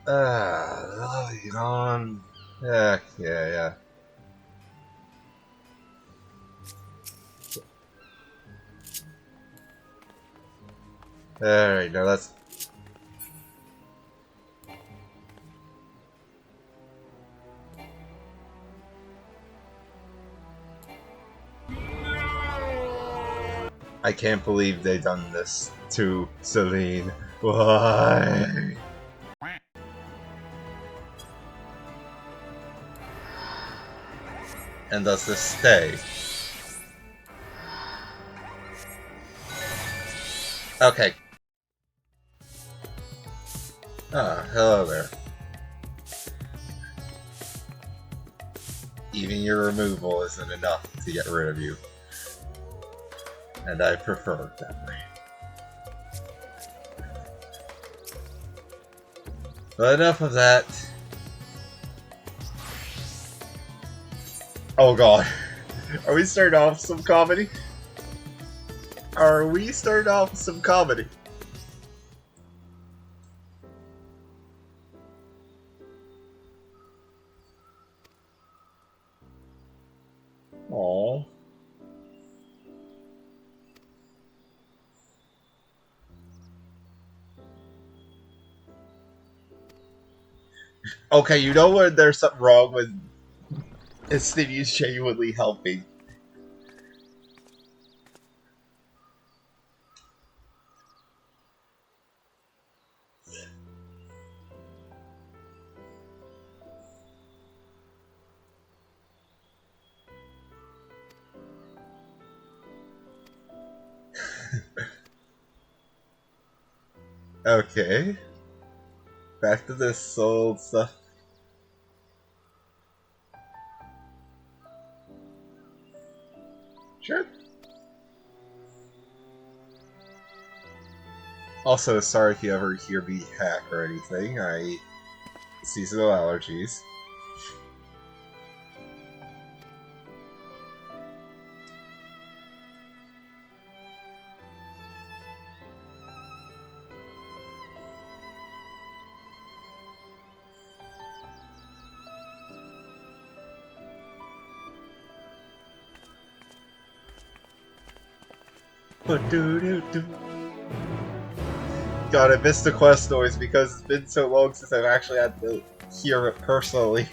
Lead on. Heck, yeah. Alright, now that's... I can't believe they done this to Celine. Why? And does this stay? Okay. Ah, hello there. Even your removal isn't enough to get rid of you. And I prefer it that way. But enough of that. Oh god. Are we starting off some comedy? Are we starting off some comedy? Aww. Okay, you know when there's something wrong with Stevie's genuinely helping. Okay. Back to this old stuff. Sure. Also, sorry if you ever hear me hack or anything. Seasonal allergies. God, I missed the quest noise because it's been so long since I've actually had to hear it personally.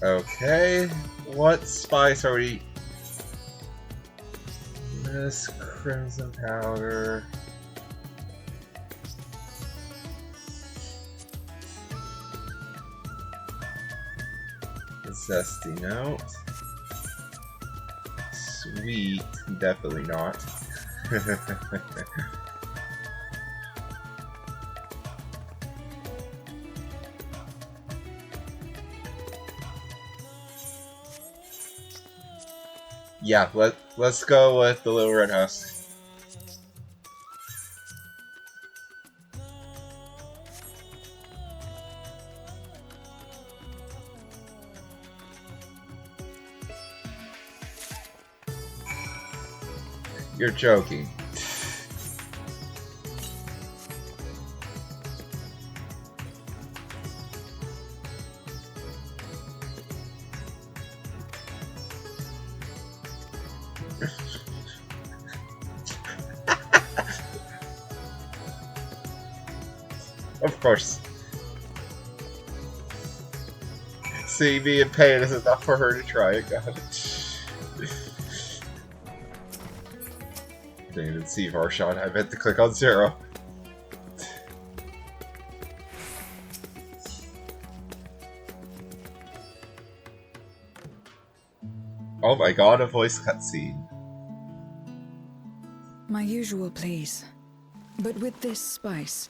Okay, what spice are we? This crimson powder. Zesty note. Sweet, definitely not. Yeah, let's go with the little red husk. You're joking. Of course. See, me in pain is enough for her to try it, got it. Didn't even see Varshon, I meant to click on 0. Oh my god, a voice cutscene. My usual please, but with this spice.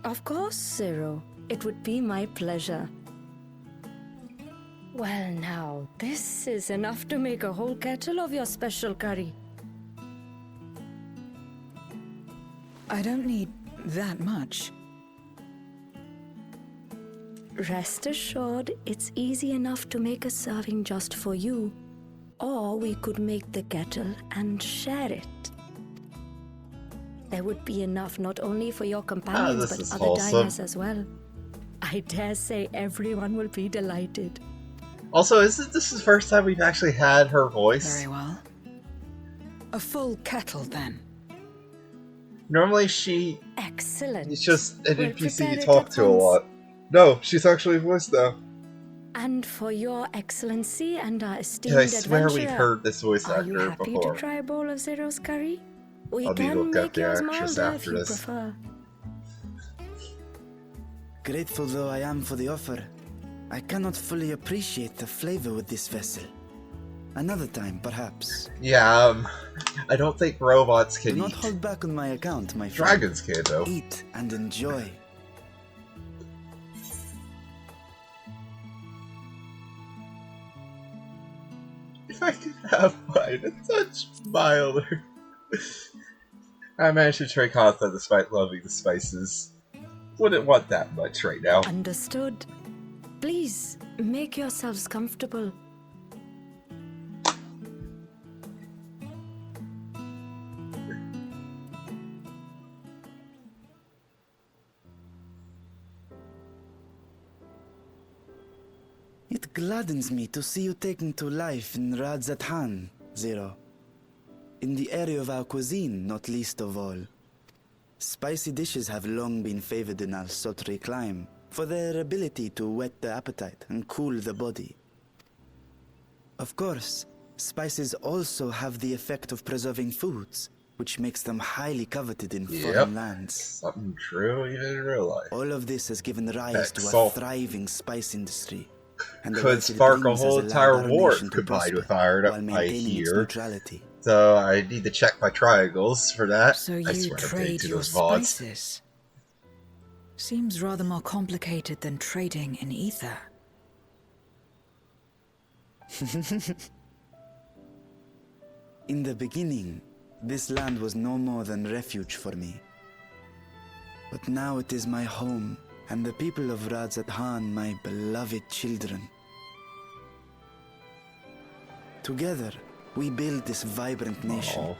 Of course, Zero. It would be my pleasure. Well now, this is enough to make a whole kettle of your special curry. I don't need that much. Rest assured, it's easy enough to make a serving just for you. Or we could make the kettle and share it. There would be enough not only for your companions this is but other wholesome. diners as well. I dare say everyone will be delighted. Also, isn't this the first time we've actually had her voice? Very well. A full kettle, then. Normally she... Excellent. It's just an We'll NPC prepare you it talk at to a once. lot. No, she's actually voiced now. And for your excellency and our esteemed And I swear adventurer, we've heard this voice are you actor happy before. to try a bowl of Zero's curry? We I'll need to can look up make the yours actress milder if after you this. prefer. Grateful though I am for the offer, I cannot fully appreciate the flavor with this vessel. Another time, perhaps. Yeah, I don't think robots Do can not eat. hold back on my account, my friend. Dragons can, though. Eat and enjoy. If I could have mine a touch milder. I managed to trade Costa despite loving the spices. Wouldn't want that much right now. Understood. Please, make yourselves comfortable. It gladdens me to see you taking to life in ReZaHydra, Zero. In the area of our cuisine, not least of all. Spicy dishes have long been favored in our sultry clime for their ability to whet the appetite and cool the body. Of course, spices also have the effect of preserving foods, which makes them highly coveted in foreign lands. Something true even in real life. All of this has given rise Heck, to a salt thriving spice industry. And the Could wealth it spark a brings has whole allowed entire our war nation to combined with prosper iron, while I maintaining its hear. neutrality. So I need to check my triangles for that. So I you swear I'm getting trade to your those VODs. spices? Seems rather more complicated than trading in ether. In the beginning, this land was no more than refuge for me. But now it is my home, and the people of ReZaHydra my beloved children. Together, we build this vibrant nation. Aw.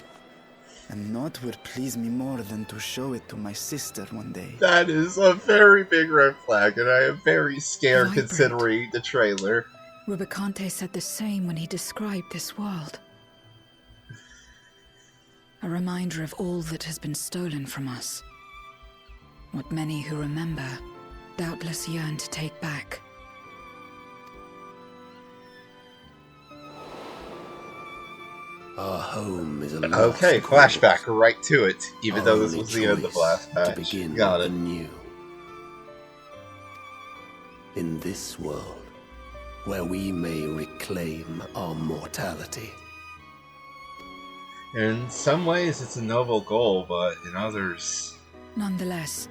And naught would please me more than to show it to my sister one day. That is a very big red flag, and I am very scared Vibrant. considering the trailer. Rubicante said the same when he described this world. A reminder of all that has been stolen from us. What many who remember doubtless yearn to take back. Our home is a Okay, flashback right to it, even though this Our was the only end of the last choice patch. to begin Got it. anew. In this world, where we may reclaim our mortality. In some ways, it's a noble goal, but in others... Nonetheless,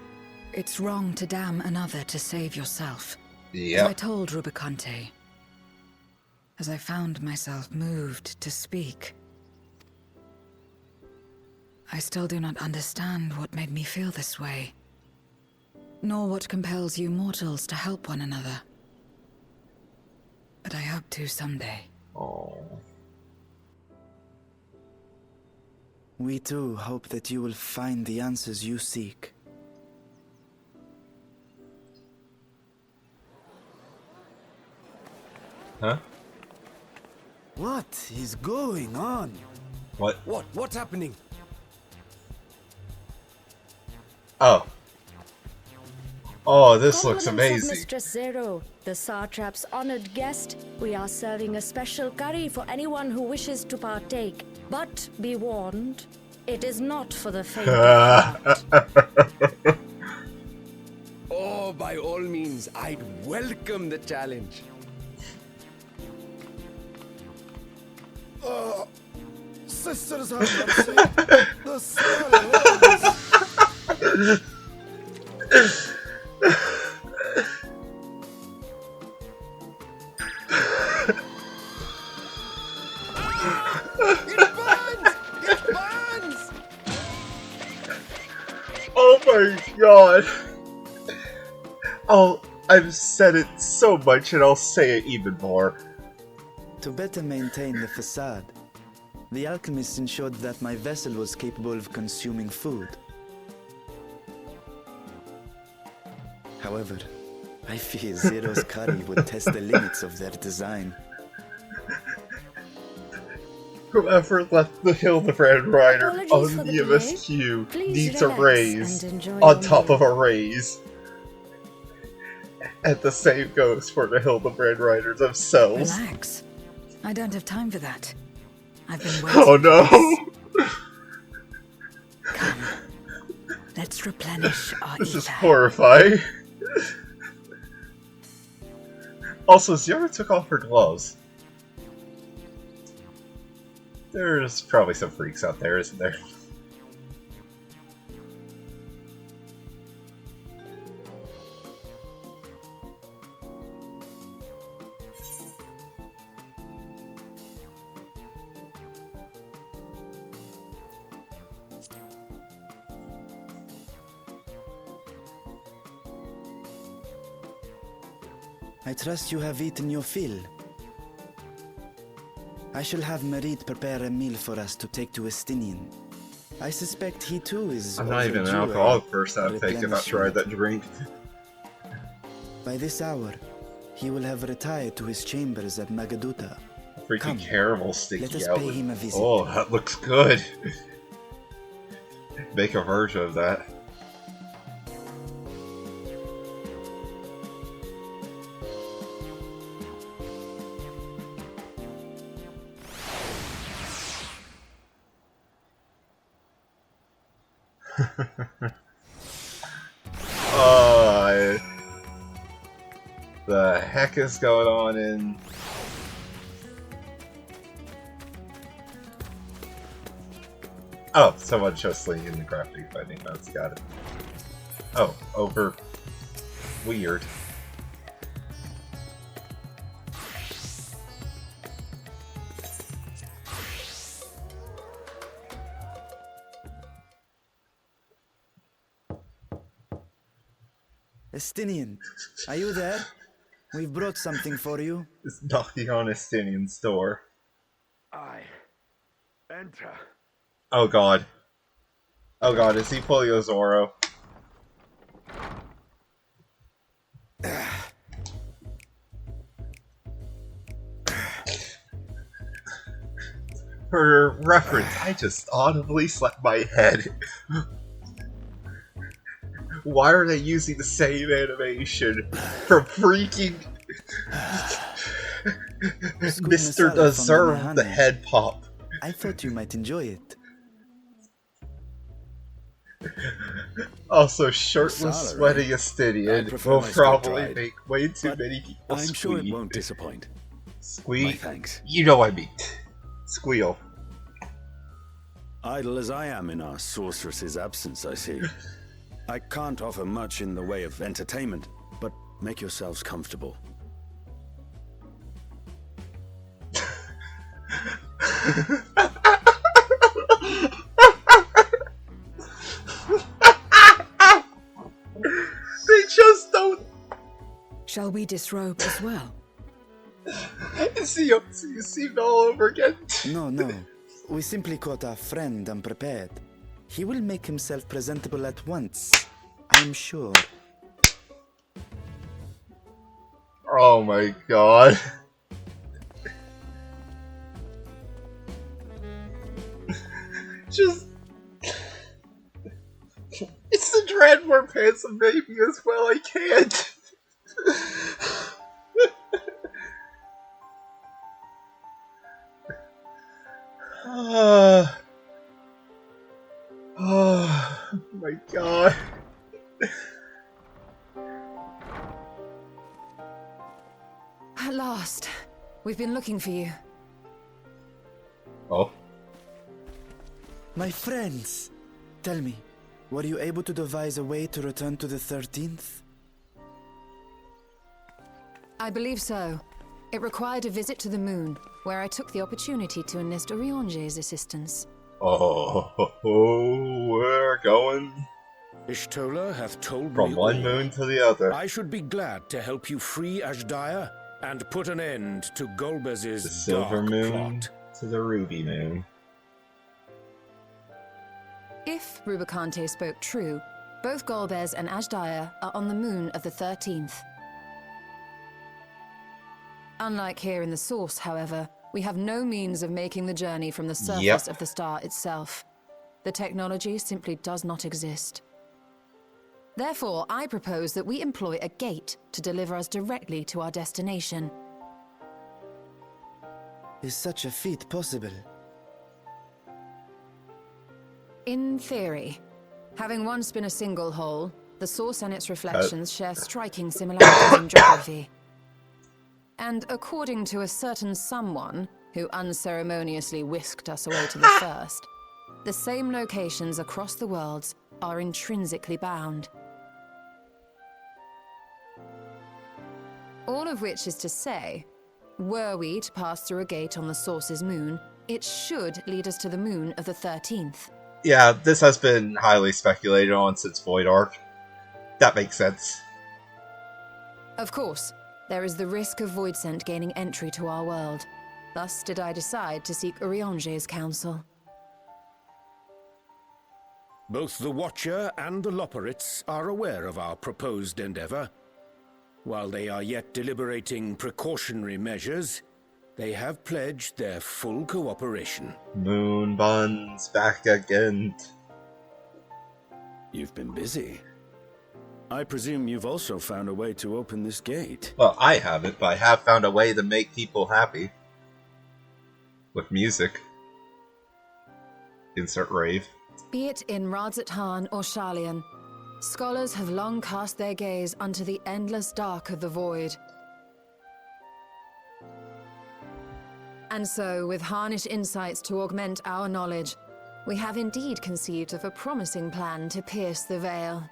it's wrong to damn another to save yourself. As I Yep. told Rubicante. As I found myself moved to speak. I still do not understand what made me feel this way. Nor what compels you mortals to help one another. But I hope to someday. Oh. We too hope that you will find the answers you seek. Huh? What is going on? What? What's happening? Oh. Oh, this looks Compliments of amazing. Mistress Zero, the Satrap's honored guest. We are serving a special curry for anyone who wishes to partake. But be warned, it is not for the faint of heart. Oh, by all means, I'd welcome the challenge. Sisters have mercy. The smell. It burns! It burns! Oh my god! I've said it so much and I'll say it even more. To better maintain the facade, the alchemists ensured that my vessel was capable of consuming food. However, I fear Zero's curry would test the limits of their design. Whoever left the Hildebrand Rider Apologies on for the the MSQ delay. needs a Please relax raise and enjoy on your top meal. of a raise. And the same goes for the Hildebrand Riders themselves. Relax. I don't have time for that. I've been waiting. Oh no! for this. Come. Let's replenish our This is ether. horrifying. Also, Zero took off her gloves. There's probably some freaks out there, isn't there? I trust you have eaten your fill. I shall have Marit prepare a meal for us to take to Estinian. I suspect he too is I'm not even an overdue a alcoholic person, I'm thinking about trying that drink. By this hour, he will have retired to his chambers at Magaduta. Freaking Come, caramel sticky let us out. pay him a visit. Oh, that looks good. Make a version of that. The heck is going on in... Oh, someone just slinging in the crafting finding notes, got it. Oh, over... Weird. Estinian, are you there? We've brought something for you. It's knocking on Estinian's door. I enter. Oh god. Oh god, is he pulling a Zoro? For reference, I just audibly slapped my head. Why are they using the same animation from freaking Mr. Deserve the head pop? I thought you might enjoy it. Also, shirtless, Masala, sweaty I Estinian prefer will my steak probably dried, make way too but many people I'm sure it squeal. won't disappoint. My Squeal? thanks. You know I mean. Squeal. Idle as I am in our sorceress's absence, I see. I can't offer much in the way of entertainment, but make yourselves comfortable. They just don't Shall we disrobe as well? see you see it all over again. No, no. We simply caught our friend unprepared. He will make himself presentable at once, I'm sure. Oh my god. Just... It's the Dreadmore Handsome Baby as well, I can't. Oh my god. At last. We've been looking for you. Oh. My friends, tell me, were you able to devise a way to return to the 13th? I believe so. It required a visit to the moon, where I took the opportunity to enlist Oriange's assistance. Oh, we're going Ishtola hath told from me one all. moon to the other. I should be glad to help you free Ashdaya and put an end to Golbez's The silver dark moon plot. to the ruby moon. If Rubicante spoke true, both Golbez and Ashdaya are on the moon of the 13th. Unlike here in the source, however, we have no means of making the journey from the surface of the star itself. The technology simply does not exist. Therefore, I propose that we employ a gate to deliver us directly to our destination. Is such a feat possible? In theory. Having once been a single hole, the source and its reflections share striking similarities in geography. And according to a certain someone who unceremoniously whisked us away to the first, the same locations across the worlds are intrinsically bound. All of which is to say, were we to pass through a gate on the source's moon, it should lead us to the moon of the 13th. Yeah, this has been highly speculated on since Void Arc. That makes sense. Of course, there is the risk of Voidsent gaining entry to our world. Thus did I decide to seek Oriange's counsel. Both the Watcher and the Loporrits are aware of our proposed endeavor. While they are yet deliberating precautionary measures, they have pledged their full cooperation. Moon buns back again. You've been busy. I presume you've also found a way to open this gate. Well, I haven't, but I have found a way to make people happy. With music. Insert rave. Be it in ReZaHydra or Sharlayan, scholars have long cast their gaze unto the endless dark of the void. And so, with harnish insights to augment our knowledge, we have indeed conceived of a promising plan to pierce the veil.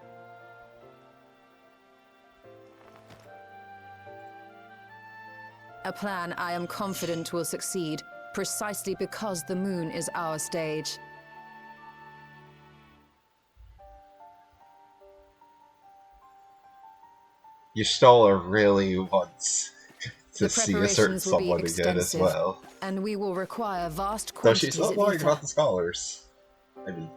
A plan I am confident will succeed, precisely because the moon is our stage. Y'shtola really wants to The see a certain preparations will be someone again as extensive, well. and we will require vast Though quantities she's not of worried ether. about the scholars. I mean,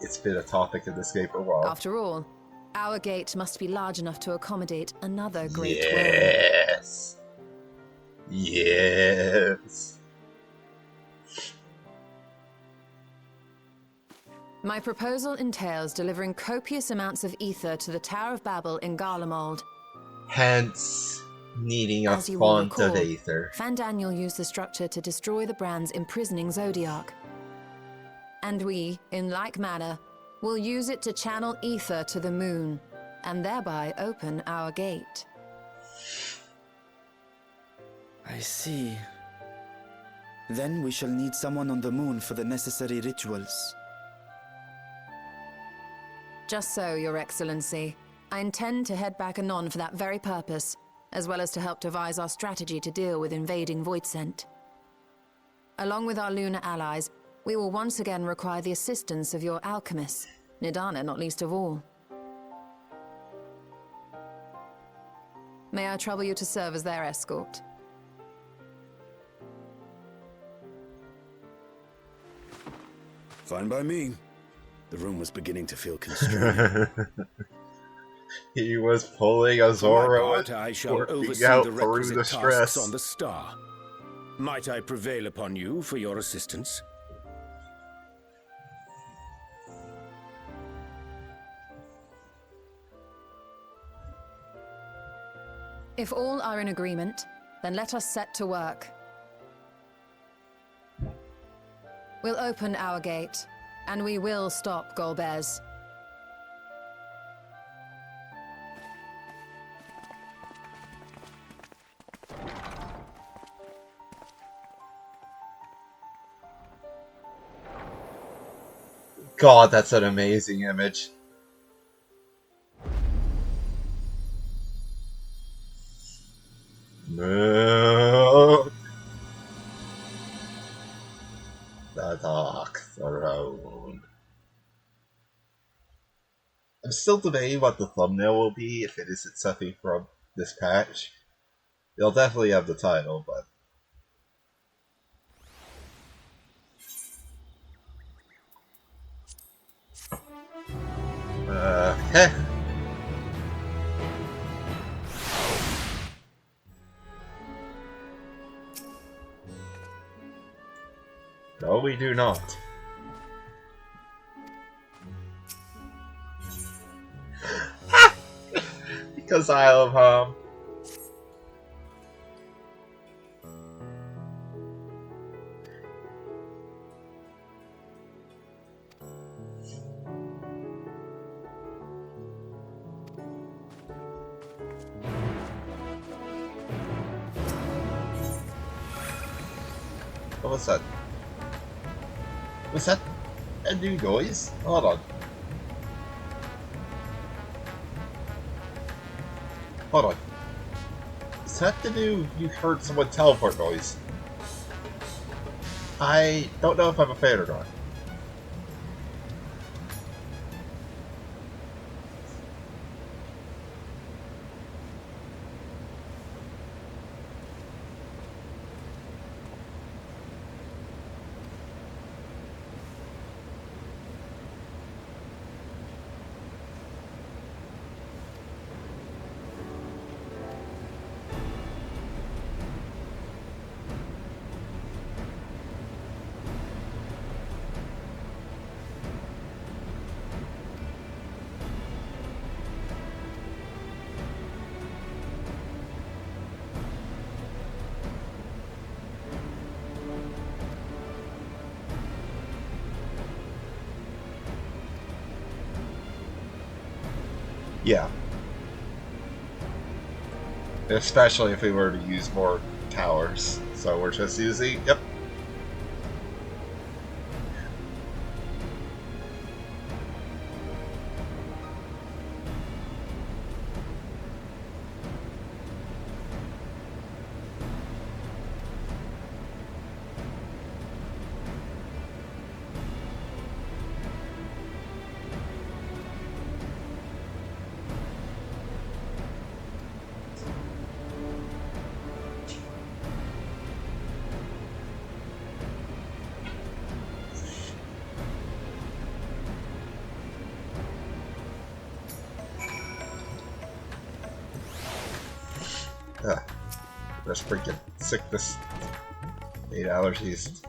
it's been a topic in this game for a while. After all, our gate must be large enough to accommodate another great world. Yes. Yes. My proposal entails delivering copious amounts of ether to the Tower of Babel in Garlemald. Hence, needing a As you will font of recall, aether. Fandaniel used the structure to destroy the brand's imprisoning Zodiac. And we, in like manner, will use it to channel ether to the moon, and thereby open our gate. I see. Then we shall need someone on the moon for the necessary rituals. Just so, Your Excellency. I intend to head back anon for that very purpose, as well as to help devise our strategy to deal with invading Voidsent. Along with our lunar allies, we will once again require the assistance of your alchemists, Nidana not least of all. May I trouble you to serve as their escort? Fine by me. The room was beginning to feel constrained. He was pulling a For my Zoro part, and I shall working oversee out the through requisite the tasks stress. on the star. Might I prevail upon you for your assistance? If all are in agreement, then let us set to work. We'll open our gate, and we will stop Golbez. God, that's an amazing image. Moon. still debating what the thumbnail will be if it isn't something from this patch. It'll definitely have the title, but... heh. No, we do not. Because Isle of Haam. What was that? Was that a new noise? Hold on. Hold on. Is that the new you heard someone teleport noise? I don't know if I'm a fan or not. Yeah. Especially if we were to use more towers. So we're just using... Yep. There's freaking sickness. 8 allergies.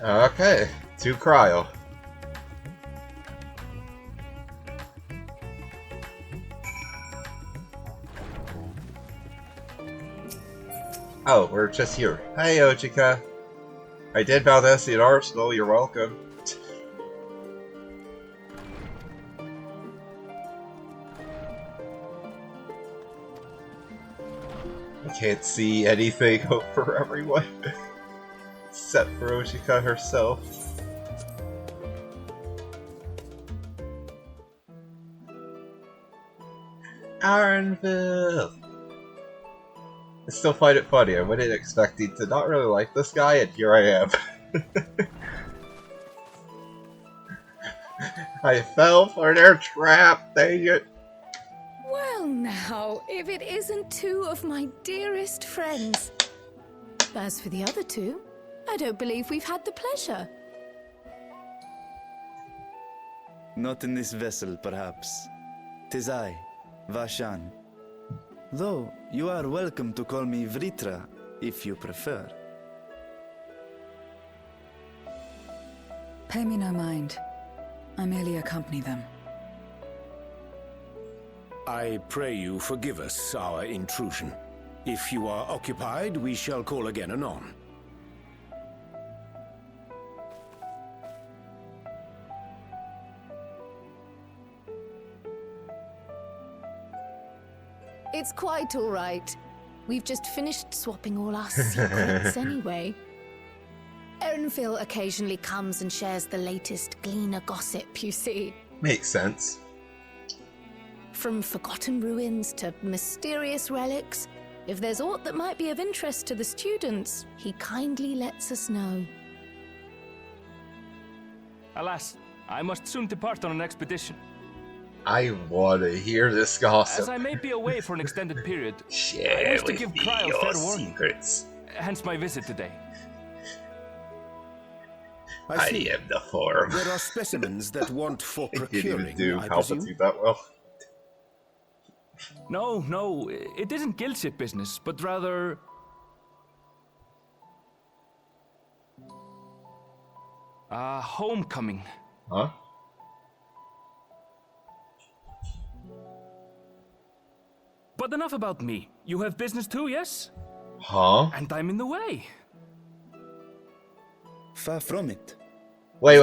Okay, to cryo. Oh, we're just here. Hey, Ojika. I did Valdesian Arsenal, you're welcome. I can't see anything over everyone. Except for Ojika herself. Arenville! I still find it funny. I wasn't expecting to not really like this guy, and here I am. I fell for their trap, dang it. Well now, if it isn't two of my dearest friends. As for the other two, I don't believe we've had the pleasure. Not in this vessel, perhaps. 'Tis I, Vashan. Though, you are welcome to call me Vritra, if you prefer. Pay me no mind. I merely accompany them. I pray you forgive us our intrusion. If you are occupied, we shall call again anon. It's quite all right. We've just finished swapping all our secrets anyway. Erenville occasionally comes and shares the latest Gleaner gossip, you see. Makes sense. From forgotten ruins to mysterious relics, if there's aught that might be of interest to the students, he kindly lets us know. Alas, I must soon depart on an expedition. I want to hear this gossip. As I may be away for an extended period, I Share wish to with give me Krile your fair warning. secrets. Hence my visit today. I see. am the form. There are specimens that want for I didn't procuring, even do I presume? Palpatine that well. No, it isn't guild ship business, but rather... homecoming. Huh? But enough about me. You have business too, yes? Huh? And I'm in the way. Far from it. Wait.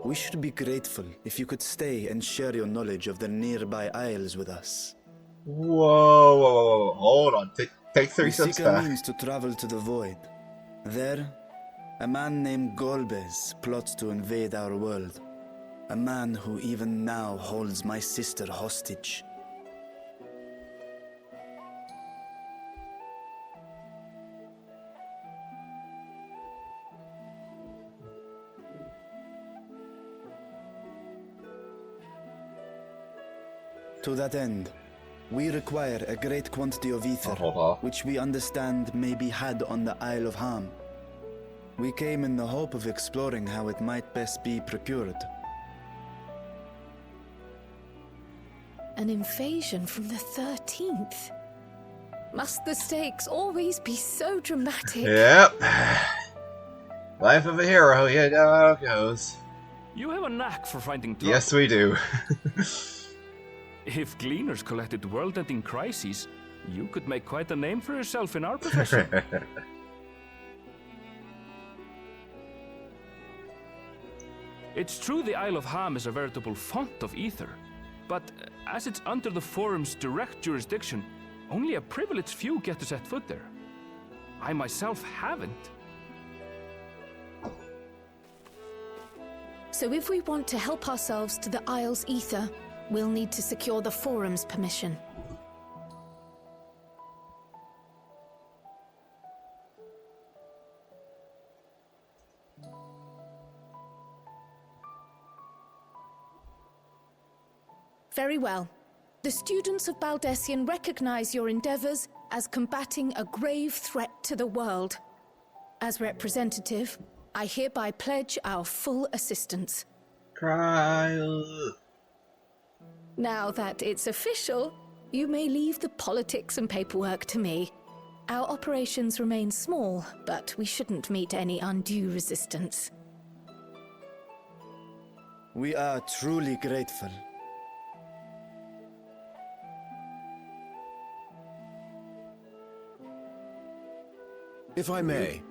We should be grateful if you could stay and share your knowledge of the nearby isles with us. Whoa. Hold on. Take 3 We steps seek a back. means to travel to the void. There, a man named Golbez plots to invade our world. A man who even now holds my sister hostage. To that end, we require a great quantity of ether, which we understand may be had on the Isle of Haam. We came in the hope of exploring how it might best be procured. An invasion from the 13th. Must the stakes always be so dramatic? Yep. Life of a hero, you know how it goes. You have a knack for finding trouble. Yes, we do. If Gleaners collected world-ending crises, you could make quite a name for yourself in our profession. It's true the Isle of Haam is a veritable font of ether, but as it's under the Forum's direct jurisdiction, only a privileged few get to set foot there. I myself haven't. So if we want to help ourselves to the Isle's ether, we'll need to secure the Forum's permission. Very well. The students of Baldessian recognize your endeavors as combating a grave threat to the world. As representative, I hereby pledge our full assistance. Krile. Now that it's official, you may leave the politics and paperwork to me. Our operations remain small, but we shouldn't meet any undue resistance. We are truly grateful. If I may.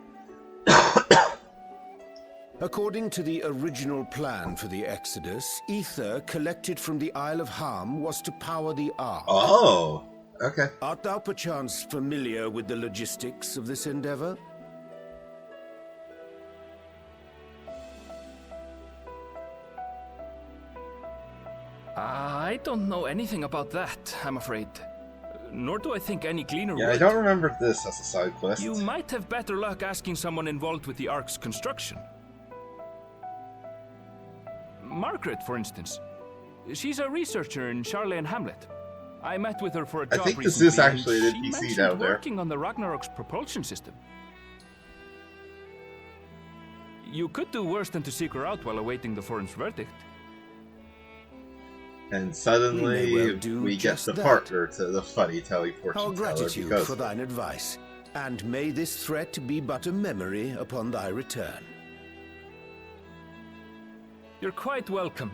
According to the original plan for the Exodus, ether collected from the Isle of Haam was to power the Ark. Oh, okay. Art thou perchance familiar with the logistics of this endeavor? I don't know anything about that, I'm afraid. Nor do I think any Gleaner Yeah, would. I don't remember this as a side quest. You might have better luck asking someone involved with the Ark's construction. Margaret, for instance. She's a researcher in Charley and Hamlet. I met with her for a job think this recently, is actually and an she NPC mentioned down there. working on the Ragnarok's propulsion system. You could do worse than to seek her out while awaiting the Forum's verdict. And suddenly, We may well do we get just the that. partner to the funny fortune Our teller gratitude because for thine advice, and may this threat be but a memory upon thy return. You're quite welcome.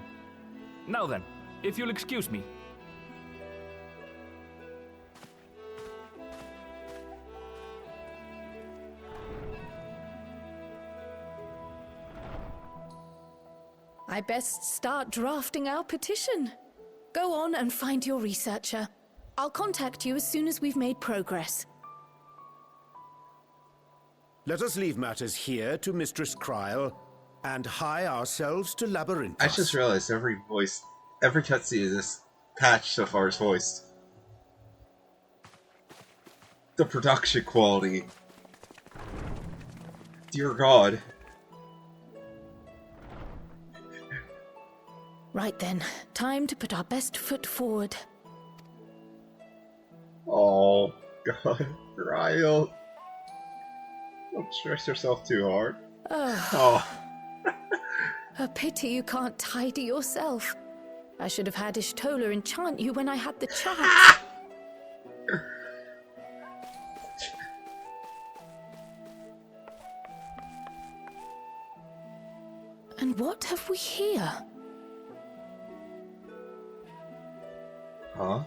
Now then, if you'll excuse me. I best start drafting our petition. Go on and find your researcher. I'll contact you as soon as we've made progress. Let us leave matters here to Mistress Kryl and hie ourselves to Labyrinthos. I just realized every cutscene in this patch so far is voiced. The production quality. Dear God. Right then, time to put our best foot forward. Oh, God. Ryle. Don't stress yourself too hard. Oh. A pity you can't tidy yourself. I should have had Ishtola enchant you when I had the chance. And what have we here? Huh?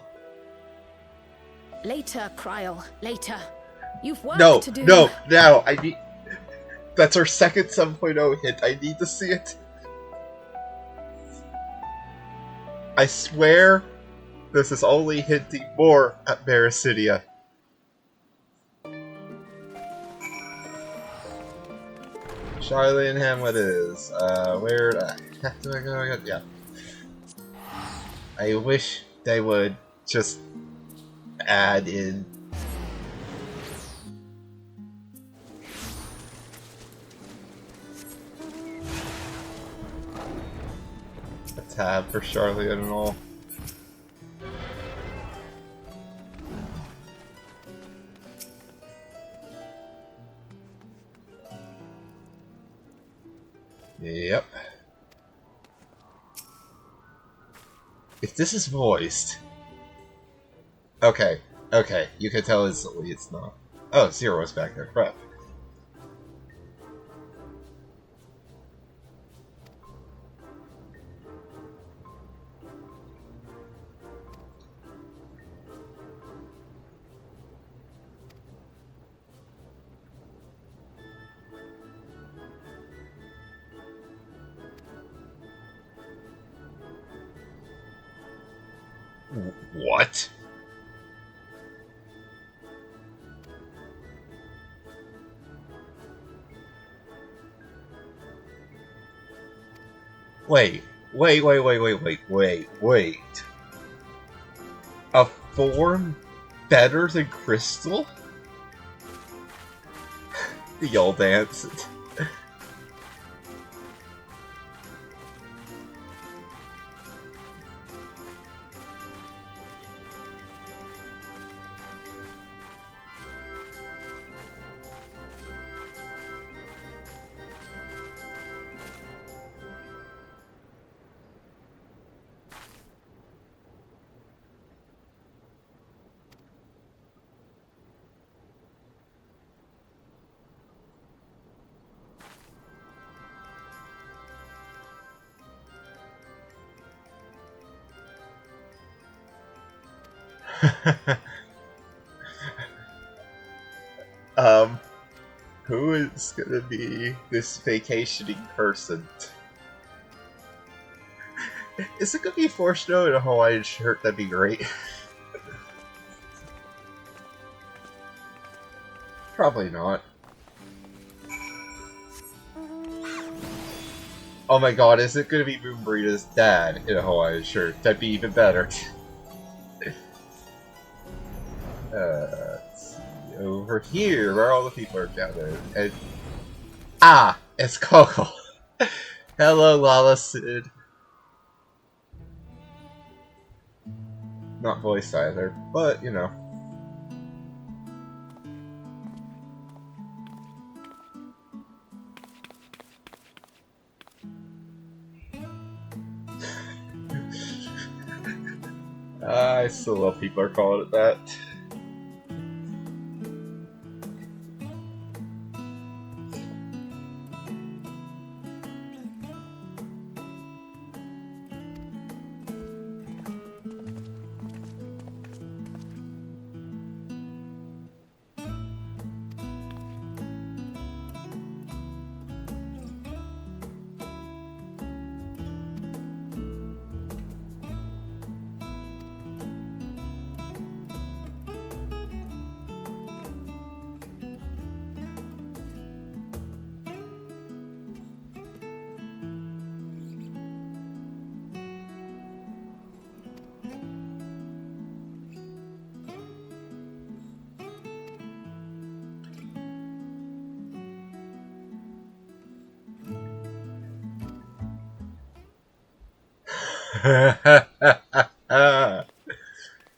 Later, Kryl, later. You've work to do. No, now! I need... That's our second 7.0 hint. I need to see it. I swear, this is only hinting more at Marasidia. Charlie and Ham, what it is? Where the heck do I go? Yeah. I wish they would just add in a tab for Charlie and all. Yep. If this is voiced... Okay, you can tell instantly it's not. Oh, Zero's back there, crap. What? Wait. A form better than Crystal? The old dance. Who is gonna be this vacationing person? Is it gonna be Forshno in a Hawaiian shirt? That'd be great. Probably not. Oh my god, is it gonna be Moonbreeda's dad in a Hawaiian shirt? That'd be even better. Let's see. Over here, where all the people are gathered. And... Ah! It's Coco! Hello, Lala Sid. Not voiced either, but, you know. I still love people are calling it that.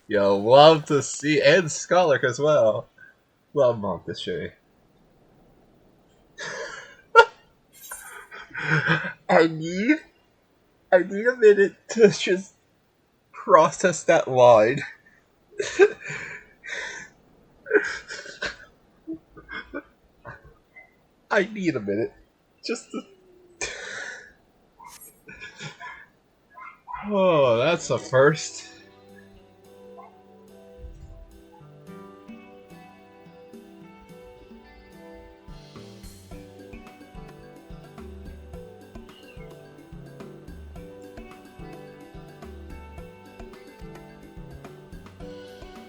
You'll love to see, and Skullark as well. Love Montache. I need a minute to just process that line. I need a minute. Just to... Oh, that's a first.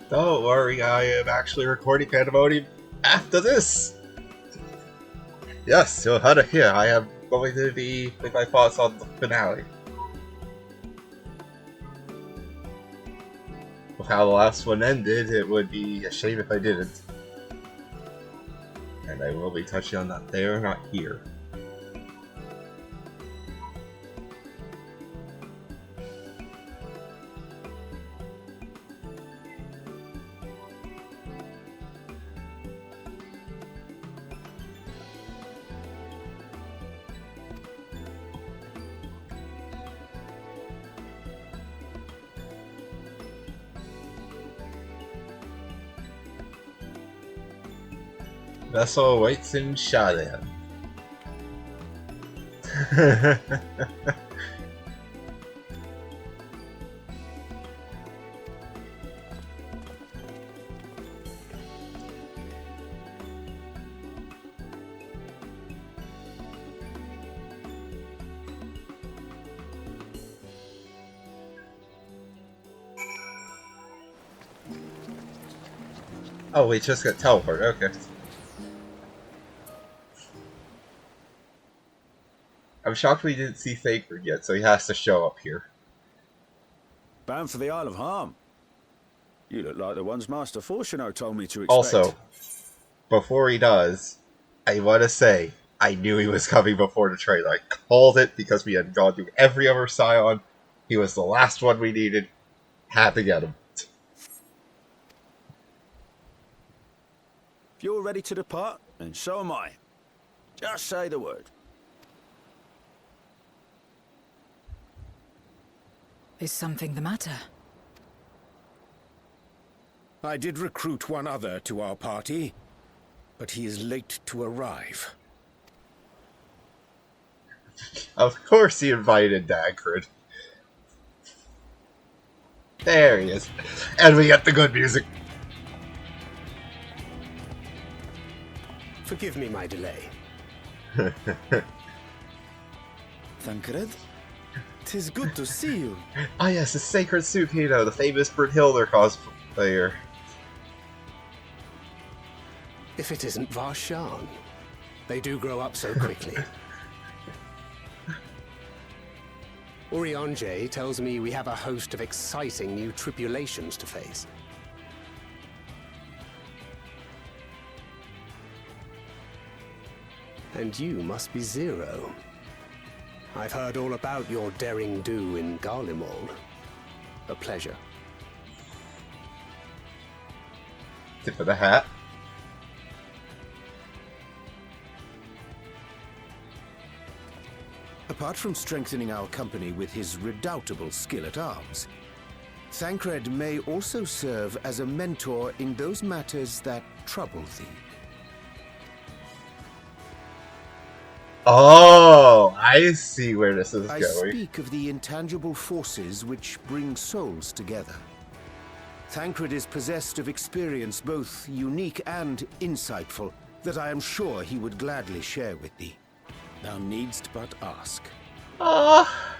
Don't worry, I am actually recording Pandemonium after this! Yes, so how to hear, I am going to be with my thoughts on the finale. With how the last one ended, it would be a shame if I didn't. And I will be touching on that there, not here. Vessel awaits in Shadan. Oh, we just got teleported, okay. I'm shocked we didn't see Sacred yet, so he has to show up here. Bound for the Isle of Haam. You look like the ones Master Fortuno told me to expect. Also, before he does, I want to say, I knew he was coming before the trailer. I called it because we had gone through every other Scion. He was the last one we needed. Had to get him. If you're ready to depart, then so am I. Just say the word. Is something the matter? I did recruit one other to our party, but he is late to arrive. Of course he invited Dagrid. There he is. And we get the good music. Forgive me my delay. Thancred? 'Tis good to see you. Ah yes, the Sacred Supino, the famous Brunhilde cosplayer. If it isn't Varshan. They do grow up so quickly. Urianger tells me we have a host of exciting new tribulations to face. And you must be Zero. I've heard all about your daring do in Garlemald. A pleasure. Tip of the hat. Apart from strengthening our company with his redoubtable skill at arms, Thancred may also serve as a mentor in those matters that trouble thee. Oh, I see where this is I going. speak of the intangible forces which bring souls together. Thancred is possessed of experience both unique and insightful that I am sure he would gladly share with thee. Thou needst but ask. Ah.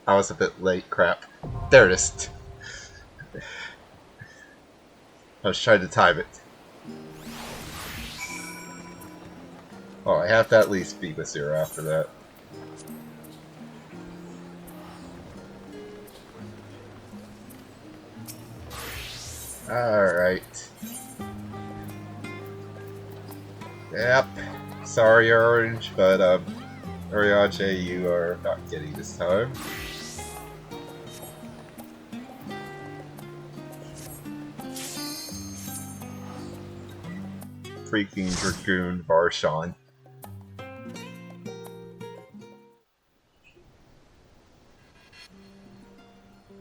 I was a bit late, crap. There it is. I was trying to time it. Oh, I have to at least beat with Zero after that. Alright. Yep. Sorry, Orange, but, Oriache, you are not getting this time. Freaking Dragoon Varshan.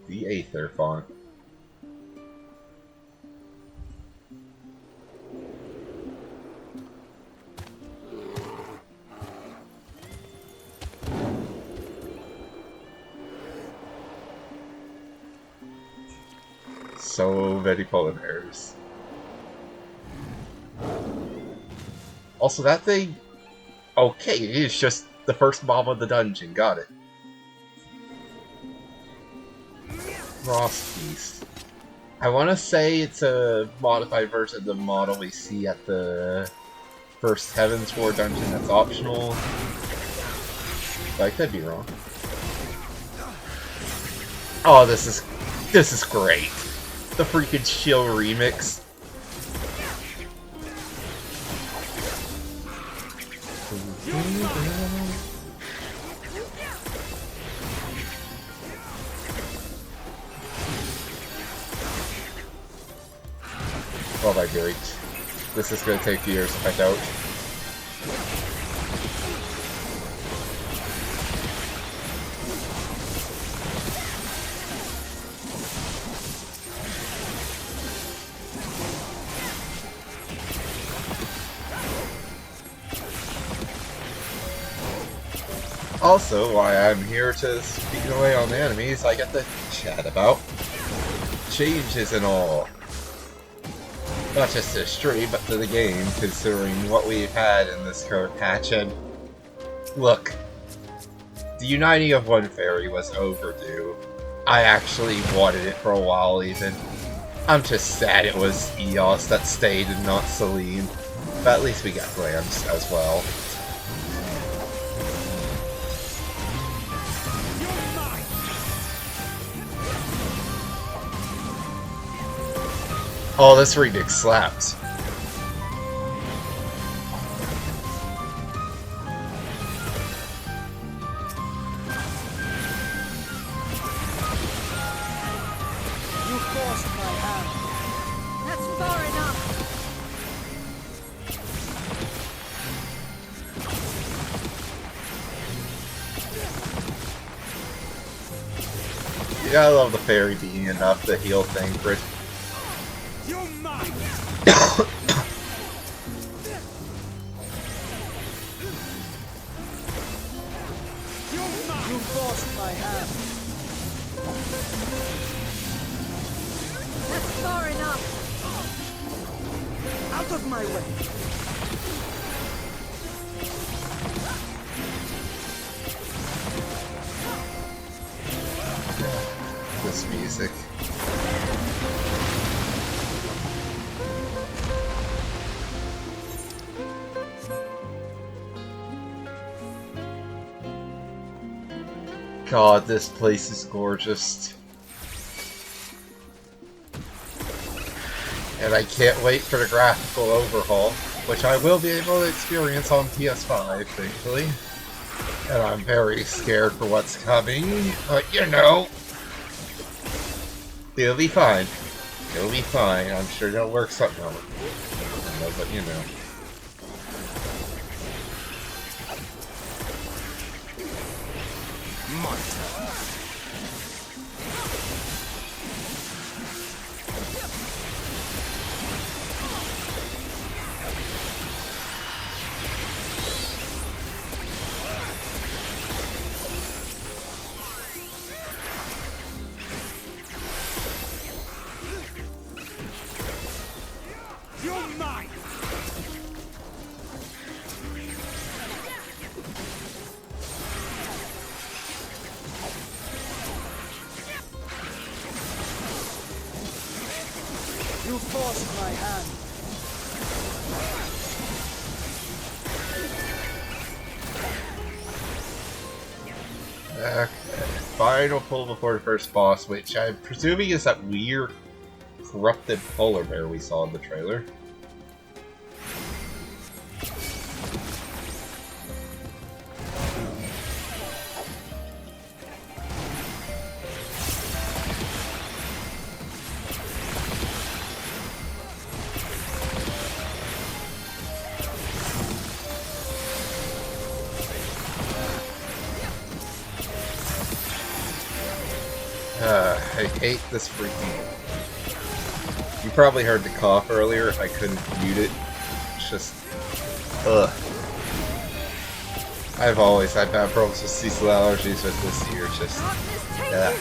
The Aether font. So many polymers. Also, that thing... Okay, it is just the first mob of the dungeon. Got it. Frost Beast. I want to say it's a modified version of the model we see at the first Heaven's War dungeon that's optional. But I could be wrong. Oh, this is great. The freaking Shield remix. Oh my great. This is gonna take years, I doubt. Also, while I'm here to speak away on the enemies, I get to chat about changes and all. Not just to the stream, but to the game, considering what we've had in this current patch. And look, the uniting of one fairy was overdue. I actually wanted it for a while even. I'm just sad it was Eos that stayed and not Celine. But at least we got Lance as well. Oh, this remix slaps. You forced my hand. That's far enough. Yeah, I love the fairy being enough to heal things, but You're mine. You forced my hand. That's far enough. Out of my way. this music. God, this place is gorgeous. And I can't wait for the graphical overhaul, which I will be able to experience on PS5, thankfully. And I'm very scared for what's coming, but you know, it'll be fine. It'll be fine. I'm sure they'll work something out. But you know. You're mine. You forced my hand. Okay. Final pull before the first boss, which I'm presuming is that weird corrupted polar bear we saw in the trailer. I hate this freaking... You probably heard the cough earlier. I couldn't mute it. It's just... Ugh. I've always had bad problems with seasonal allergies, but this year it's just... Yeah.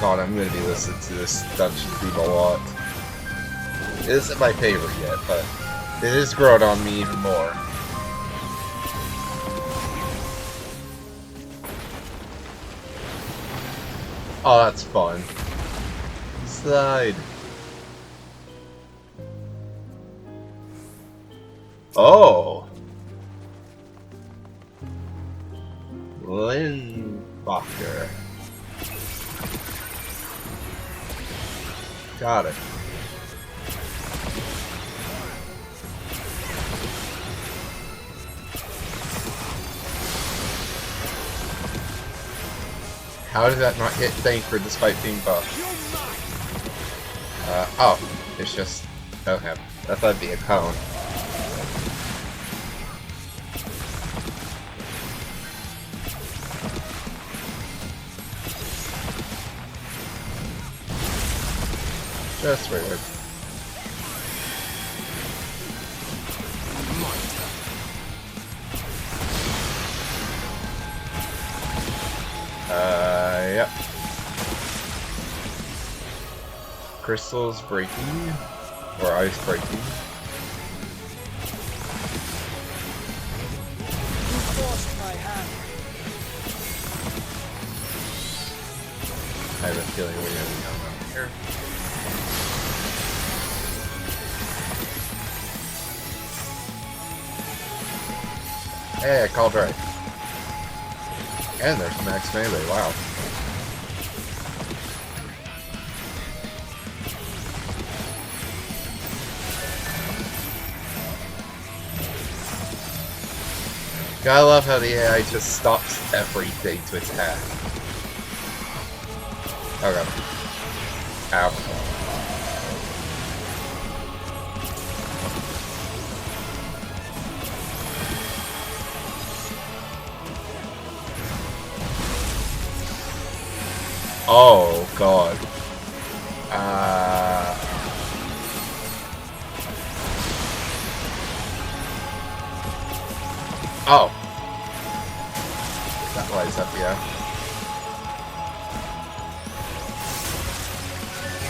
God, I'm gonna be listening to this dungeon theme a lot. It isn't my favorite yet, but it is growing on me even more. Oh, that's fun. Slide. Oh! Lindbacher. Got it. How did that not hit Thancred despite being buffed? Oh, it's just... Okay, I thought it'd be a cone. Just weird. Yep. Crystals breaking, or ice breaking. You forced my hand. I have a feeling we're gonna be coming up here. Hey, I called right. And there's max melee, wow. Gotta love how the AI just stops everything to attack. Okay. Ow. Oh god. Oh. That lights up, yeah.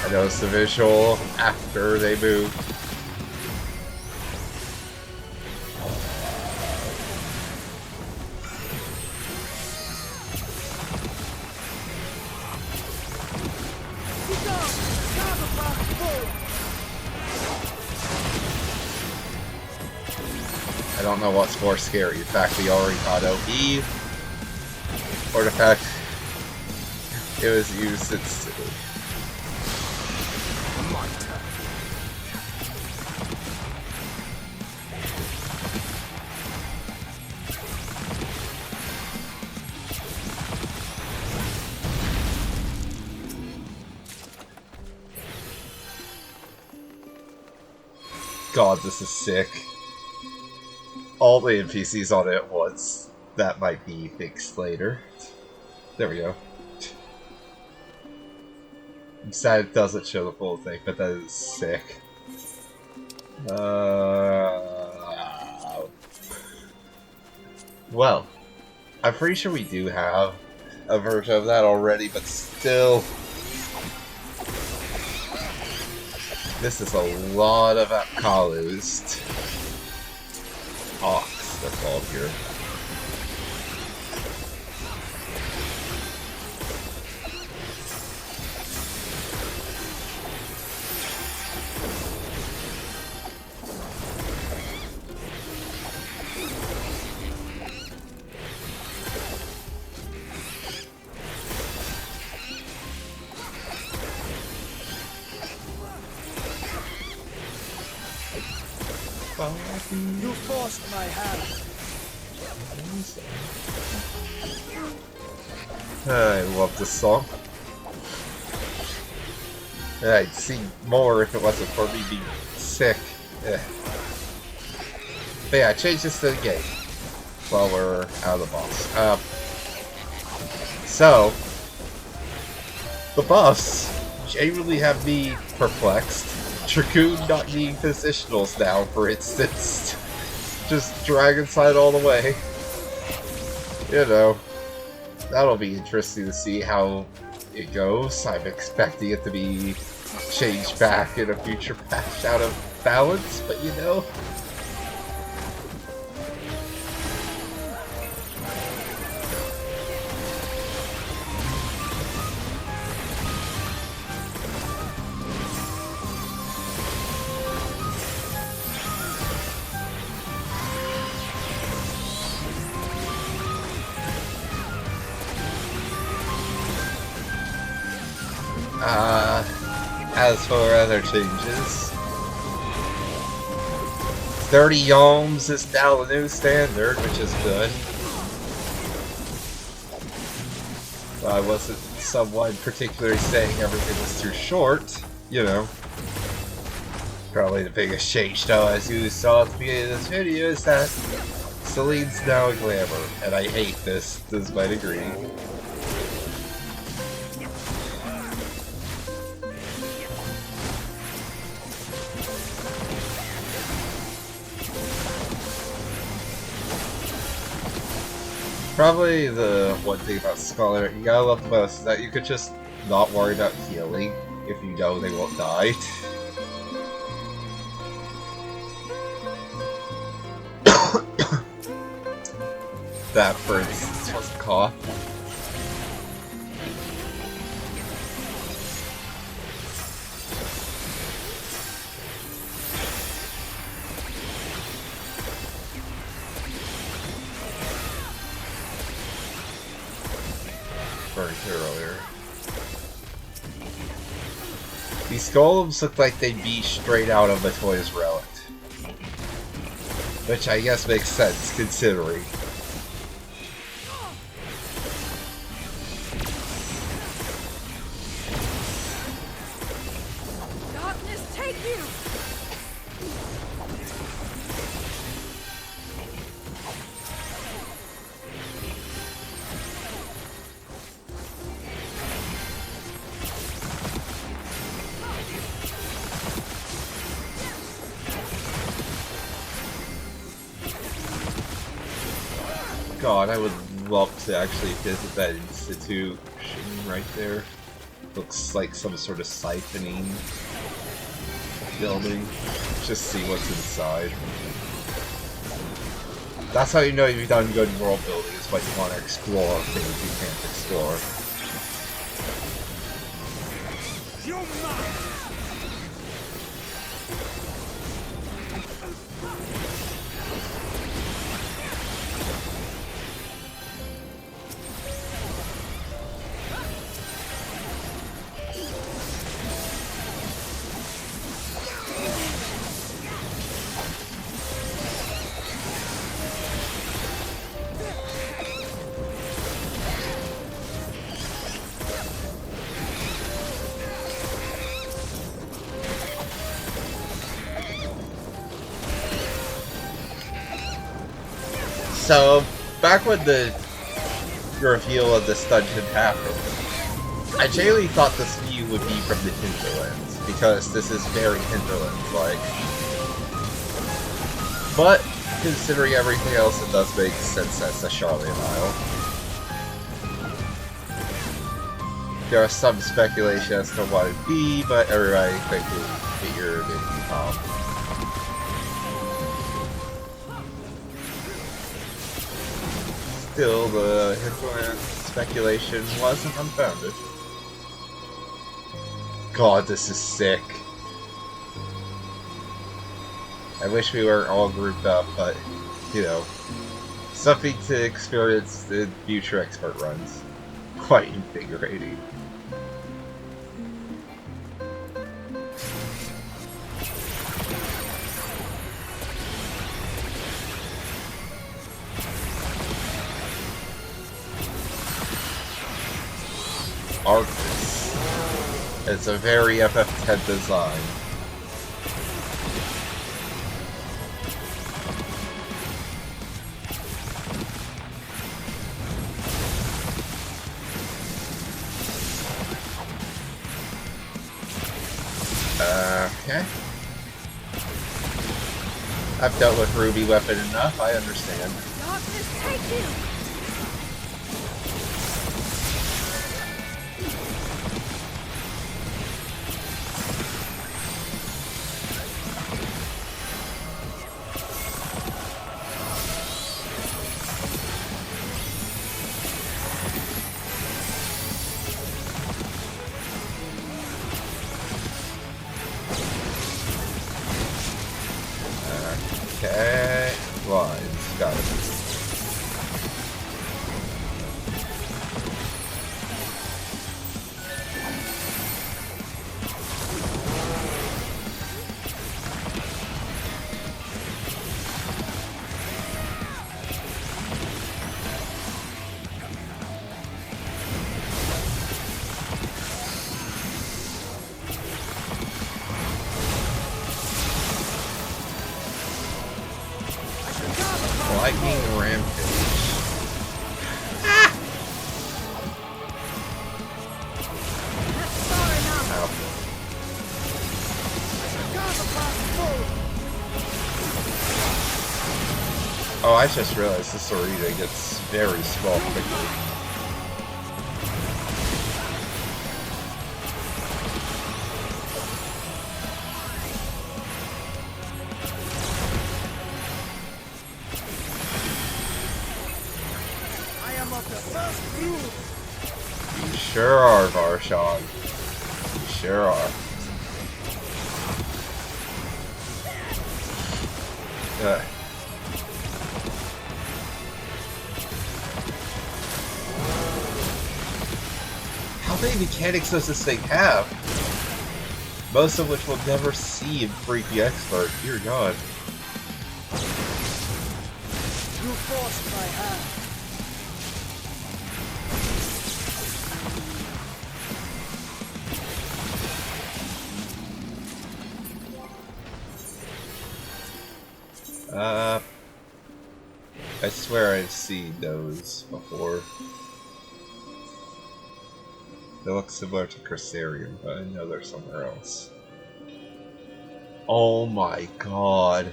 I noticed the visual after they moved. I don't know what's more scary, the fact we already got OE, or the fact it was used instantly. God, this is sick. All the NPCs on it at once. That might be fixed later. There we go. I'm sad it doesn't show the full thing, but that is sick. Well, I'm pretty sure we do have a version of that already, but still... This is a lot of Apkalus. Ox, they're called here. You forced my hand. I love this song. I'd see more if it wasn't for me being sick. Yeah. But yeah, change this to the game while we're out of the boss. So, the buffs genuinely have me perplexed. Dragoon not needing positionals now, for instance. Just Dragon Side all the way. You know, that'll be interesting to see how it goes. I'm expecting it to be changed back in a future patch out of balance, but you know. As for other changes, 30 yalms is now the new standard, which is good. I wasn't someone particularly saying everything was too short, you know. Probably the biggest change, though, as you saw at the beginning of this video, is that Celine's now a glamour, and I hate this to my degree. Probably the one thing about Scholar you gotta love the most is that you could just not worry about healing if you know they won't die. That, for instance, was a cough. Earlier. These golems look like they'd be straight out of a Toys Relic. Which I guess makes sense, considering. Darkness, take you! God, I would love to actually visit that institution right there. Looks like some sort of siphoning building. Just see what's inside. That's how you know you've done good world building, is when you want to explore things you can't explore. So, back when the reveal of this dungeon happened, I genuinely thought this view would be from the Hinterlands, because this is very Hinterlands-like. But, considering everything else, it does make sense as the Charlian Isle. There is some speculation as to what it'd be, but everybody quickly figured it'd be Haam. Still, the Hinterland speculation wasn't unfounded. God, this is sick. I wish we weren't all grouped up, but, you know, something to experience in future expert runs. Quite invigorating. Arctis. It's a very FF10 design. Okay. I've dealt with Ruby Weapon enough, I understand. Darkness, take you! Okay, lines, got it. Lightning Rampage. Ah! Ow. Oh, I just realized this arena gets very small quickly. You sure are, Varshan. You sure are. How many mechanics does this thing have? Most of which we'll never see in Freaky Expert. Dear God. You forced my hand. I swear I've seen those before. They look similar to Crusaerium, but I know they're somewhere else. Oh my God.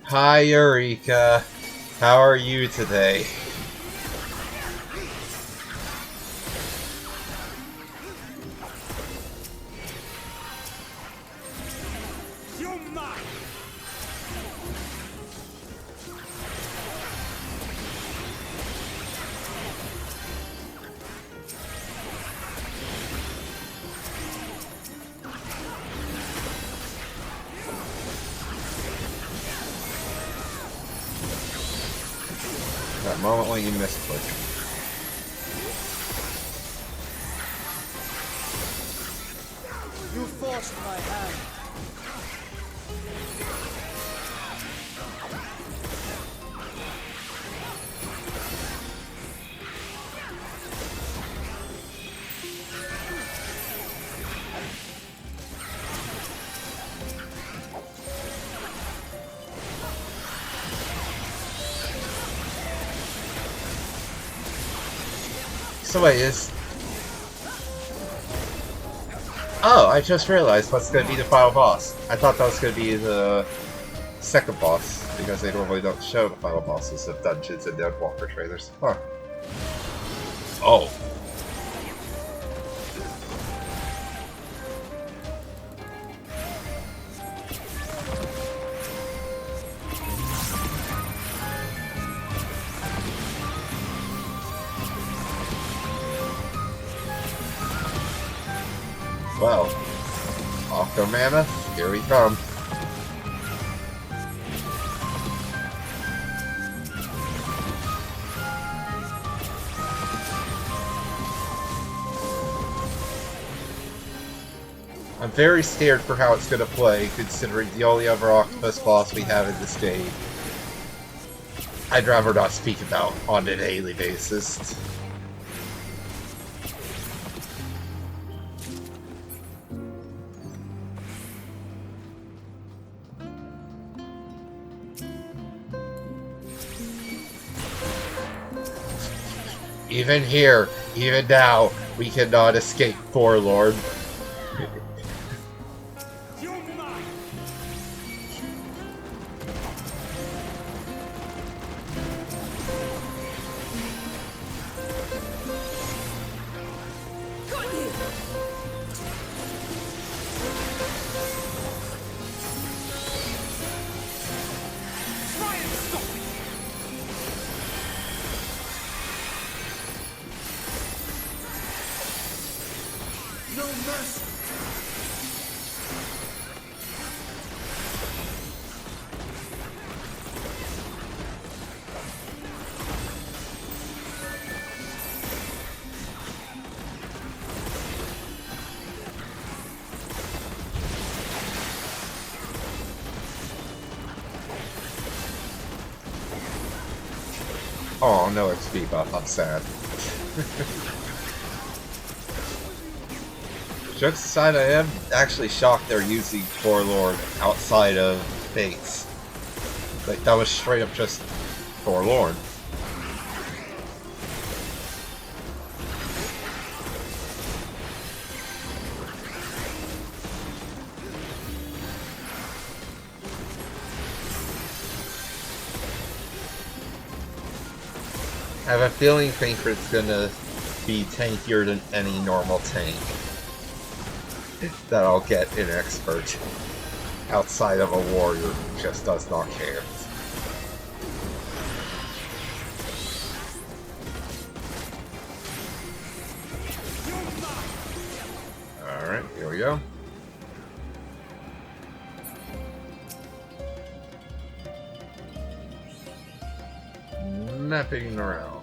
Hi, Eureka. How are you today? That moment when you misclick. You forced my hand. So wait, is... Oh, I just realized what's going to be the final boss. I thought that was going to be the second boss, because they normally don't show the final bosses of dungeons in the Walker trailers. Huh. Oh. Well, Octomammoth, here we come. I'm very scared for how it's going to play, considering the only other octopus boss we have in this game I'd rather not speak about on a daily basis. Even here, even now, we cannot escape Forlorn. Oh, no XP buff, I'm sad. Jokes aside, I am actually shocked they're using Forlorn outside of Fates. Like, that was straight up just Forlorn. I have a feeling Frankfurt's gonna be tankier than any normal tank that I'll get in Expert, outside of a warrior who just does not care. Alright, here we go. Mapping around.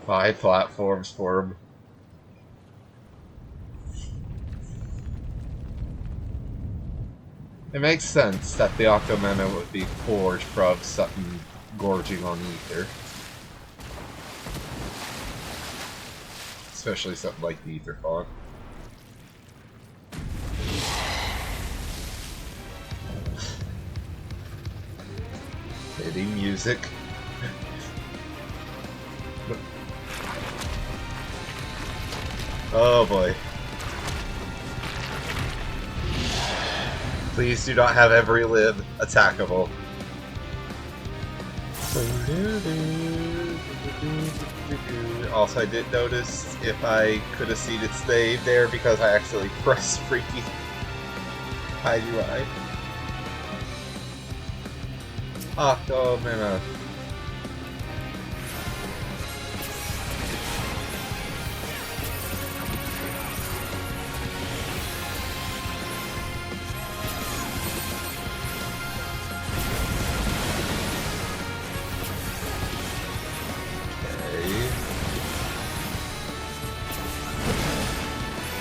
5 platforms for him. It makes sense that the Octomena would be forged from something gorging on ether. Especially something like the ether fog. Hitting music. Oh boy. Please do not have every limb attackable. Also, I did notice if I could have seen its name there because I actually pressed freaky IUI. Octomena.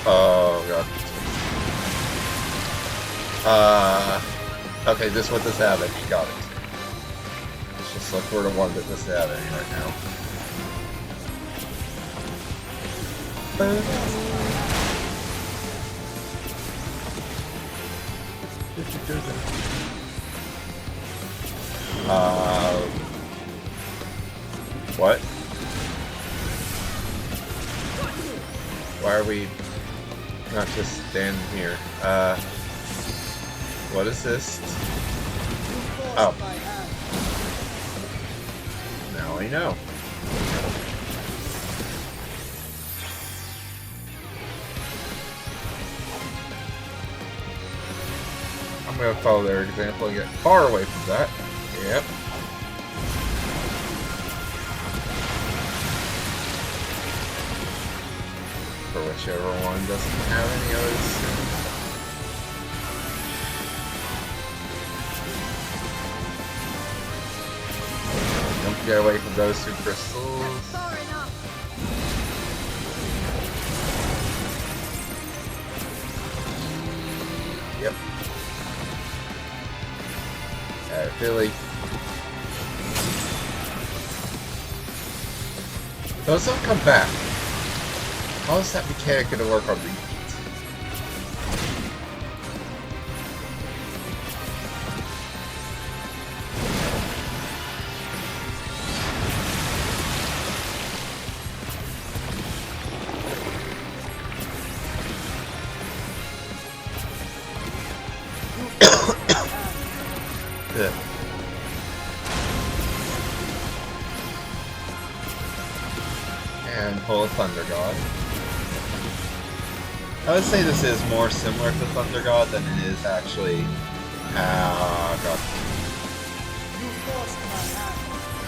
Oh god. Okay, this one does have it. You got it. Let's just look for the one that does have it right now. What? Why are we not just standing here? What is this? Oh. Now I know. I'm gonna follow their example and get far away from that. Yep. For whichever one doesn't have any others. Get away from those two crystals. Far enough. Yep. Alright, Philly. Those don't come back. How is that mechanic gonna work on repeat? Yeah. And pull a Thunder God. I would say this is more similar to Thunder God than it is actually. Ah, God.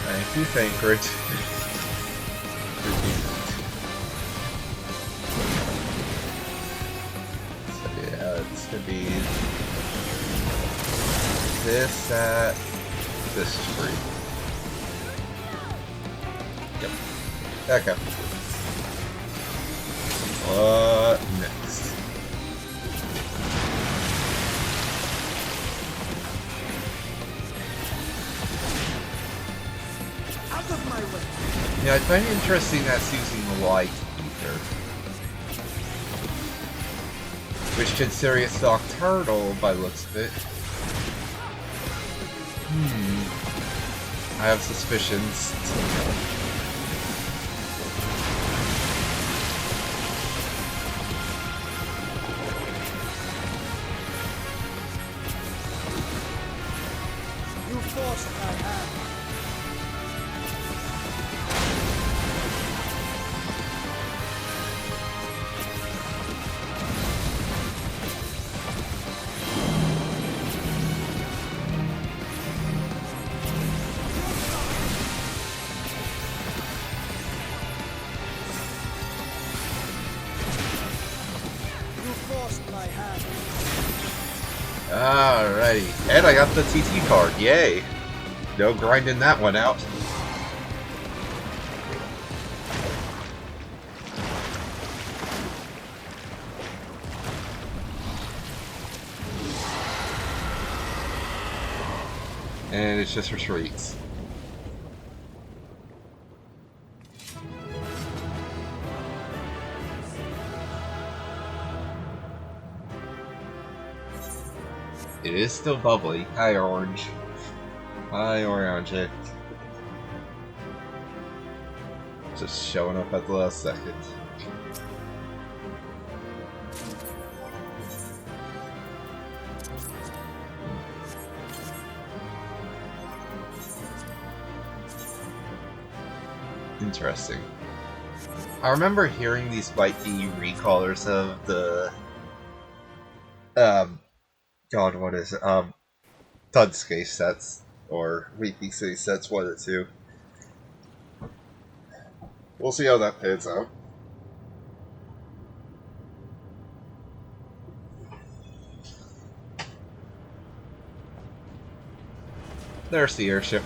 Thank you, Thancred. So yeah, it's gonna be this, that, this is free. Yep. Okay. What next? Out of my way. Yeah, I find it interesting that's using the light ether. Which consider it's nocturnal by the looks of it. I have suspicions. You forced my hand. Alrighty, and I got the TT card, yay! No grinding that one out. And it's just retreats. It is still bubbly. Hi, Orange. Hi, Orange. Just showing up at the last second. Interesting. I remember hearing these might be recallers of the God, what is it? Tudscape sets or Weeping City sets, one or two. We'll see how that pans out. There's the airship.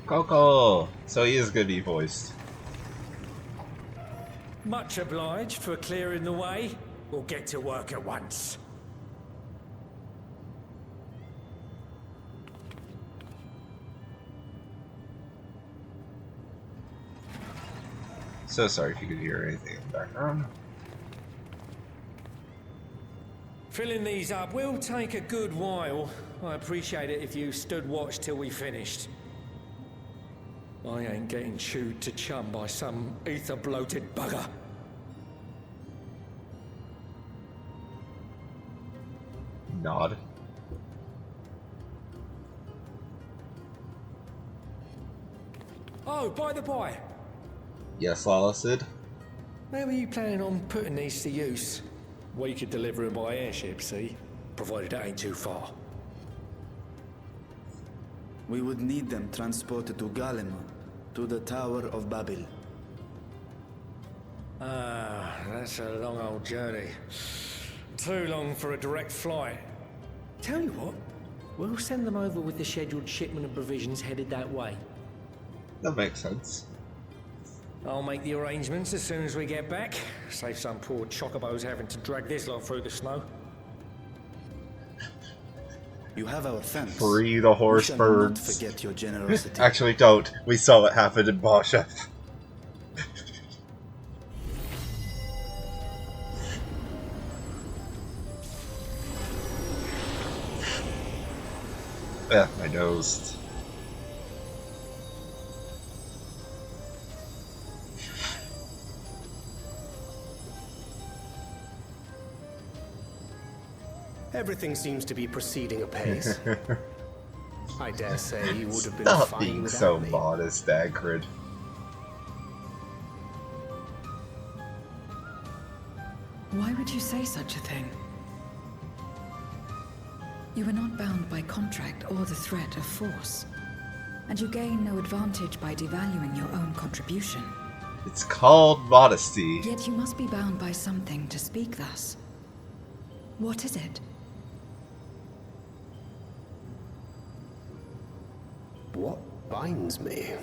Coco! So he is going to be voiced. Much obliged for clearing the way. We'll get to work at once. So sorry if you could hear anything in the background. Filling these up will take a good while. I appreciate it if you stood watch till we finished. I ain't getting chewed to chum by some ether-bloated bugger. Nod. Oh, by the by, Yes, Lala Sid? where were you planning on putting these to use? We could deliver them by airship, see? Provided it ain't too far. We would need them transported to Gallimore. to the Tower of Babel. Ah, that's a long old journey. Too long for a direct flight. Tell you what, we'll send them over with the scheduled shipment of provisions headed that way. That makes sense. I'll make the arrangements as soon as we get back. Save some poor chocobos having to drag this lot through the snow. You have our thanks. Free the horse We shall birds. not forget your generosity. Actually, don't. We saw what happened in Basha. Yeah, my nose. Everything seems to be proceeding apace. I dare say you would have been Stop fine being without so me. modest, Dagrid. Why would you say such a thing? You are not bound by contract or the threat of force, and you gain no advantage by devaluing your own contribution. It's called modesty. Yet you must be bound by something to speak thus. What is it? What binds me?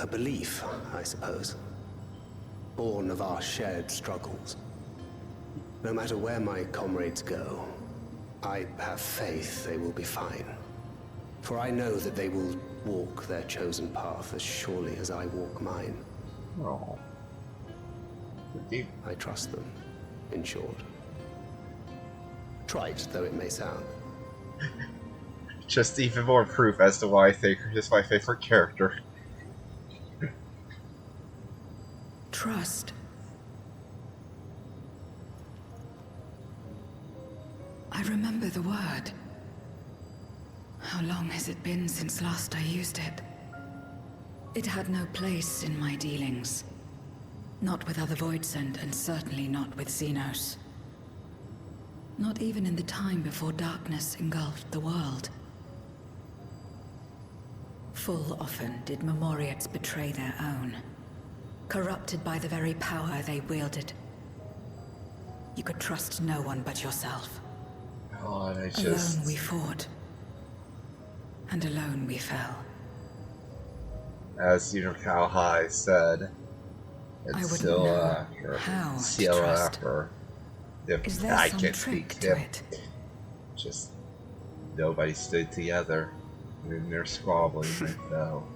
A belief, I suppose. Born of our shared struggles. No matter where my comrades go, I have faith they will be fine. For I know that they will walk their chosen path as surely as I walk mine. Oh. Deep. I trust them, in short. Trite though it may sound. Just even more proof as to why I think he's my favorite character. Trust. I remember the word. How long has it been since last I used it? It had no place in my dealings. Not with other Voidsent, and certainly not with Xenos. Not even in the time before darkness engulfed the world. Full often did Memoriates betray their own, corrupted by the very power they wielded. You could trust no one but yourself. God, I just... Alone we fought, and alone we fell. As you know, how High said, I it's wouldn't still know after. how to Still trust. after. Is If there I some can trick speak to him. it? Just nobody stood together in their squabbling. They fell.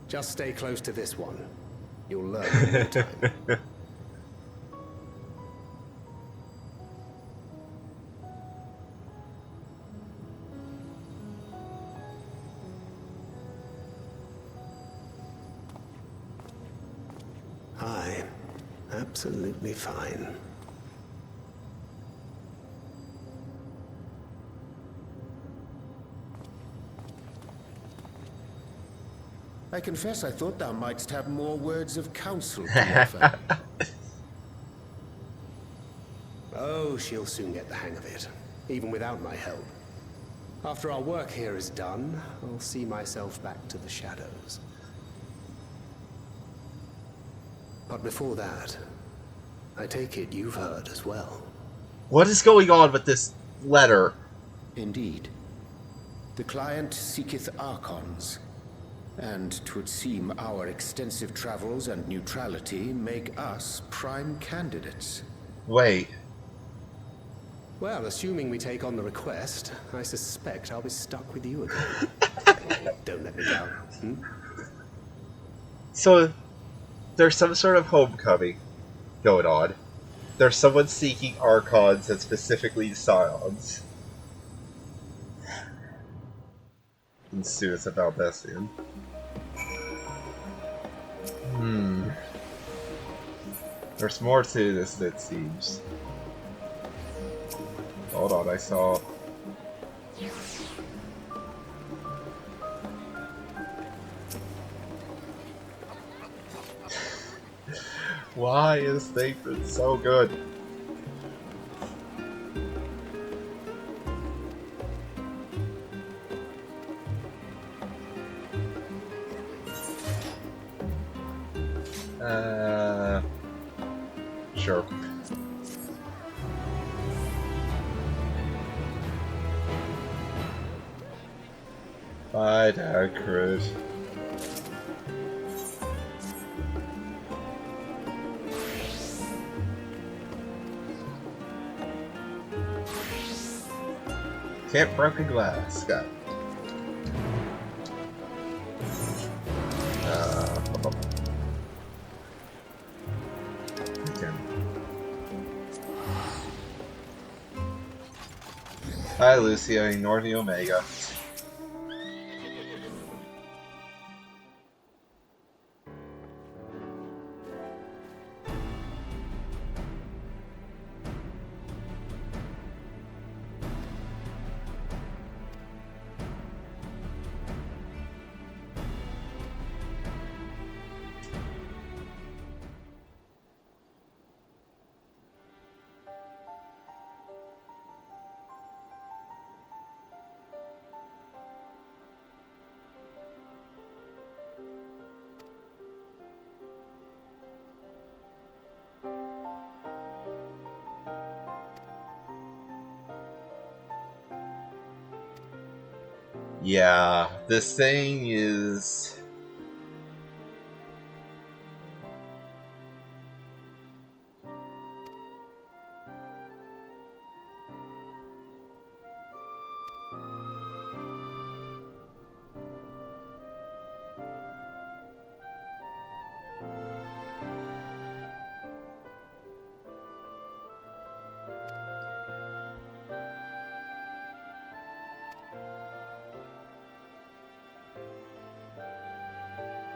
Just stay close to this one. You'll learn in no time. Aye, absolutely fine. I confess I thought thou mightst have more words of counsel to offer. Oh, she'll soon get the hang of it, even without my help. After our work here is done, I'll see myself back to the shadows. But before that, I take it you've heard as well. What is going on with this letter? Indeed. The client seeketh Archons, and 'twould seem our extensive travels and neutrality make us prime candidates. Wait. Well, assuming we take on the request, I suspect I'll be stuck with you again. Don't let me down. So, there's some sort of homecoming going on. There's someone seeking Archons and specifically Scions. And students of Albessian. There's more to this, it seems. Hold on, I saw... Why is Thancred so good? Sure. Bye, Dad Cruz. Can't broken glass. Got it. Hi, Lucia. Ignore the Omega. Yeah, this thing is...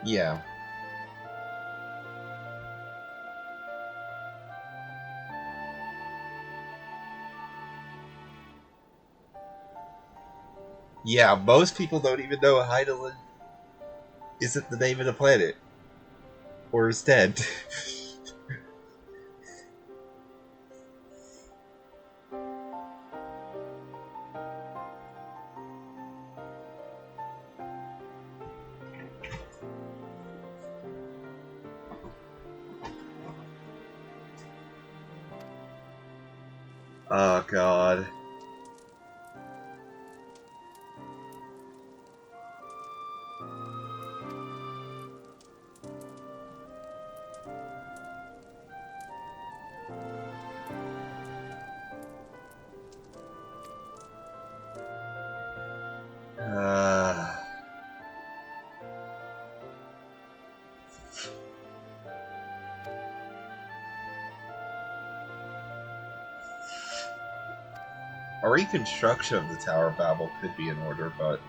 Yeah. Yeah, most people don't even know Heidelin isn't the name of the planet. Or is dead. Oh, God. A reconstruction of the Tower of Babel could be in order, but...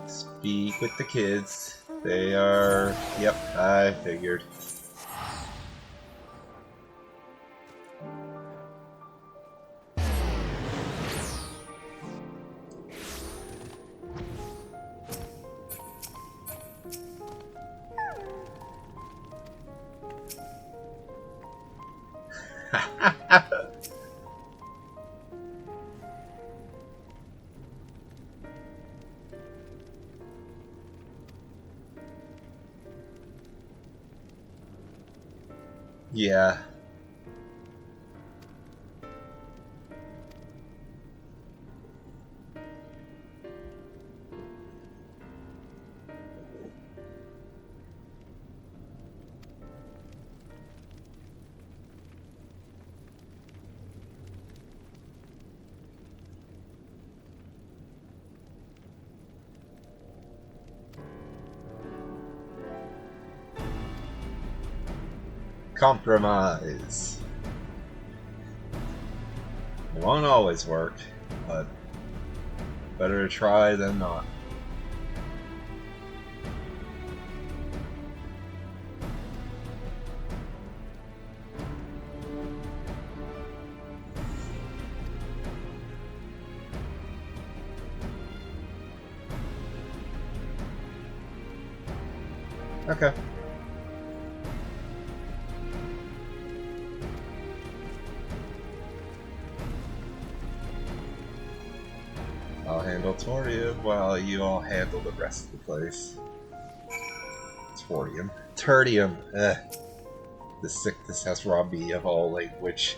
Speak with the kids. They are... Yep, I figured. Yeah. Compromise. It won't always work, but better to try than not. Okay. I'll handle Torium while you all handle the rest of the place. Torium. Tertium. The sickness has robbed me of all language.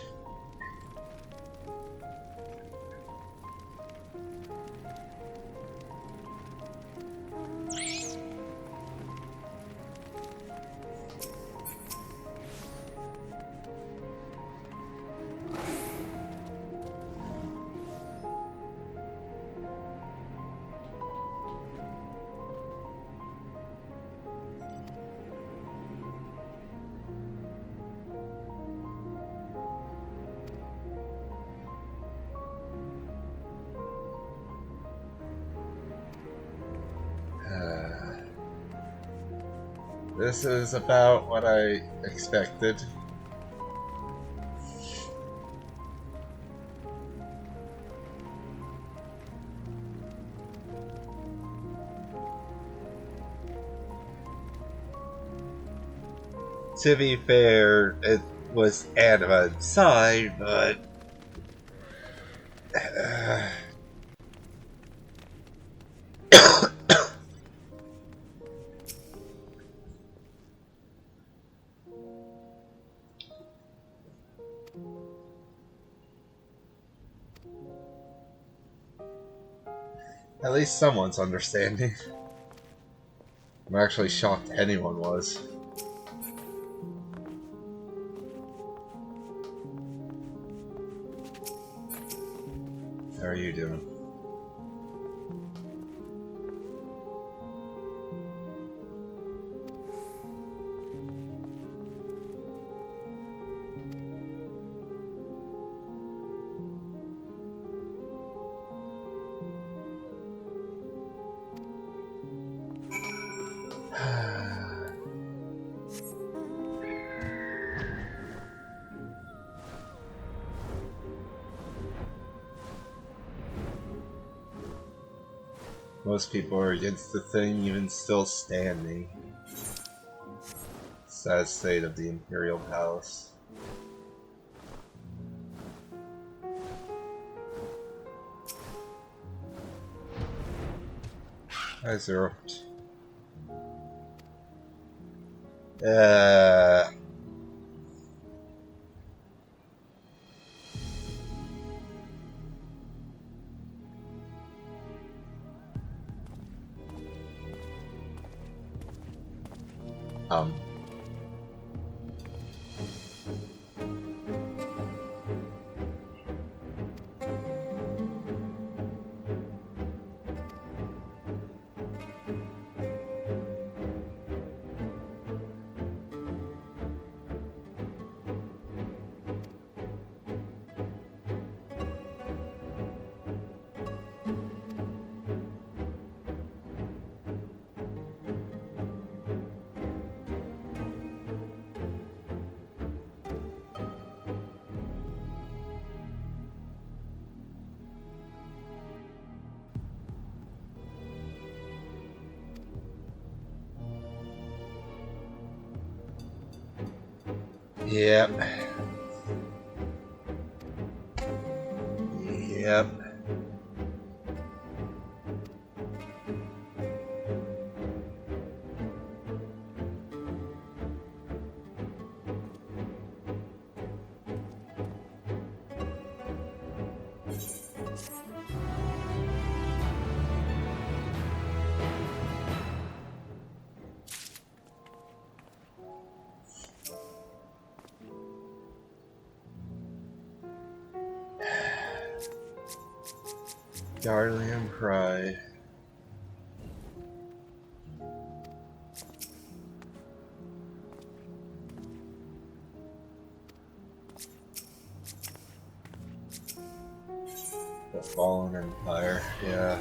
This is about what I expected. To be fair, it was anima inside, but at least someone's understanding. I'm actually shocked anyone was. How are you doing? Most people are against the thing, even still standing. Sad state of the Imperial Palace. Hi, Zero. Um. Yep. Yep. Darlium Pride. The Fallen Empire, yeah.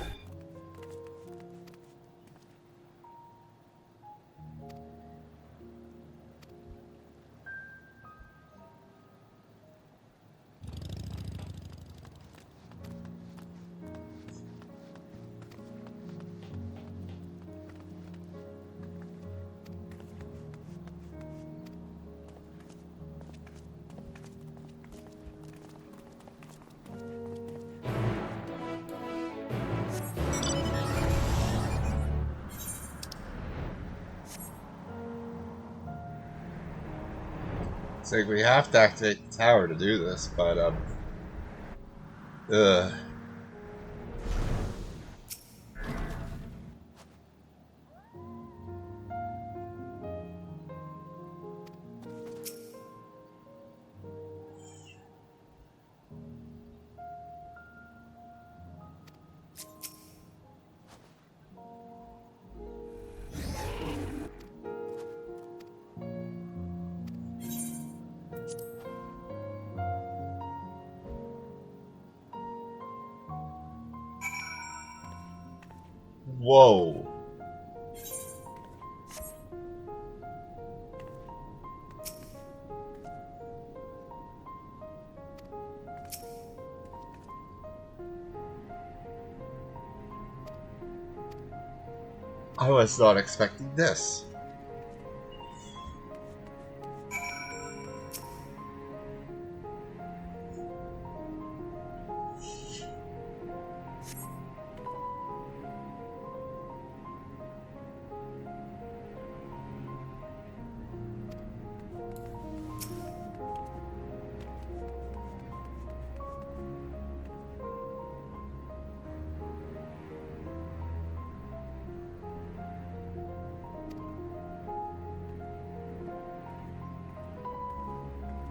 It's like we have to activate the tower to do this, but ugh. Whoa. I was not expecting this.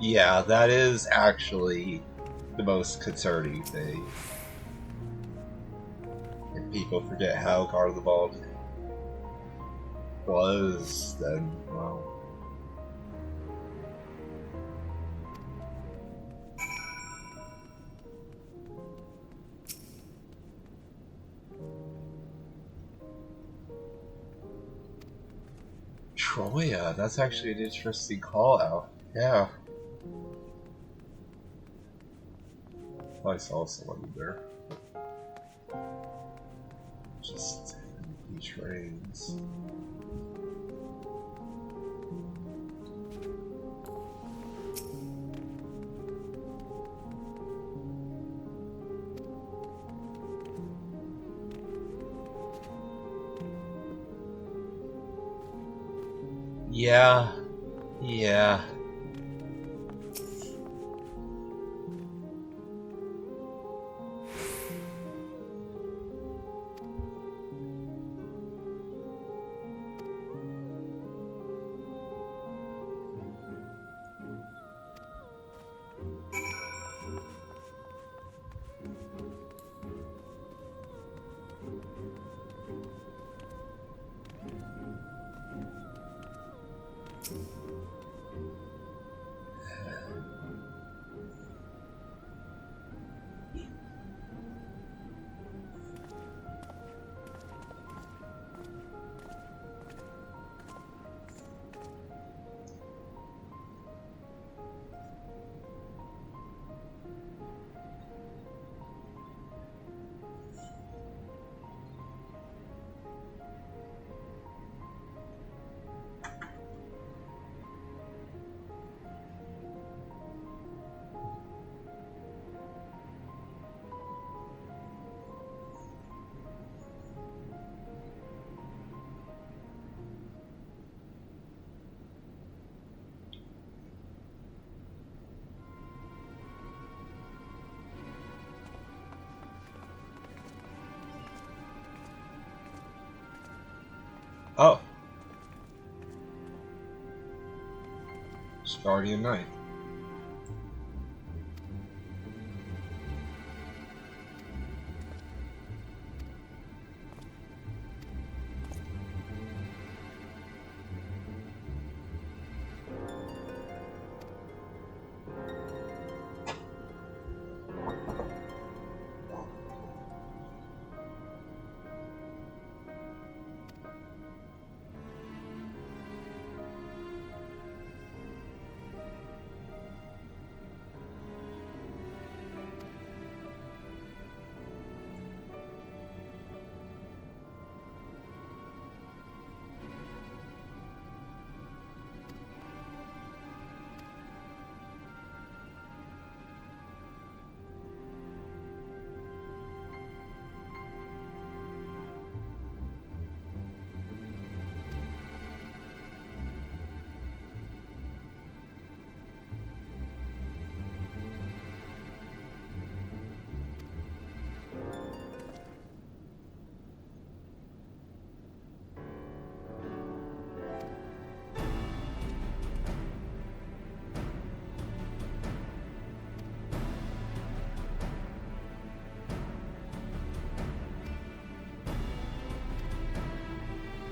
Yeah, that is actually the most concerning thing. If people forget how Guard of the Vault was, then, well... Troya, that's actually an interesting call out. Yeah. I saw someone in there. Just empty trains. Yeah. Yeah. Oh. Guardian Knight.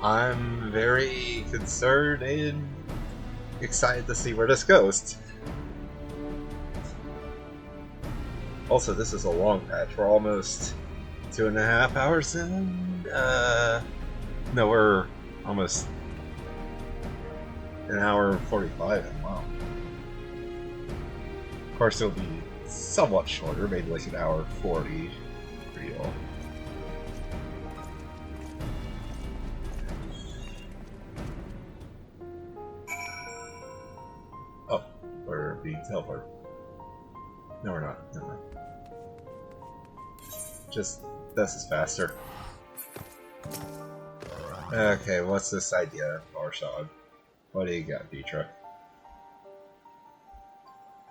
I'm very concerned and excited to see where this goes. Also, this is a long patch. We're almost 2.5 hours in. No, we're almost an hour and 45 in. Wow. Of course, it'll be somewhat shorter, maybe like an hour 40 real. Oh, we're being teleported. No, we're not. Never mind. Just, this is faster. Okay, what's this idea, Marshad? What do you got, Vitra?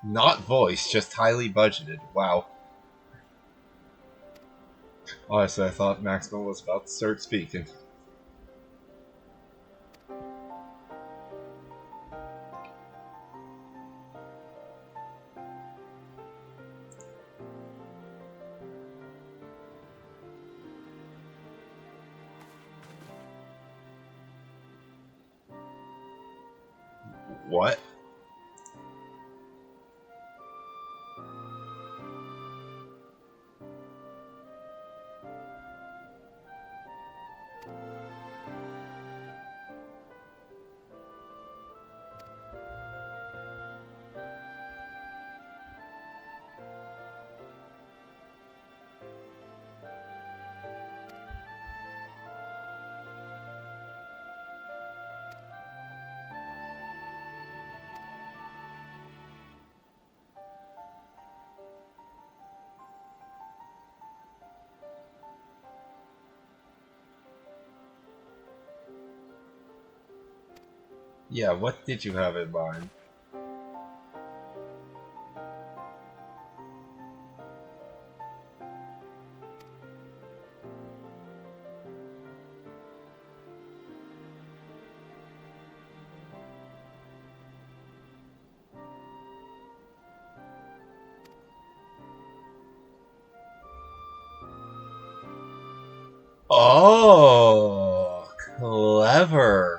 Not voice, just highly budgeted. Wow. Honestly, I thought Maxwell was about to start speaking. What? Yeah, what did you have in mind? Oh, clever.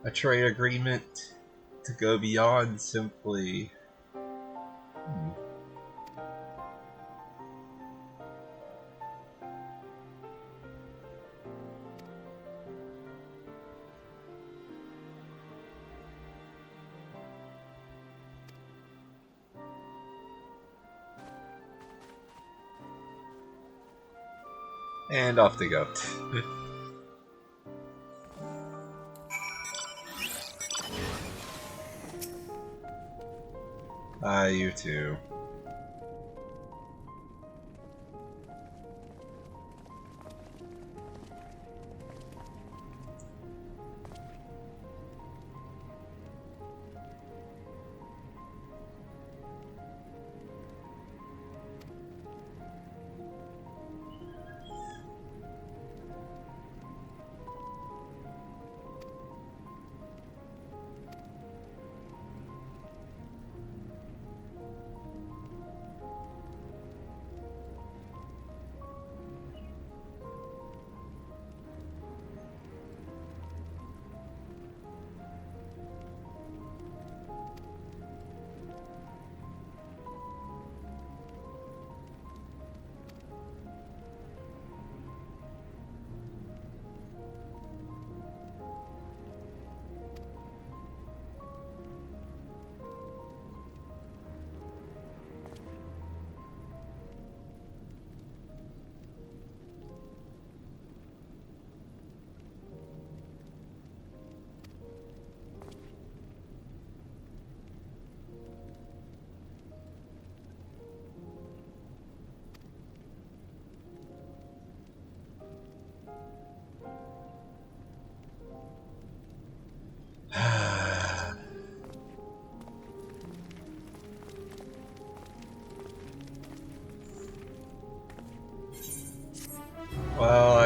A trade agreement to go beyond simply... And off they go. You too.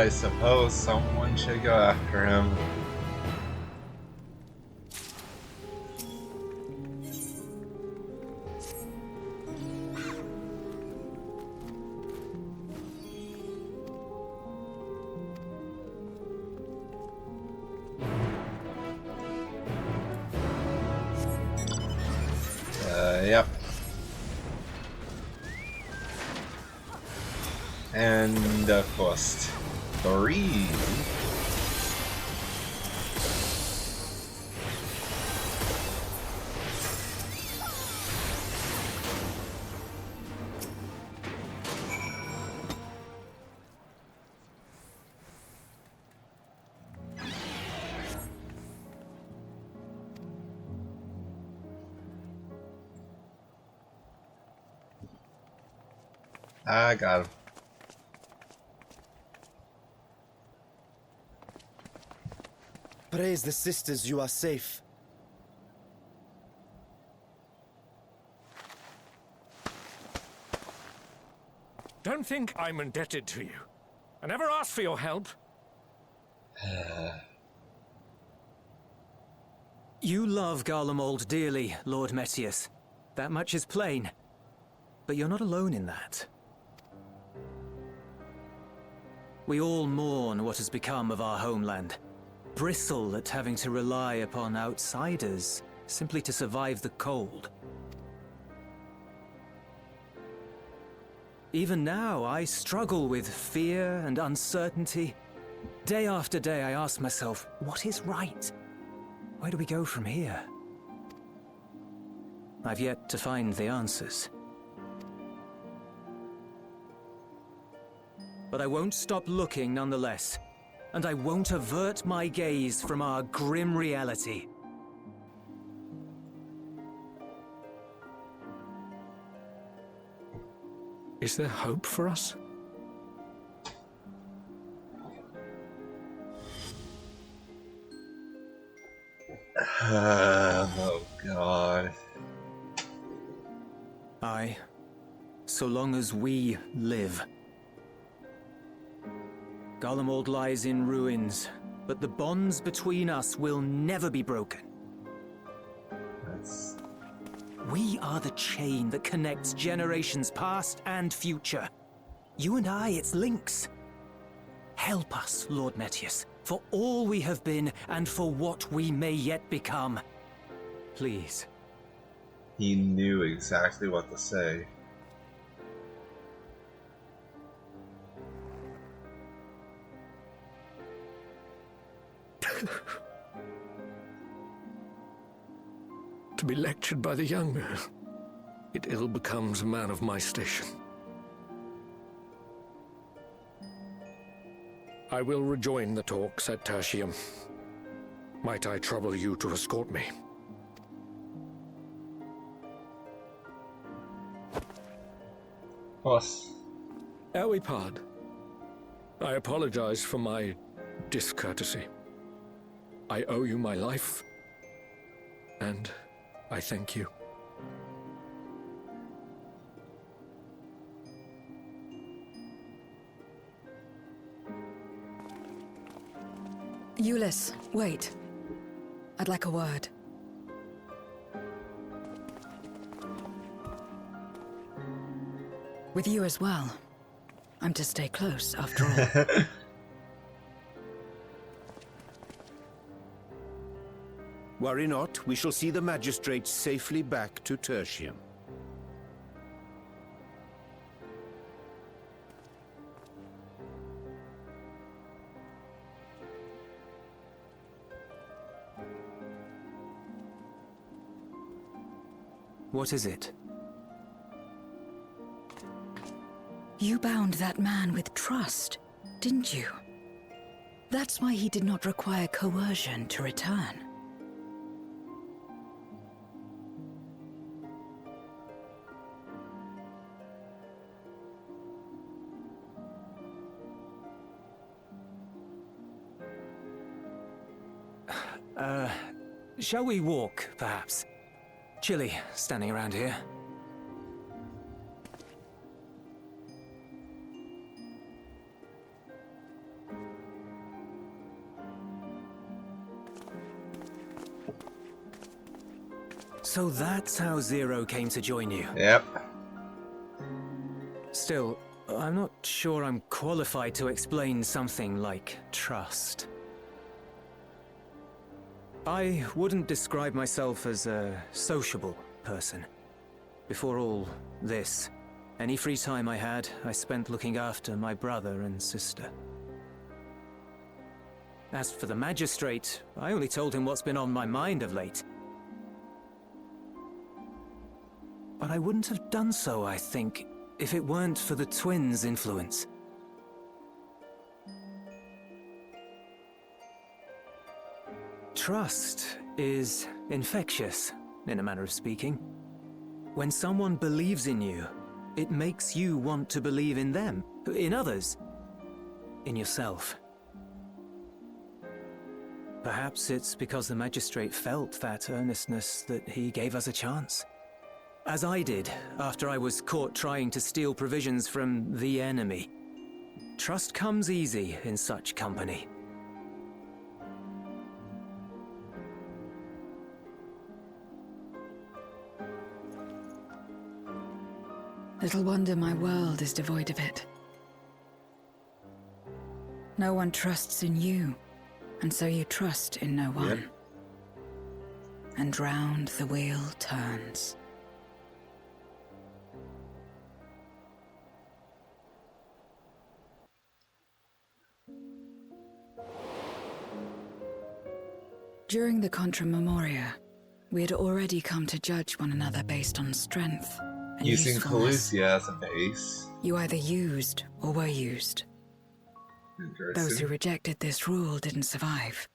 I suppose someone should go after him. Yep. And of course, 3. I got him. Praise the sisters, you are safe. Don't think I'm indebted to you. I never asked for your help. You love Garlemald dearly, Lord Metius. That much is plain. But you're not alone in that. We all mourn what has become of our homeland. Bristle at having to rely upon outsiders simply to survive the cold. Even now, I struggle with fear and uncertainty. Day after day, I ask myself, what is right? Where do we go from here? I've yet to find the answers. But I won't stop looking nonetheless. And I won't avert my gaze from our grim reality. Is there hope for us? Oh God. Aye. So long as we live. Garlemald lies in ruins, but the bonds between us will never be broken. We are the chain that connects generations past and future. You and I, it's links. Help us, Lord Metius, for all we have been and for what we may yet become. Please. He knew exactly what to say. To be lectured by the younger, it ill becomes a man of my station. I will rejoin the talks at Tertium. Might I trouble you to escort me? Boss. Ere we part, I apologize for my discourtesy. I owe you my life, and I thank you. Euless, wait. I'd like a word. With you as well. I'm to stay close, after all. Worry not, we shall see the magistrates safely back to Tertium. What is it? You bound that man with trust, didn't you? That's why he did not require coercion to return. Shall we walk, perhaps? Chilly, standing around here. So that's how Zero came to join you. Yep. Still, I'm not sure I'm qualified to explain something like trust. I wouldn't describe myself as a sociable person. Before all this, any free time I had, I spent looking after my brother and sister. As for the Magistrate, I only told him what's been on my mind of late. But I wouldn't have done so, I think, if it weren't for the twins' influence. Trust is infectious, in a manner of speaking. When someone believes in you, it makes you want to believe in them, in others, in yourself. Perhaps it's because the Magistrate felt that earnestness that he gave us a chance. As I did, after I was caught trying to steal provisions from the enemy. Trust comes easy in such company. Little wonder my world is devoid of it. No one trusts in you, and so you trust in no one. Yep. And round the wheel turns. During the Contra Memoria, we had already come to judge one another based on strength and Using usefulness. Calusia as a base. You either used or were used. Those who rejected this rule didn't survive.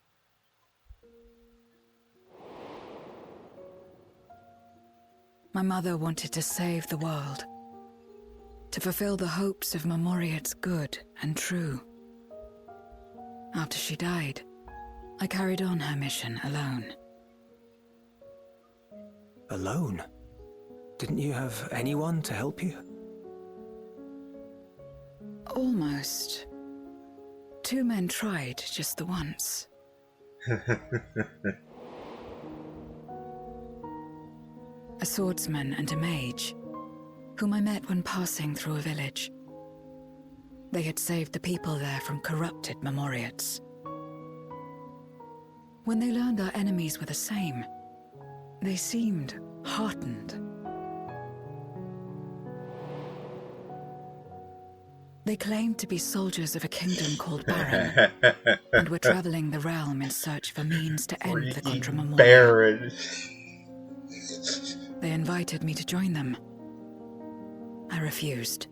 My mother wanted to save the world, to fulfill the hopes of Memoria's good and true. After she died, I carried on her mission alone. Alone? Didn't you have anyone to help you? Almost. 2 men tried just the once. A swordsman and a mage, whom I met when passing through a village. They had saved the people there from corrupted Memoriates. When they learned our enemies were the same, they seemed heartened. They claimed to be soldiers of a kingdom called Baron, and were traveling the realm in search for means to end the Contra Memoria. Baron. They invited me to join them. I refused.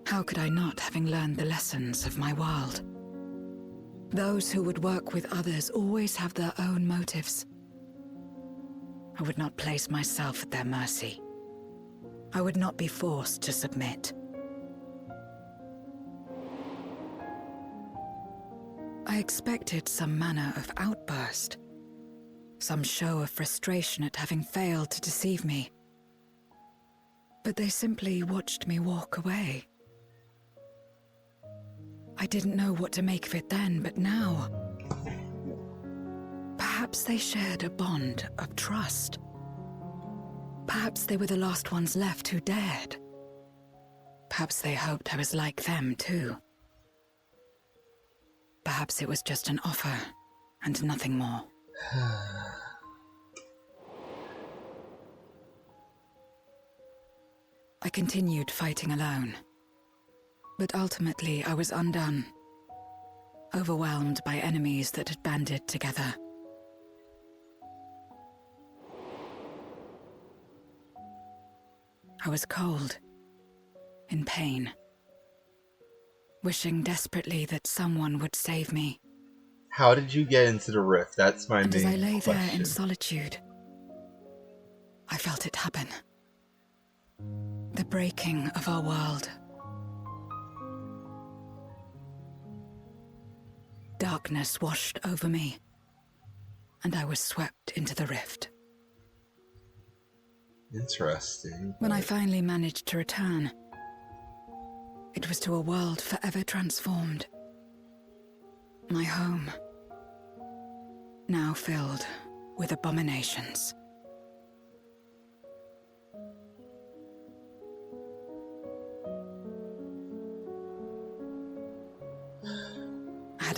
How could I not, having learned the lessons of my world? Those who would work with others always have their own motives. I would not place myself at their mercy. I would not be forced to submit. I expected some manner of outburst, some show of frustration at having failed to deceive me. But they simply watched me walk away. I didn't know what to make of it then, but now... Perhaps they shared a bond of trust. Perhaps they were the last ones left who dared. Perhaps they hoped I was like them, too. Perhaps it was just an offer, and nothing more. I continued fighting alone. But ultimately I was undone, overwhelmed by enemies that had banded together. I was cold, in pain, wishing desperately that someone would save me. How did you get into the rift? That's my And main as I lay question. there in solitude, I felt it happen. The breaking of our world. Darkness washed over me, and I was swept into the rift. Interesting. When I finally managed to return, it was to a world forever transformed. My home, now filled with abominations.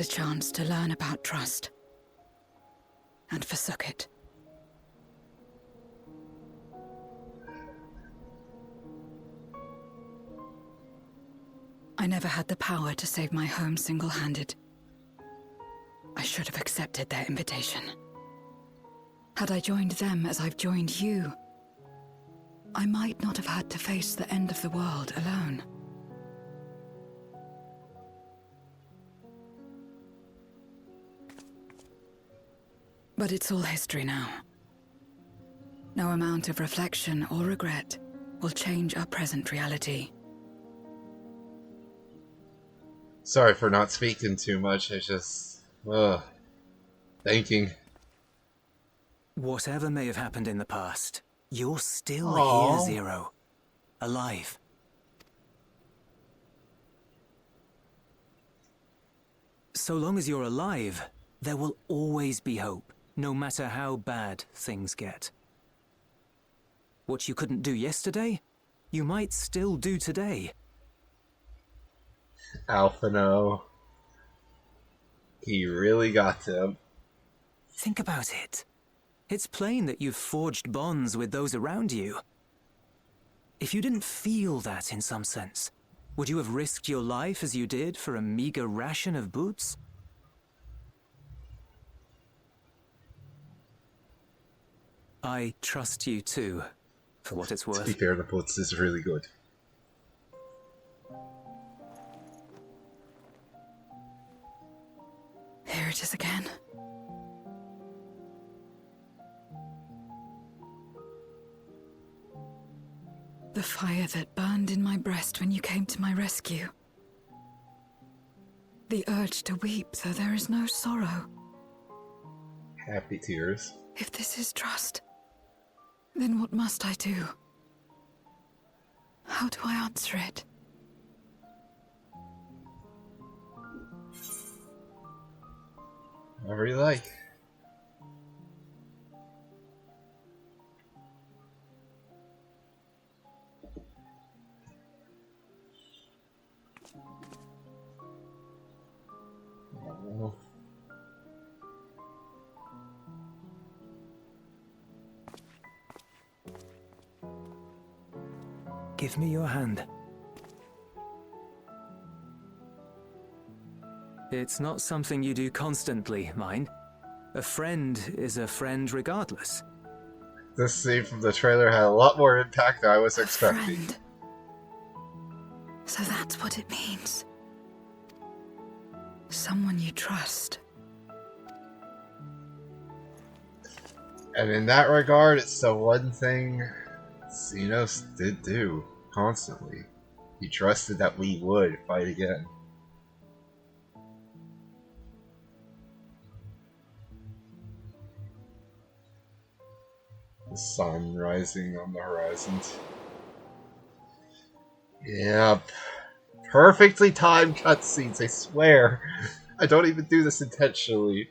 had a chance to learn about trust and forsook it. I never had the power to save my home single-handed. I should have accepted their invitation. Had I joined them as I've joined you, I might not have had to face the end of the world alone. But it's all history now. No amount of reflection or regret will change our present reality. Sorry for not speaking too much. I just, thinking. Whatever may have happened in the past, you're still Aww. here, Zero. Alive. So long as you're alive, there will always be hope, no matter how bad things get. What you couldn't do yesterday, you might still do today. Alphino. He really got to him. Think about it. It's plain that you've forged bonds with those around you. If you didn't feel that in some sense, would you have risked your life as you did for a meager ration of boots? I trust you too, for what it's worth. To be fair, the boots is really good. Here it is again. The fire that burned in my breast when you came to my rescue. The urge to weep, though there is no sorrow. Happy tears. If this is trust, then what must I do? How do I answer it? Whatever you like. Oh. Give me your hand. It's not something you do constantly, mind. A friend is a friend regardless. This scene from the trailer had a lot more impact than I was expecting. Friend. So that's what it means. Someone you trust. And in that regard, it's the one thing Xenos did do constantly. He trusted that we would fight again. The sun rising on the horizons. Yep. Perfectly timed cutscenes, I swear. I don't even do this intentionally.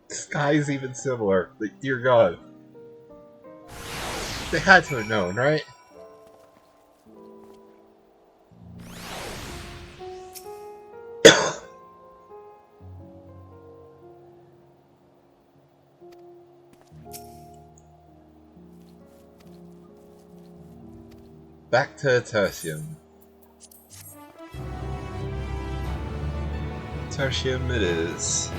The sky's even similar. Like, dear God. They had to have known, right? Back to Tertium. Tertium it is.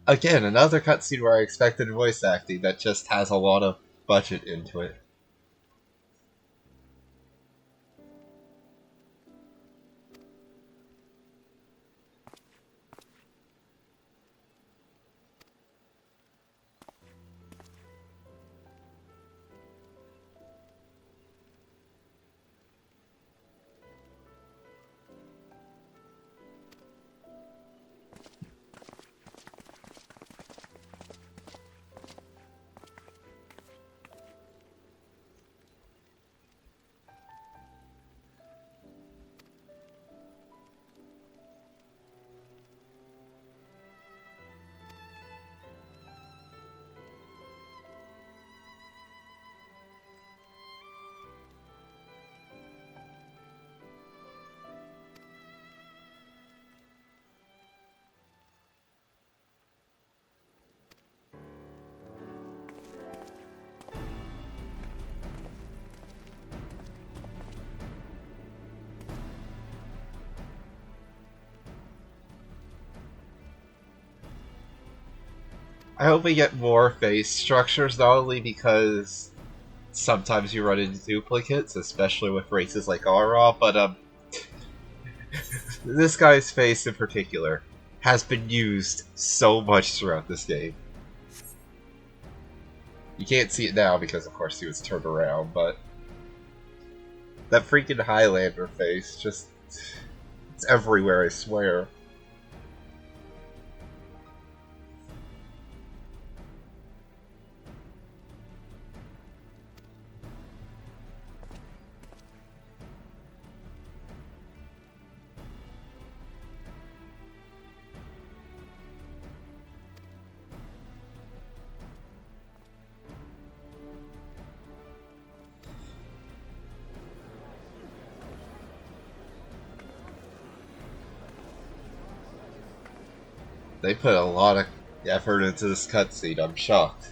Again, another cutscene where I expected voice acting that just has a lot of budget into it. I hope we get more face structures, not only because sometimes you run into duplicates, especially with races like Aura, but this guy's face in particular has been used so much throughout this game. You can't see it now because, of course, he was turned around, but that freaking Highlander face just... it's everywhere, I swear. They put a lot of effort into this cutscene, I'm shocked.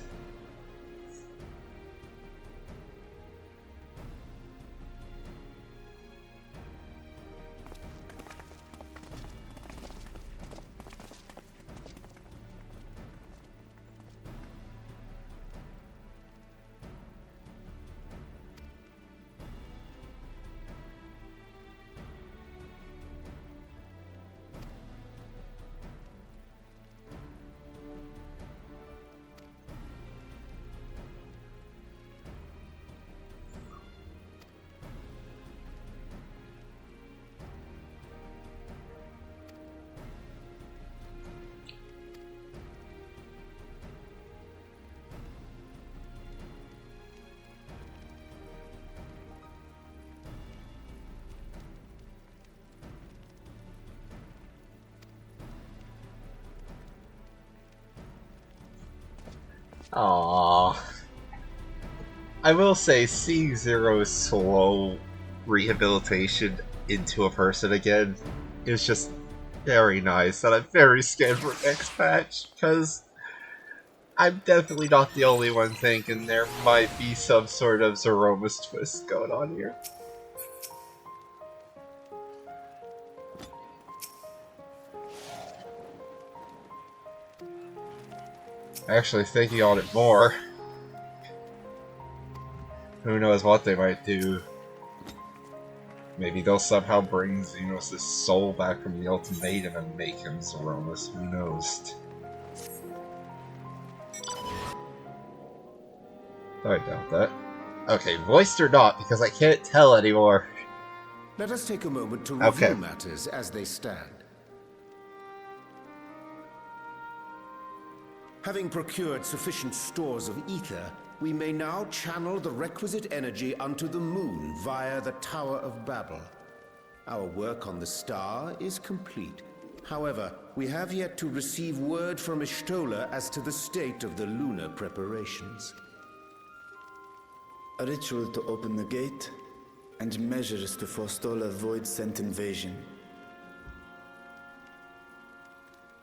Aww. I will say, seeing Zero's slow rehabilitation into a person again is just very nice, and I'm very scared for next patch, because I'm definitely not the only one thinking there might be some sort of Zeromus twist going on here. Actually, thinking on it more, who knows what they might do. Maybe they'll somehow bring Xenos' soul back from the ultimatum and make him Zeromus, who knows. I doubt that. Okay, voiced or not, because I can't tell anymore. Let us take a moment to review matters as they stand. Having procured sufficient stores of ether, we may now channel the requisite energy unto the moon via the Tower of Babel. Our work on the star is complete. However, we have yet to receive word from Y'shtola as to the state of the lunar preparations. A ritual to open the gate, and measures to forestall a void-sent invasion.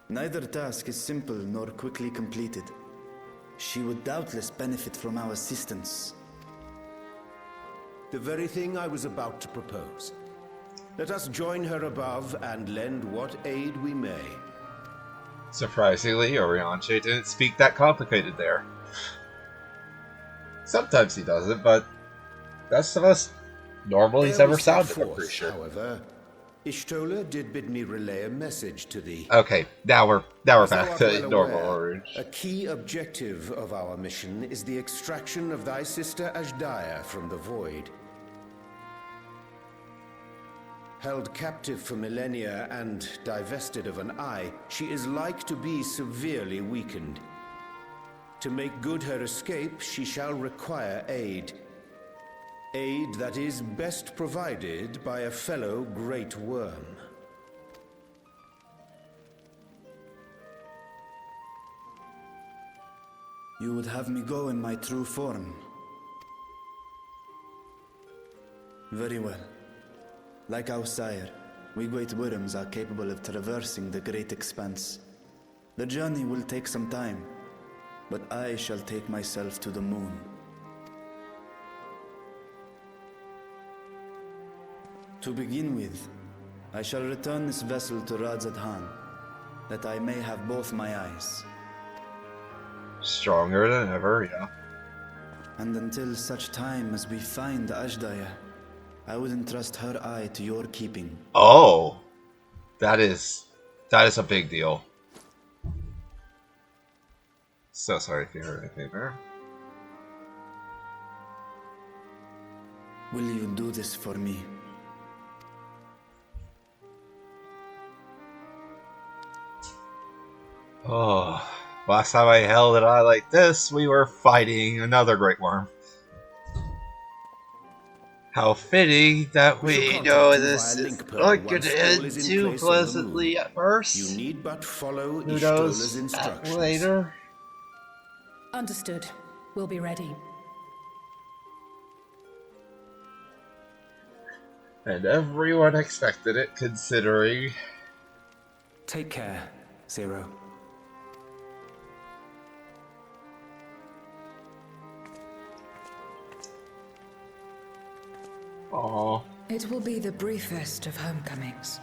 Neither task is simple nor quickly completed. She would doubtless benefit from our assistance. The very thing I was about to propose. Let us join her above and lend what aid we may. Surprisingly, Orianche didn't speak that complicated there. Sometimes he doesn't, but that's the most normal he's ever sounded, I'm pretty sure. However, Y'shtola did bid me relay a message to thee. Okay, now we're back to normal orange. A key objective of our mission is the extraction of thy sister Ajdaya from the void. Held captive for millennia and divested of an eye, she is like to be severely weakened. To make good her escape, she shall require aid. Aid that is best provided by a fellow great worm. You would have me go in my true form. Very well. Like our sire, we great worms are capable of traversing the great expanse. The journey will take some time, but I shall take myself to the moon. To begin with, I shall return this vessel to ReZaHydra, that I may have both my eyes. Stronger than ever, yeah. And until such time as we find Ashdaya, I wouldn't trust her eye to your keeping. Oh, that is a big deal. So sorry if you heard anything there. Will you do this for me? Oh, last time I held an eye like this, we were fighting another great worm. How fitting that we know this is not going to end too pleasantly at first. You need but follow Who Ishtola's knows instructions. later? Understood. We'll be ready. And everyone expected it, considering. Take care, Zero. Aww. It will be the briefest of homecomings.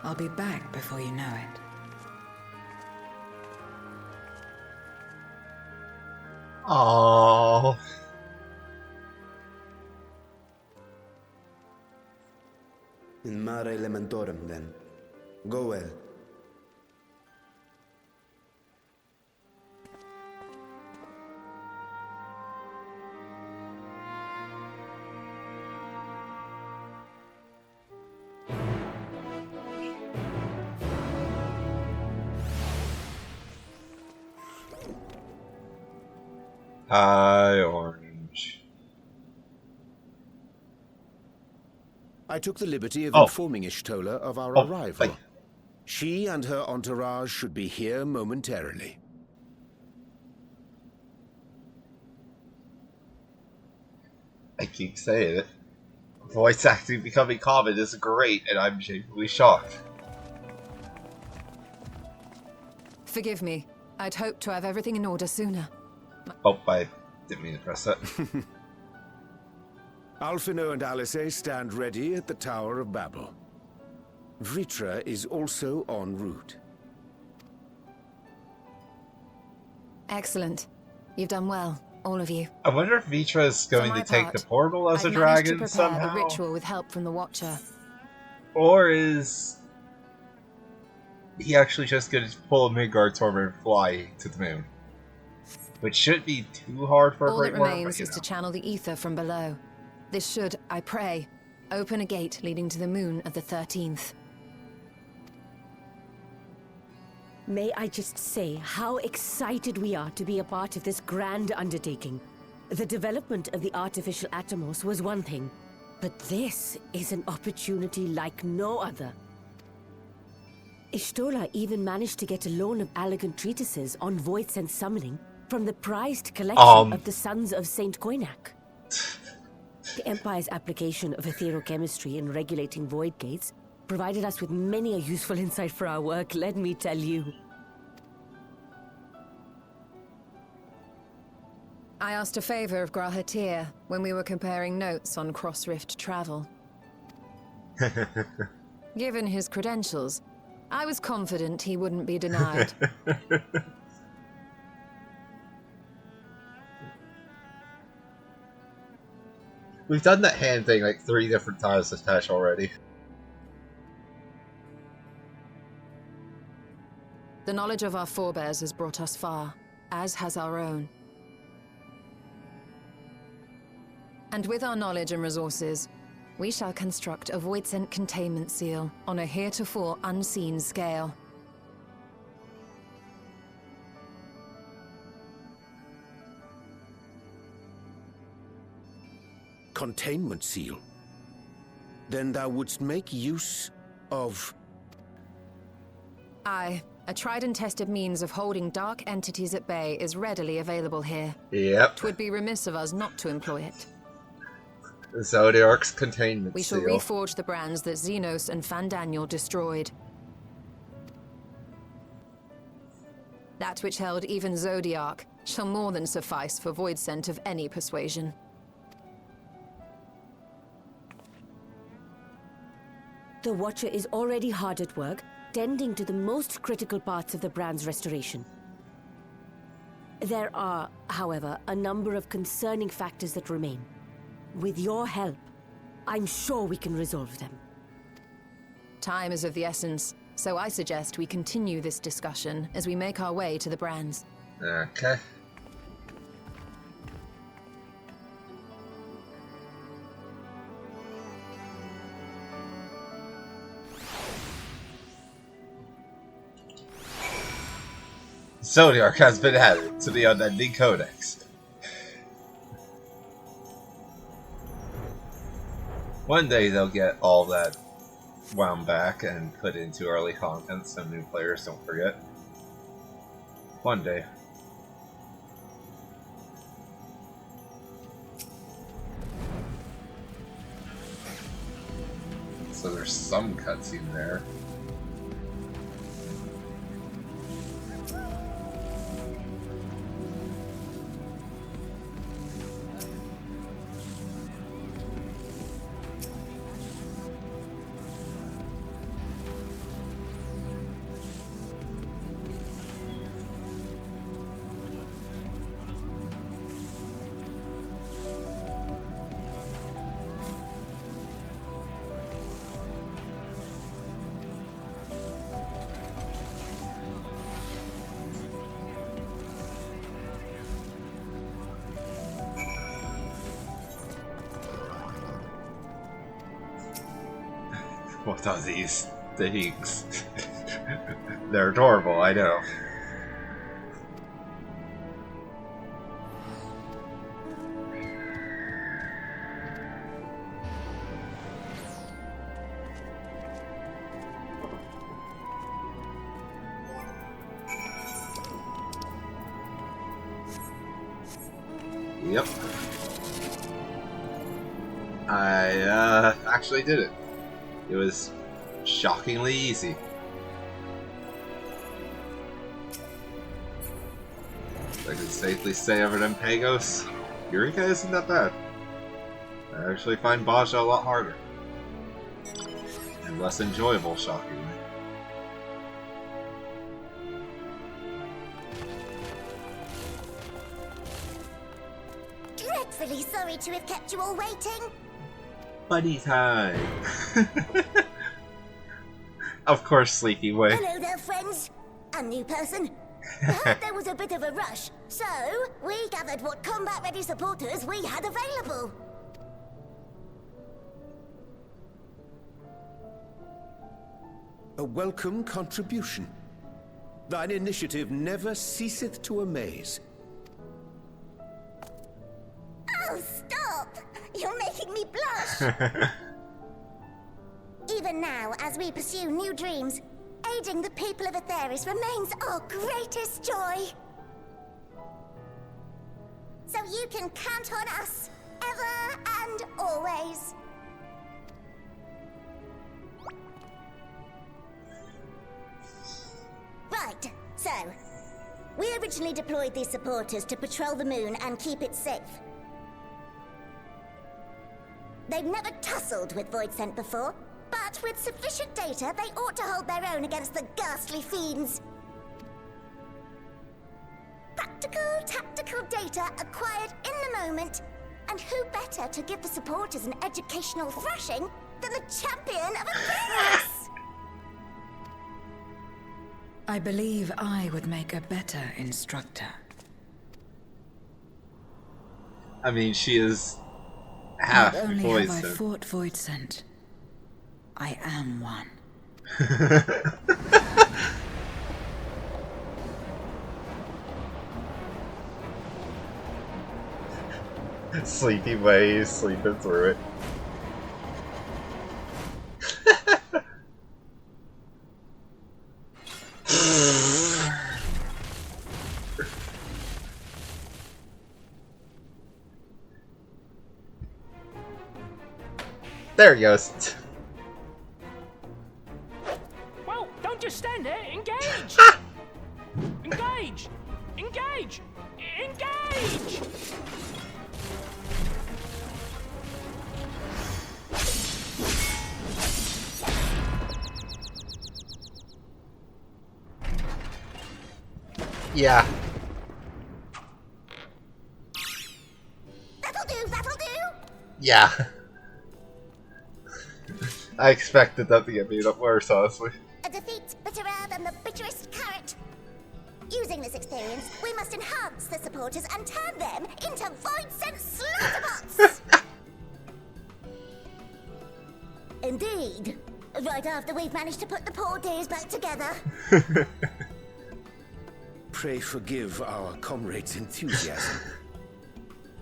I'll be back before you know it. Aww. In mare lamentorum, then. Go well. High orange. I took the liberty of Oh. informing Ishtola of our Oh, arrival. wait. She and her entourage should be here momentarily. I keep saying it. Voice acting becoming common is great, and I'm genuinely shocked. Forgive me. I'd hoped to have everything in order sooner. Oh, I didn't mean to press that. Alphino and Alice stand ready at the Tower of Babel. Vritra is also en route. Excellent. You've done well, all of you. I wonder if Vitra is going For my to take part, the portal as I've a managed dragon to prepare somehow? the ritual with help from the Watcher. Or is he actually just going to pull a Midgard Torment and fly to the moon? Which shouldn't be too hard for a All that great worm, remains but you is know. to channel the ether from below. This should, I pray, open a gate leading to the moon of the 13th. May I just say how excited we are to be a part of this grand undertaking. The development of the artificial Atomos was one thing, but this is an opportunity like no other. Ishtola even managed to get a loan of elegant treatises on voice and summoning from the prized collection of the Sons of Saint Koinak. The Empire's application of etherochemistry in regulating void gates provided us with many a useful insight for our work, let me tell you. I asked a favor of Grahatir when we were comparing notes on cross-rift travel. Given his credentials, I was confident he wouldn't be denied. We've done that hand thing like 3 different times this patch already. The knowledge of our forebears has brought us far, as has our own. And with our knowledge and resources, we shall construct a void-sent containment seal on a heretofore unseen scale. Containment seal? Then thou wouldst make use of... Aye, a tried and tested means of holding dark entities at bay is readily available here. Yep. 'Twould be remiss of us not to employ it. Zodiark's containment We shall seal. reforge the brands that Xenos and Fandaniel destroyed. That which held even Zodiark shall more than suffice for void scent of any persuasion. The Watcher is already hard at work, tending to the most critical parts of the brand's restoration. There are, however, a number of concerning factors that remain. With your help, I'm sure we can resolve them. Time is of the essence, so I suggest we continue this discussion as we make our way to the brands. Okay. Zodiac has been added to the Unending Codex. One day they'll get all that wound back and put into early content so new players don't forget. One day. So there's some cutscene there. What are these things? They're adorable, I know. Yep. I actually did it. It was shockingly easy. I can safely say over them Pagos, Eureka isn't that bad. I actually find Baja a lot harder. And less enjoyable, shockingly. Dreadfully sorry to have kept you all waiting. Buddy time! Of course, Sleepy Way. Hello there, friends. A new person. Heard there was a bit of a rush, so we gathered what combat-ready supporters we had available. A welcome contribution. Thine initiative never ceaseth to amaze. Oh, stop! You're making me blush! Even now, as we pursue new dreams, aiding the people of Aetheris remains our greatest joy. So you can count on us, ever and always. Right, so, we originally deployed these supporters to patrol the moon and keep it safe. They've never tussled with Voidsent before, but with sufficient data, they ought to hold their own against the ghastly fiends. Practical, tactical data acquired in the moment, and who better to give the supporters an educational thrashing than the champion of Aetheris? I believe I would make a better instructor. I mean, she is half Not only have I Voidsent. fought Voidsent, I am one. Sleepy Way, sleeping through it. There he goes. Whoa, don't just stand there. Engage! Engage! Engage! Engage! Yeah. Yeah. I expected that to get made up worse, honestly. A defeat bitterer than the bitterest carrot. Using this experience, we must enhance the supporters and turn them into void-sense slaughterbots! Indeed. Right after we've managed to put the poor dears back together. Pray forgive our comrade's enthusiasm.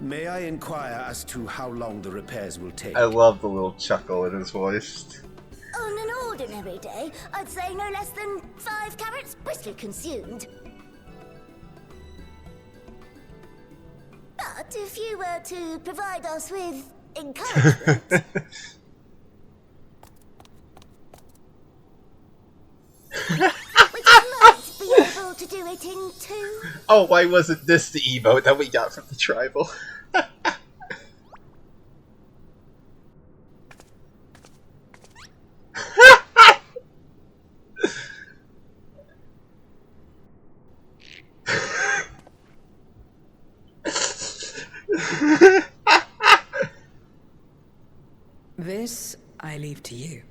May I inquire as to how long the repairs will take? I love the little chuckle in his voice. On an ordinary day, I'd say no less than 5 carrots briskly consumed. But if you were to provide us with encouragement... might be able to do it in 2. Oh, why wasn't this the emote that we got from the tribal? This I leave to you.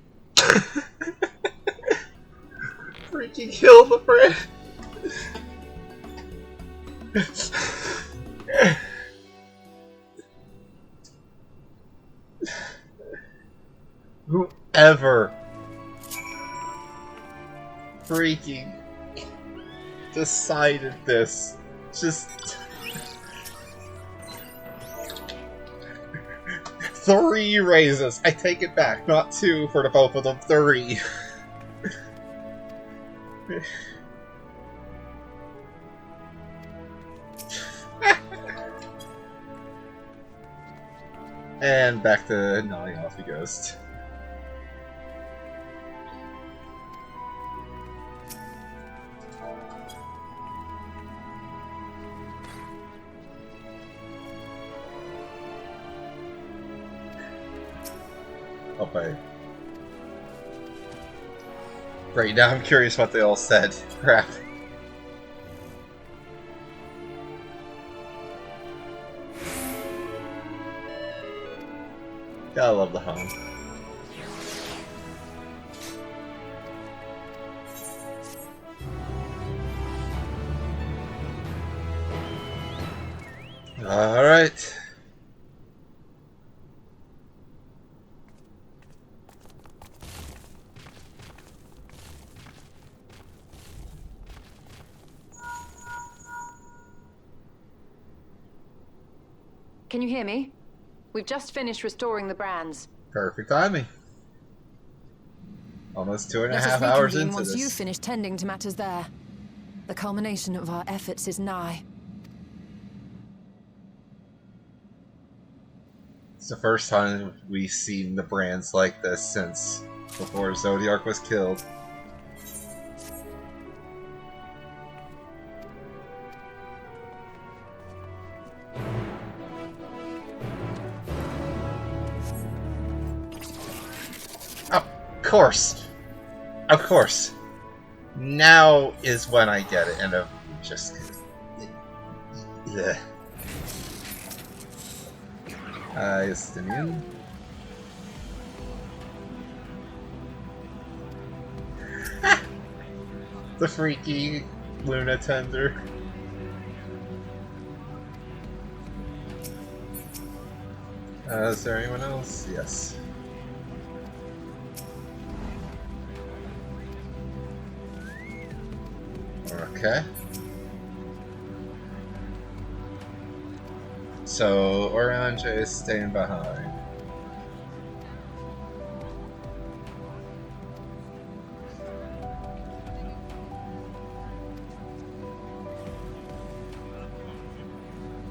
Freaking kill the friend. Whoever freaking decided this, just 3 raises. I take it back, not 2 for the both of them, 3. And back to nodding off he goes. Okay. Right, now I'm curious what they all said. Crap. Gotta love the hum. Alright. Can you hear me? We've just finished restoring the brands. Perfect timing. Almost 2.5 Let us hours reconvene into once this. you've finished tending to matters there. The culmination of our efforts is nigh. It's the first time we've seen the brands like this since before Zodiark was killed. Of course. Now is when I get it, and just... Yeah. Estinian. The freaky Luna tender. Is there anyone else? Yes. Okay. So, Orange is staying behind.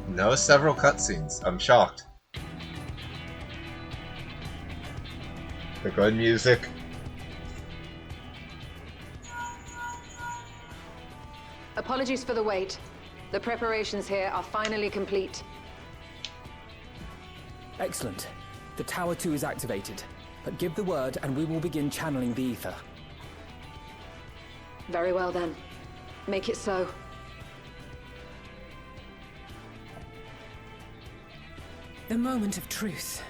No several cutscenes. I'm shocked. The good music. Apologies for the wait. The preparations here are finally complete. Excellent. The Tower 2 is activated. But give the word and we will begin channeling the ether. Very well then. Make it so. The moment of truth.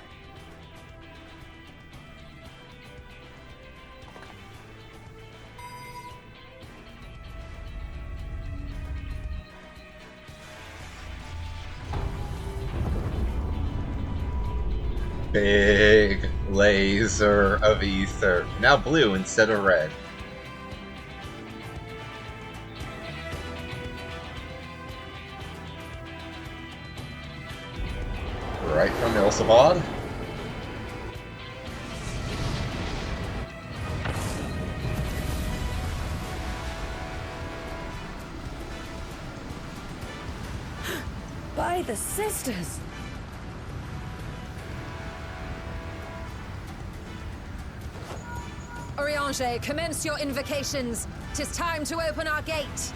big laser of ether. Now blue instead of red. Right from Ilsabad. By the sisters! Oriange, commence your invocations. 'Tis time to open our gate.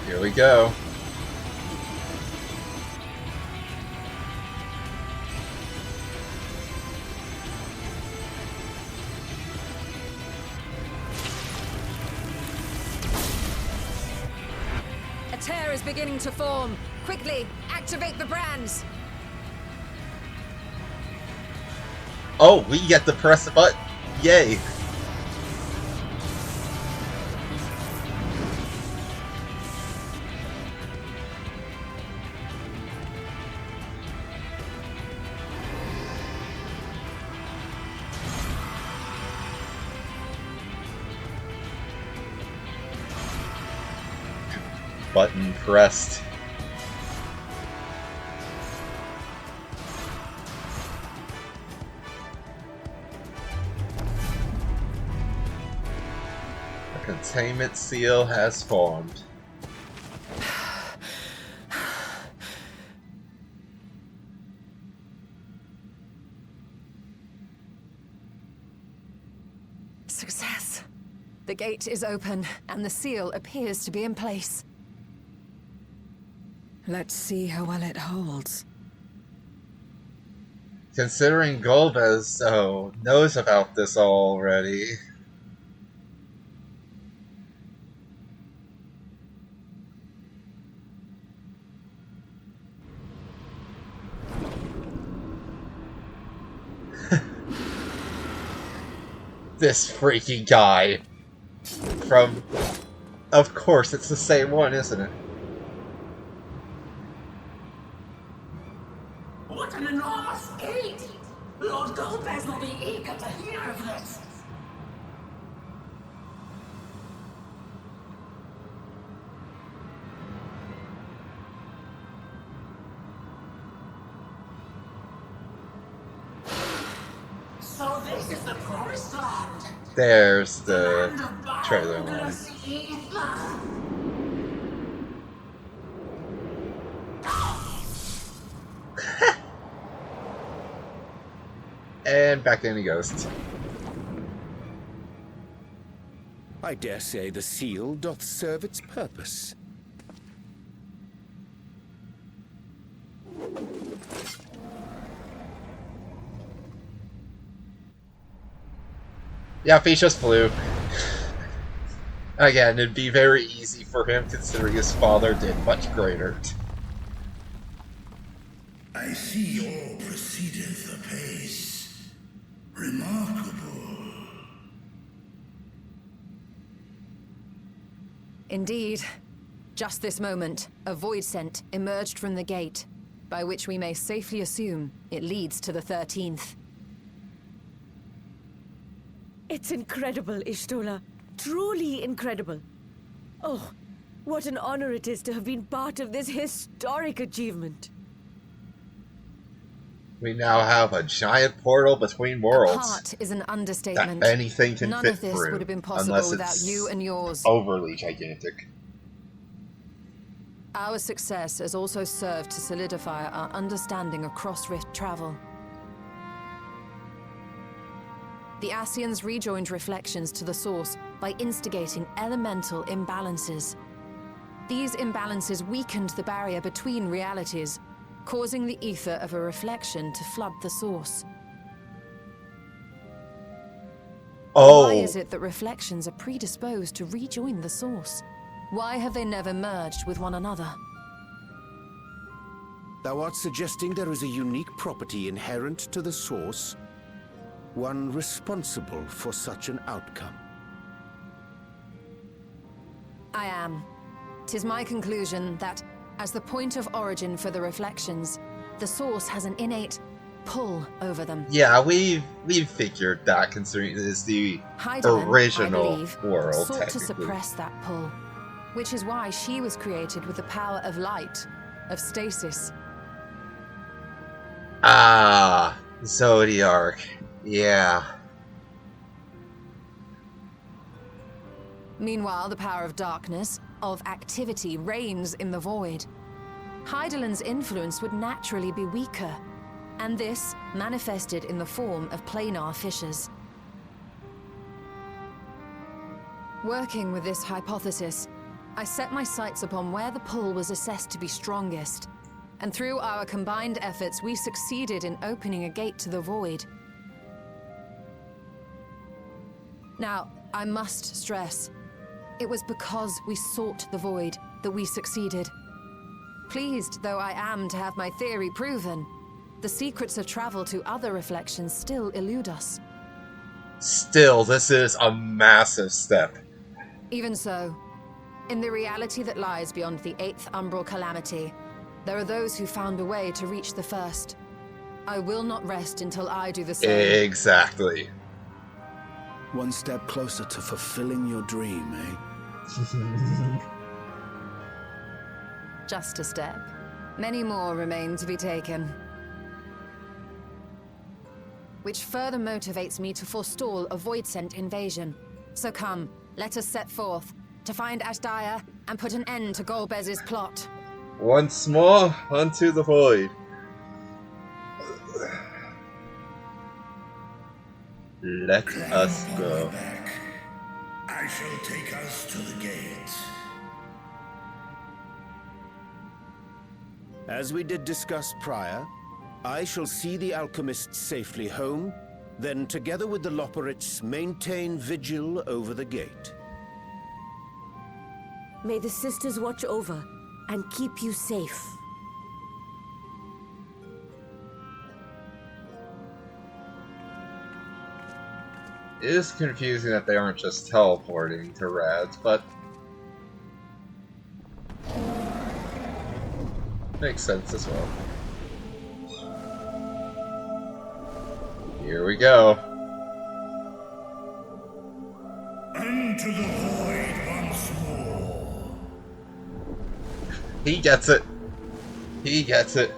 Here we go. A tear is beginning to form. Quickly, activate the brands. Oh, we get to press the button. Yay. Button pressed. A containment seal has formed. Success. The gate is open, and the seal appears to be in place. Let's see how well it holds. Considering Golbez knows about this already. This freaky guy. From... Of course, it's the same one, isn't it? What an enormous gate! Lord Golbez will be eager to hear of this. So this is the promised land. There's the trailer line. And back in he goes. I dare say the seal doth serve its purpose. Yeah, if he just flew. Again, it'd be very easy for him considering his father did much greater. I see all proceedeth apace. Remarkable. Indeed. Just this moment, a void scent emerged from the gate, by which we may safely assume it leads to the 13th. It's incredible, Ishtola. Truly incredible. Oh, what an honor it is to have been part of this historic achievement. We now have a giant portal between worlds. Apart is an understatement. That anything can None fit of this through, would have been possible unless without it's you and yours. overly gigantic. Our success has also served to solidify our understanding of cross-rift travel. The Ascians rejoined reflections to the source by instigating elemental imbalances. These imbalances weakened the barrier between realities, causing the ether of a reflection to flood the source. Oh. Why is it that reflections are predisposed to rejoin the source? Why have they never merged with one another? Thou art suggesting there is a unique property inherent to the source, one responsible for such an outcome. I am. 'Tis my conclusion that, as the point of origin for the reflections, the source has an innate pull over them. Yeah, we've figured that, considering it is the Hydaelyn, original I believe, world, sought to technically. suppress that pull, which is why she was created with the power of light, of stasis. Ah, Zodiark. Yeah. Meanwhile, the power of darkness, of activity, reigns in the void. Hydaelyn's influence would naturally be weaker, and this manifested in the form of planar fissures. Working with this hypothesis, I set my sights upon where the pull was assessed to be strongest, and through our combined efforts, we succeeded in opening a gate to the void. Now, I must stress, it was because we sought the void that we succeeded. Pleased though I am to have my theory proven, the secrets of travel to other reflections still elude us. Still, this is a massive step. Even so, in the reality that lies beyond the 8th umbral calamity, there are those who found a way to reach the first. I will not rest until I do the same. Exactly. One step closer to fulfilling your dream, eh? Just a step. Many more remain to be taken. Which further motivates me to forestall a void-sent invasion. So come, let us set forth, to find Ashdaya and put an end to Golbez's plot. Once more, unto the void. Let us go. I shall take us to the gates. As we did discuss prior, I shall see the alchemists safely home, then together with the Loporrits maintain vigil over the gate. May the sisters watch over and keep you safe. It is confusing that they aren't just teleporting to Rads, but makes sense as well. Here we go. Into the void once more. He gets it. He gets it.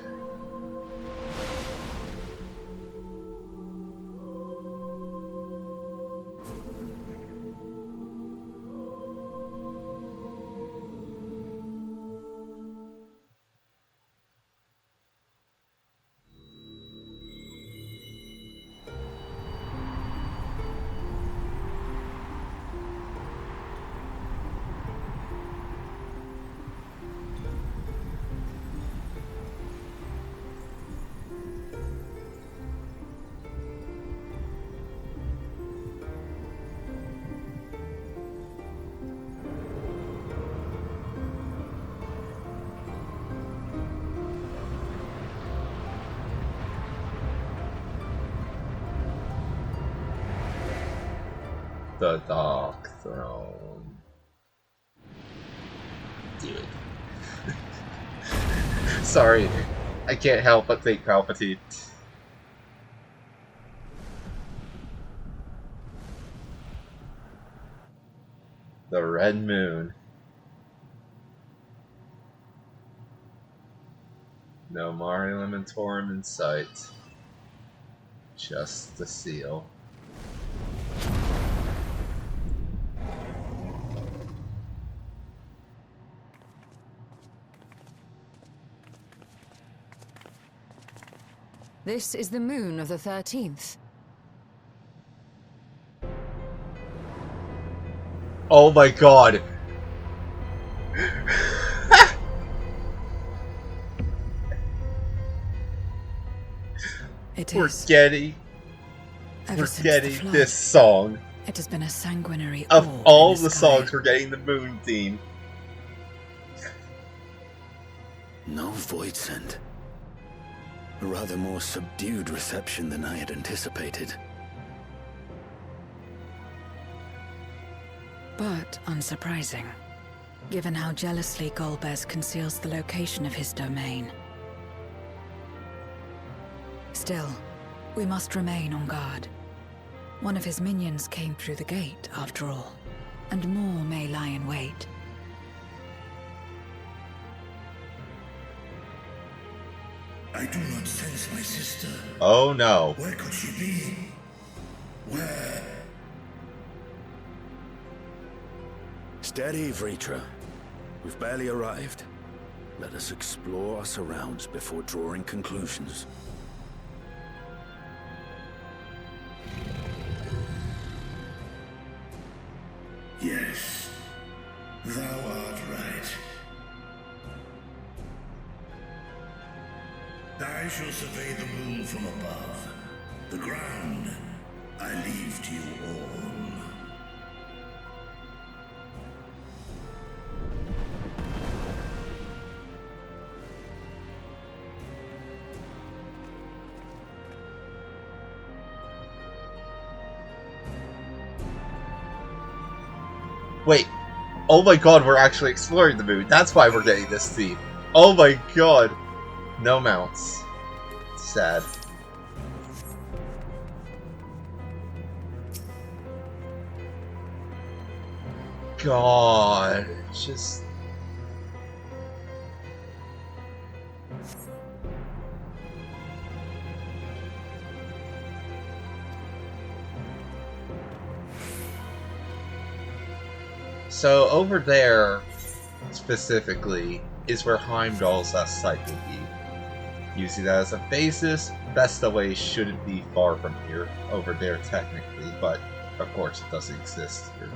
The Dark Throne. Do it. Sorry, I can't help but think Palpatine. The Red Moon. No Mare Elementorum in sight. Just the seal. This is the moon of the 13th. Oh my god! We're getting this song. It has been a sanguinary of orb all in the sky. songs. We're getting the moon theme. No void sent. A rather more subdued reception than I had anticipated. But unsurprising. given how jealously Golbez conceals the location of his domain. Still, we must remain on guard. One of his minions came through the gate, after all, and more may lie in wait. I do not sense my sister. Oh no. Where could she be? Where? Steady, Vritra. We've barely arrived. Let us explore our surrounds before drawing conclusions. Yes, thou art right. I shall survey the moon from above. The ground I leave to you all. Wait. Oh my god, we're actually exploring the moon. That's why we're getting this theme. Oh my god. No mounts. Sad. God. Just... So over there, specifically, is where Heimdall's last site will be. Using that as a basis, Bestaway shouldn't be far from here, over there technically, but of course it doesn't exist here.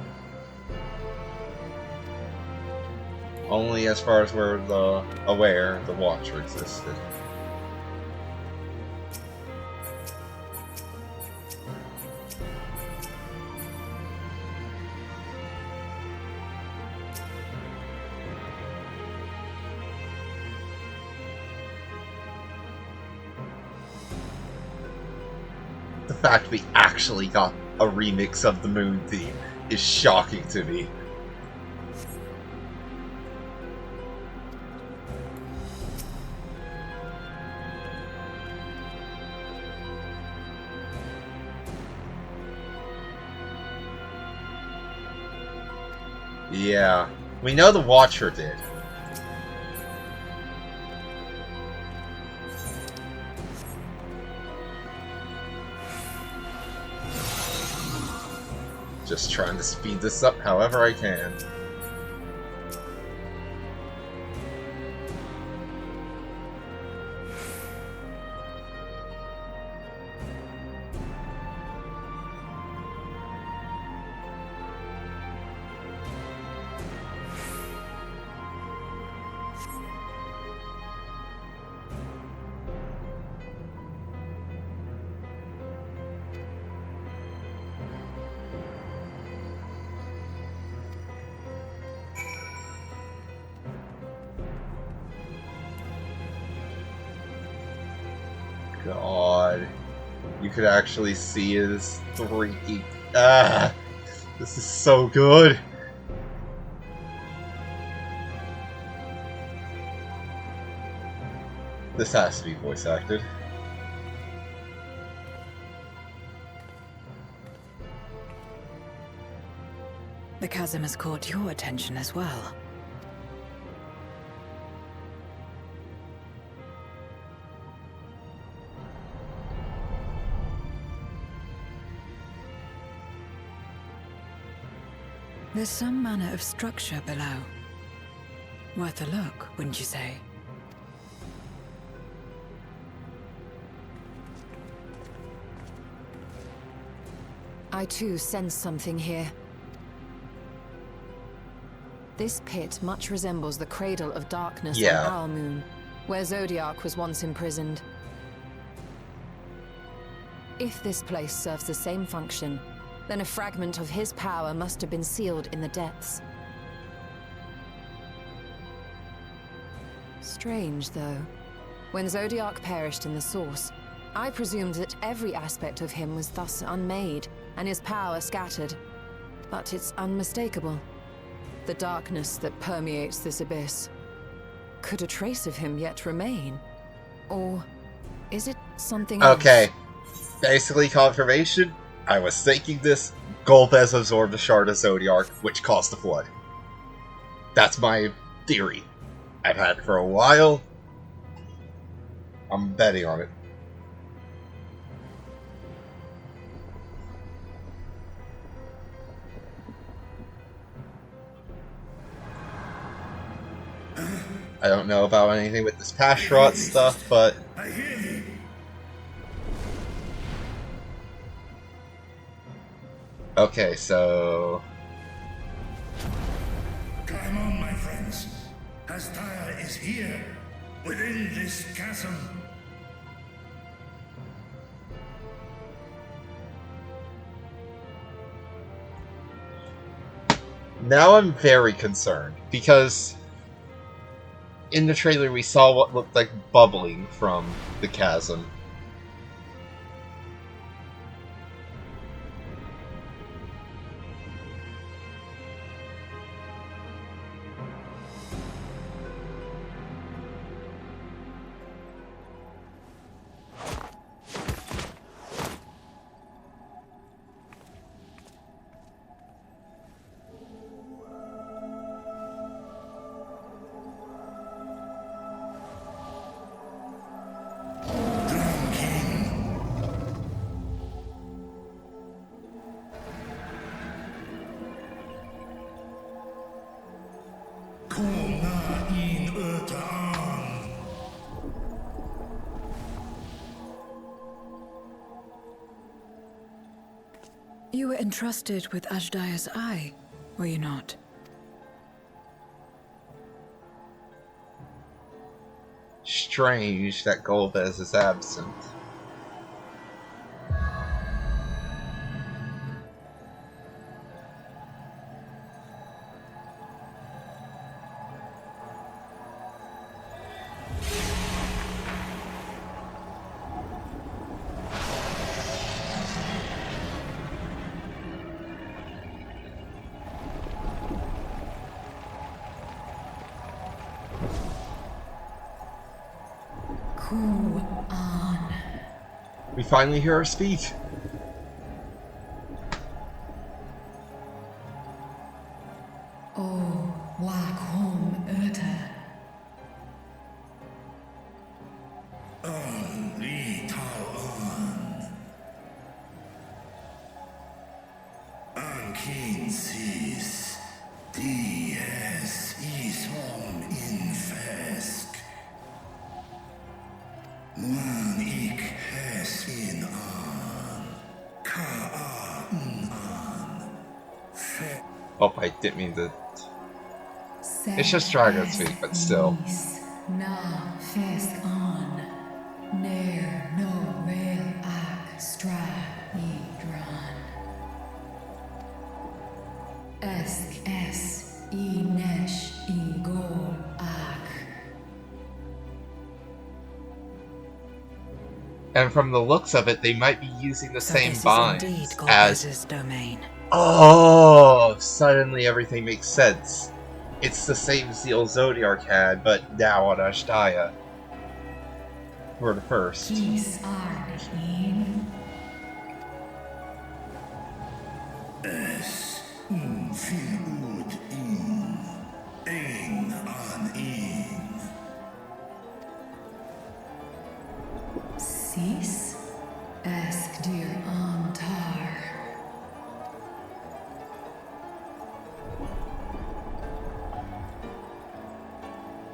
Only as far as we're aware, the Watcher existed. The fact we actually got a remix of the Moon theme is shocking to me. Yeah, we know the Watcher did. Just trying to speed this up however I can. God, you could actually see his freaking... Ah, this is so good. This has to be voice acted. The chasm has caught your attention as well. There's some manner of structure below. Worth a look, wouldn't you say? I too sense something here. This pit much resembles the Cradle of Darkness on our moon, where Zodiac was once imprisoned. If this place serves the same function, then a fragment of his power must have been sealed in the depths. Strange, though. When Zodiac perished in the Source, I presumed that every aspect of him was thus unmade, and his power scattered. But it's unmistakable. the darkness that permeates this abyss. Could a trace of him yet remain? Or is it something else? Okay. Basically, confirmation. I was thinking this. Golbez absorbed a shard of Zodiark, which caused the flood. That's my theory. I've had it for a while. I'm betting on it. I don't know about anything with this Pashrot stuff, but... Okay, so... Climb on, my friends. Hastaya is here, within this chasm. Now I'm very concerned, because in the trailer we saw what looked like bubbling from the chasm. You were entrusted with Ajdaya's eye, were you not? Strange that Golbez is absent. We finally hear her speak. Oh, wak hom urta. Li Tao An. Ankin sis. Dies ishom infesk. Man ik hes in an. Ka an. Fe. Oh, I didn't mean to. It's just Dragon Speak, but still. Na fesk on. Nair no rail ak stra ni dran. Esk es I nesh I gol ak. And from the looks of it, they might be using the same this binds is indeed as. Golbez's domain. Oh, suddenly everything makes sense. It's the same seal Zodiark had, but now on Ashdaya. For the first. Kies arn Es fil ut in. Ein an in. Sis esk dir antar.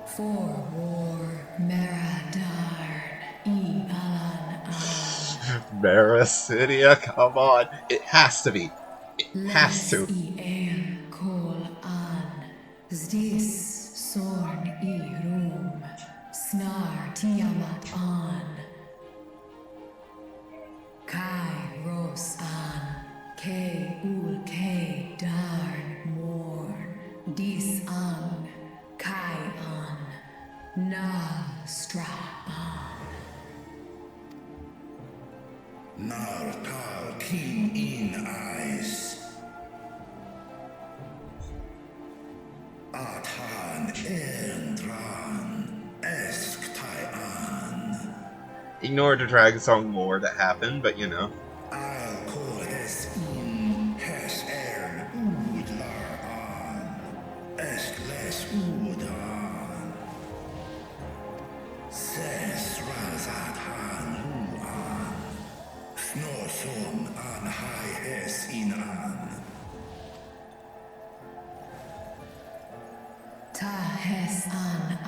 For war Meradarn I Alan An. Marasidia, come on. It has to be. It has to. I El Kol An. Zdis Sorn I Rum. Snar Tiamat An. Kai Ros An. K Ul K Darn Morn. Dis An. Kai An. Na Stra An. Nar tal kin in eyes. Ignore the Dragon Song lore that happened, but you know. I'll call his un, hes ern, ud lar an, est les ud an. Ses ReZaHydra hu an, snor son an hai hes in an. Ta hes an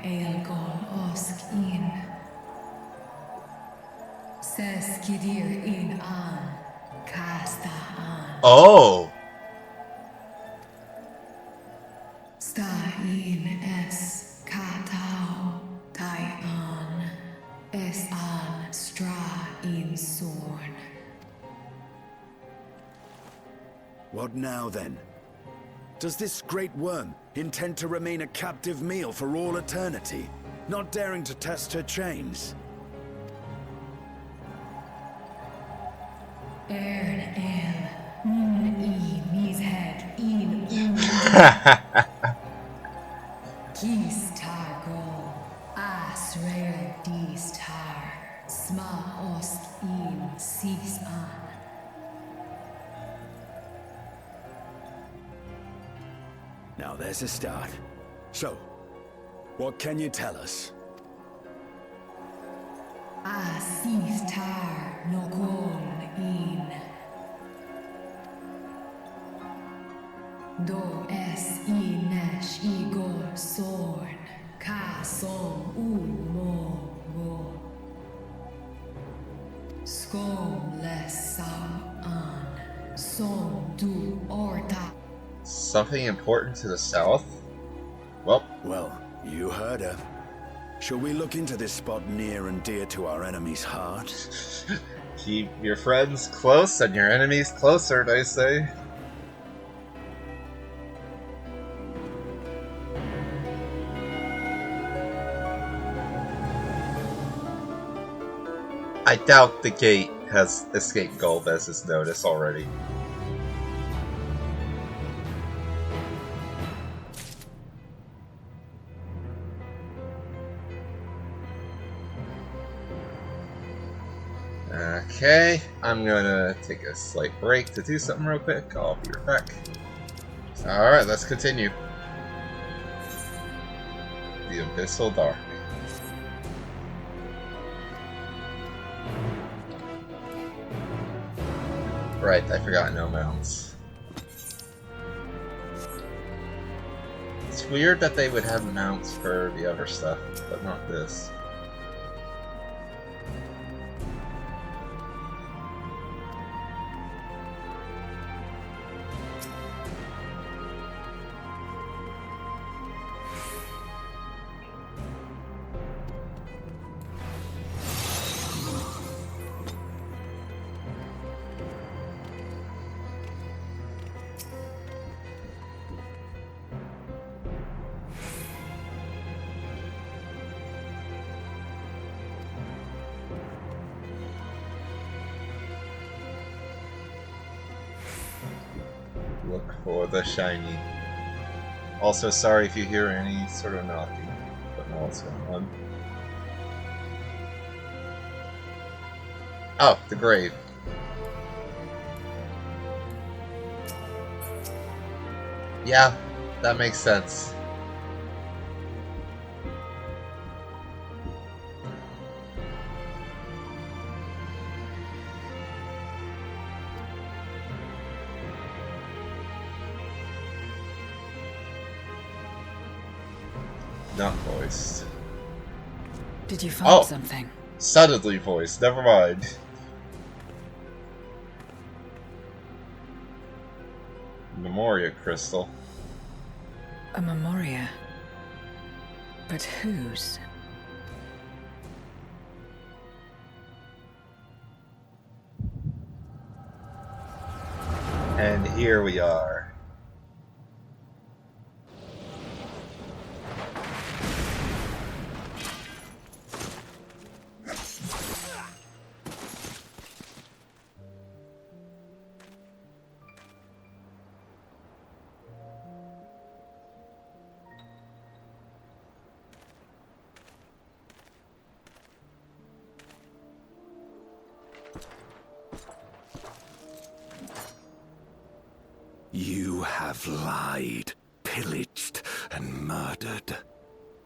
eilgon osk in. Ses kidir in an, kasta an. Oh! Sta in es katao tai an. Es an stra in sorn. What now, then? Does this great worm intend to remain a captive meal for all eternity, not daring to test her chains? Ern el, mis head in Kis tar go, as rare dis tar, sma osk in sis an. Now there's a start. So, what can you tell us? Sis tar no gon in. Do es inesh igor sorn, ka som mo go. Skom les sam an, som du orta. Something important to the south? Well, you heard her. Shall we look into this spot near and dear to our enemy's heart? Keep your friends close and your enemies closer, they say. I doubt the gate has escaped Golbez's notice already. Okay, I'm gonna take a slight break to do something real quick. I'll be right back. Alright, let's continue. The Abyssal Dark. Right, I forgot no mounts. It's weird that they would have mounts for the other stuff, but not this. Look for the shiny. Also, sorry if you hear any sort of knocking. Don't know what's going on. Oh, the grave. Yeah, that makes sense. Not voiced. Did you find something? Suddenly voiced. Never mind. Memoria crystal. A memoria. But whose? And here we are. You have lied, pillaged, and murdered.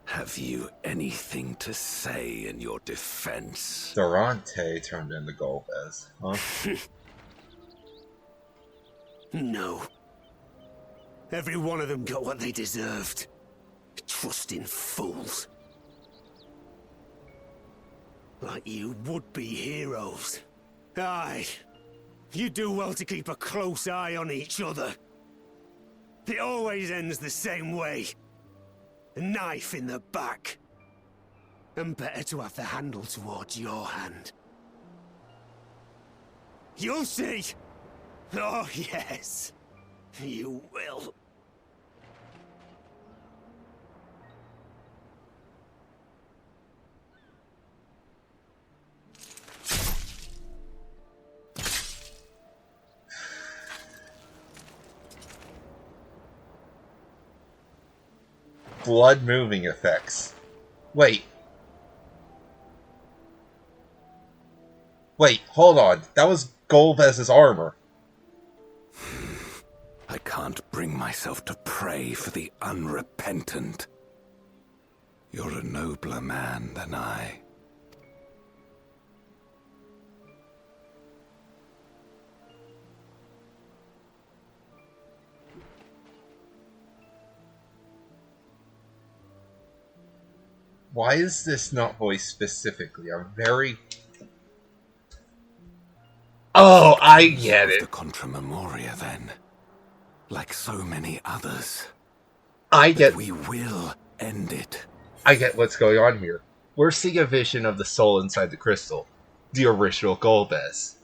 Have you anything to say in your defense? Durante turned into Golbez, huh? No. Every one of them got what they deserved. Trusting fools. Like you would-be heroes. Aye. You do well to keep a close eye on each other. It always ends the same way. A knife in the back. And better to have the handle towards your hand. You'll see! Oh, yes. You will. Blood moving effects. Wait, hold on. That was Golbez's armor. I can't bring myself to pray for the unrepentant. You're a nobler man than I. Why is this not voiced specifically? I'm very... Oh, I get it. The Contra Memoria, then. Like so many others. I get... But we will end it. I get what's going on here. We're seeing a vision of the soul inside the crystal. The original Golbez.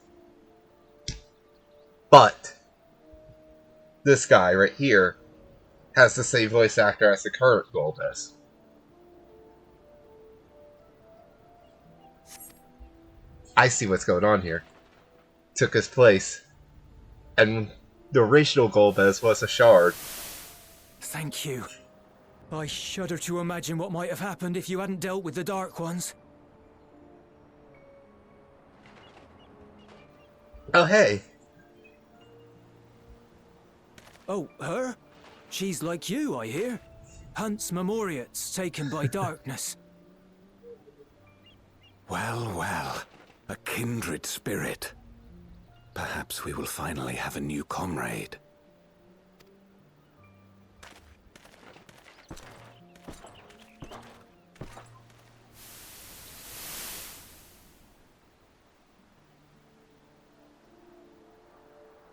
But this guy right here has the same voice actor as the current Golbez. I see what's going on here. Took his place. And the original Golbez was a shard. Thank you. I shudder to imagine what might have happened if you hadn't dealt with the Dark Ones. Oh, hey. Oh, her? She's like you, I hear. Hunts Memoriates taken by darkness. Well, well. A kindred spirit. Perhaps we will finally have a new comrade.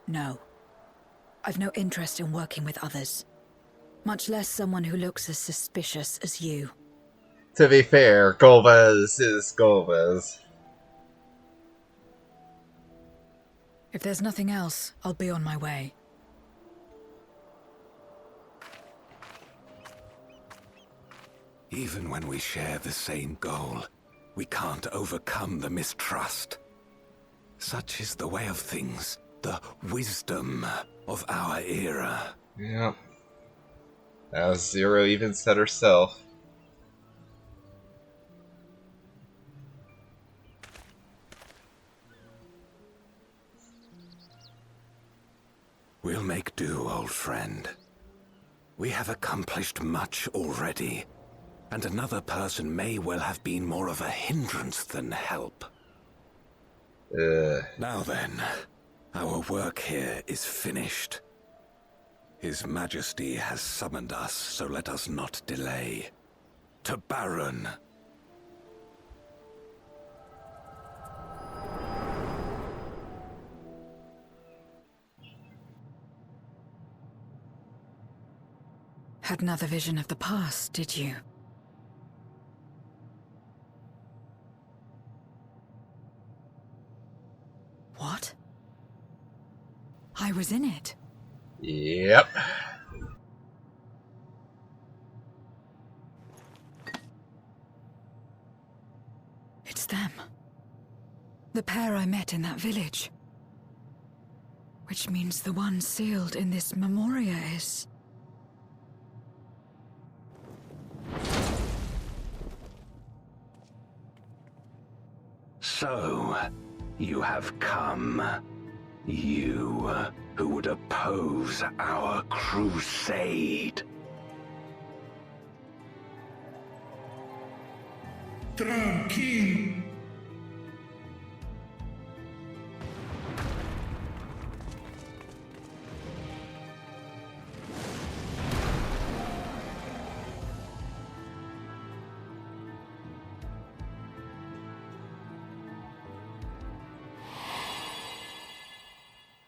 No. I've no interest in working with others. Much less someone who looks as suspicious as you. To be fair, Golbez is Golbez. If there's nothing else, I'll be on my way. Even when we share the same goal, we can't overcome the mistrust. Such is the way of things, the wisdom of our era. Yeah. As Zero even said herself. We'll make do, old friend. We have accomplished much already, and another person may well have been more of a hindrance than help. Now then, our work here is finished. His Majesty has summoned us, so let us not delay. To Baron. Had another vision of the past, did you? What? I was in it. Yep. It's them. The pair I met in that village. Which means the one sealed in this Memoria is... So, you have come. You who would oppose our crusade. Tranquilo.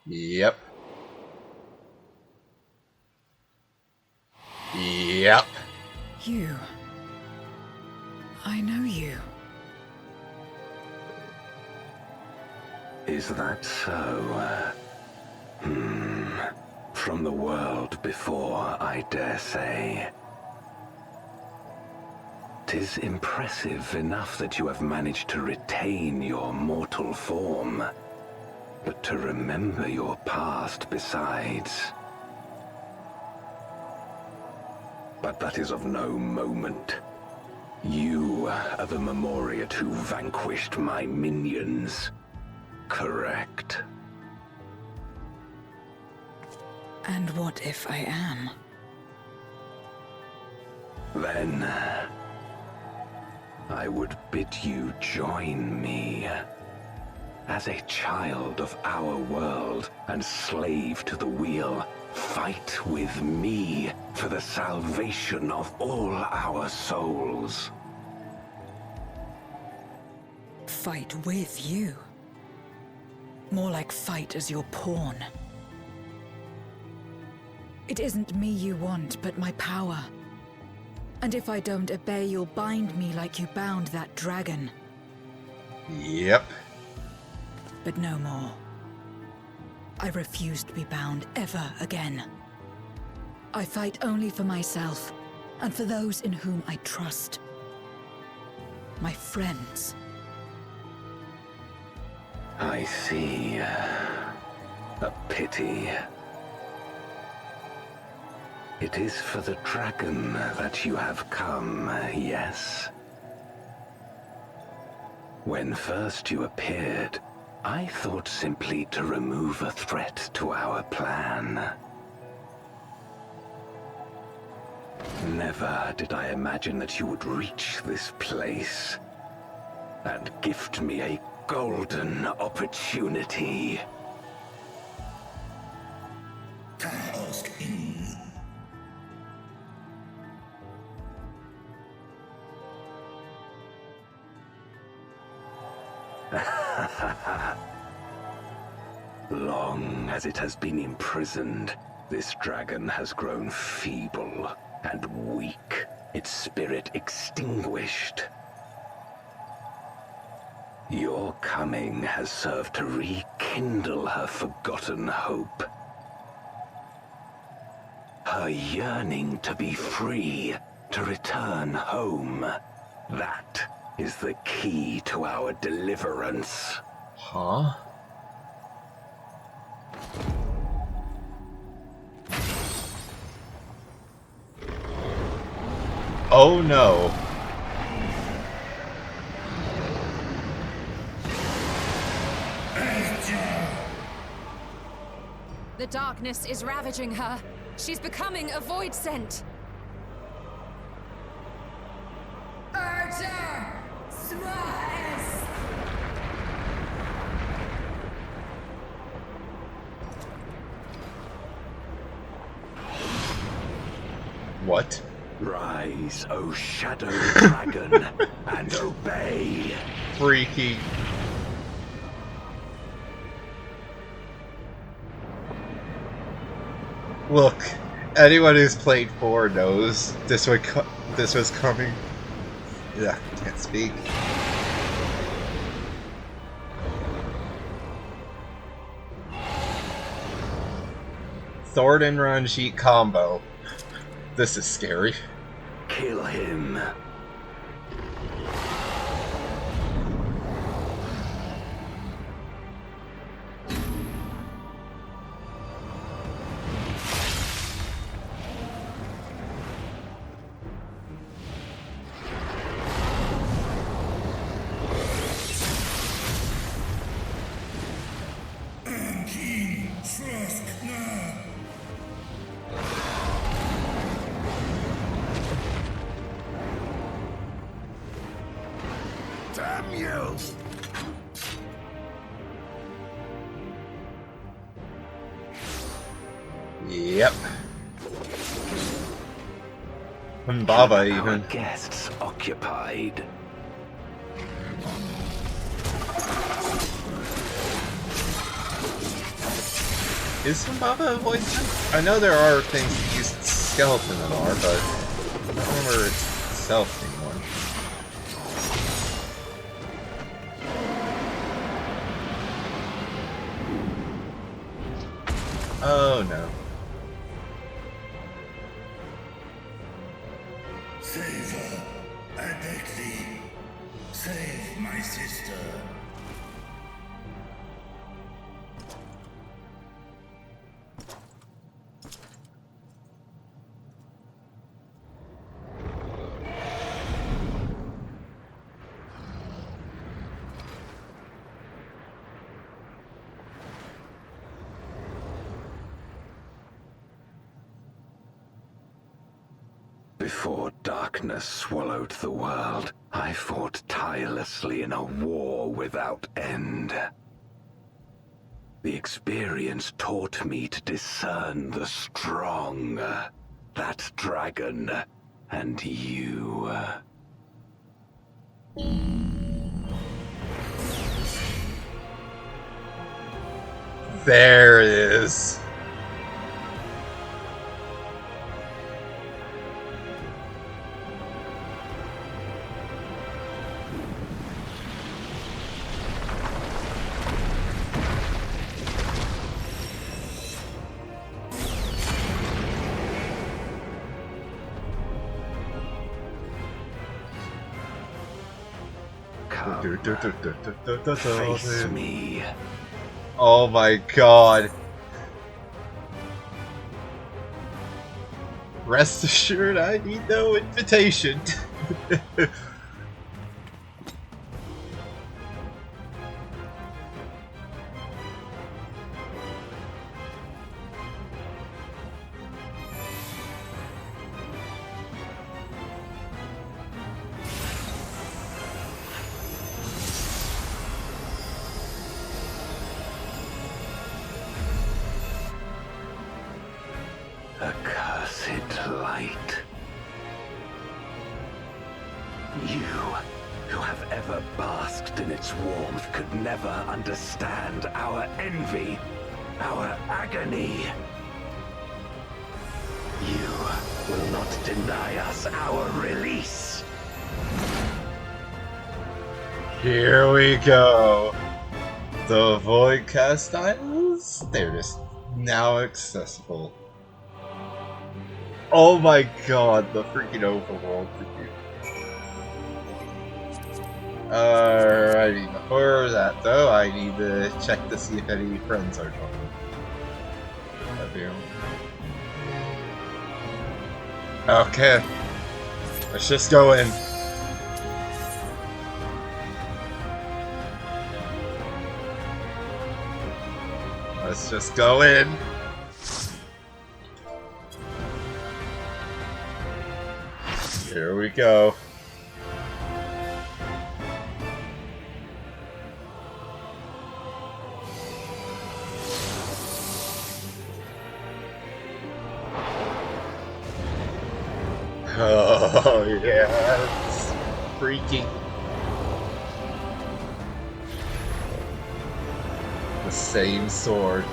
Yep. Yep. You. I know you. Is that so? From the world before, I dare say. 'Tis impressive enough that you have managed to retain your mortal form, but to remember your past besides. But that is of no moment. You are the Memoriat who vanquished my minions, correct? And what if I am? Then I would bid you join me. As a child of our world and slave to the wheel, fight with me for the salvation of all our souls. Fight with you? More like fight as your pawn. It isn't me you want, but my power. And if I don't obey, you'll bind me like you bound that dragon. Yep. But no more. I refuse to be bound ever again. I fight only for myself, and for those in whom I trust. My friends. I see. A pity. It is for the dragon that you have come, yes? When first you appeared, I thought simply to remove a threat to our plan. Never did I imagine that you would reach this place and gift me a golden opportunity. Taosk in. Long as it has been imprisoned, this dragon has grown feeble and weak, its spirit extinguished. Your coming has served to rekindle her forgotten hope. Her yearning to be free, to return home. That is the key to our deliverance. Huh? Oh no. The darkness is ravaging her. She's becoming a void scent. Archer! Smash! What? Rise, O Shadow Dragon, and obey. Freaky. Look, anyone who's played 4 knows this was coming. Yeah, can't speak. Thord and Ranjit combo. This is scary. Kill him. Damn you! Yep. Baba Keep our even. guests occupied. Is Baba a voice type? I know there are things that use skeleton and are, but I don't remember itself anymore. Oh no. Save her, I beg thee. Save my sister. Before darkness swallowed the world, I fought tirelessly in a war without end. The experience taught me to discern the strong, that dragon, and you. There it is. Face me. Oh my god. Rest assured, I need no invitation. Accursed light. You, who have ever basked in its warmth, could never understand our envy, our agony. You will not deny us our release. Here we go. The Voidcast Isles? They're just now accessible. Oh my god, the freaking overworld. Alrighty, before that though, I need to check to see if any friends are joining. Okay, let's just go in. Let's just go in. Here we go. Oh yes, freaking the same sword.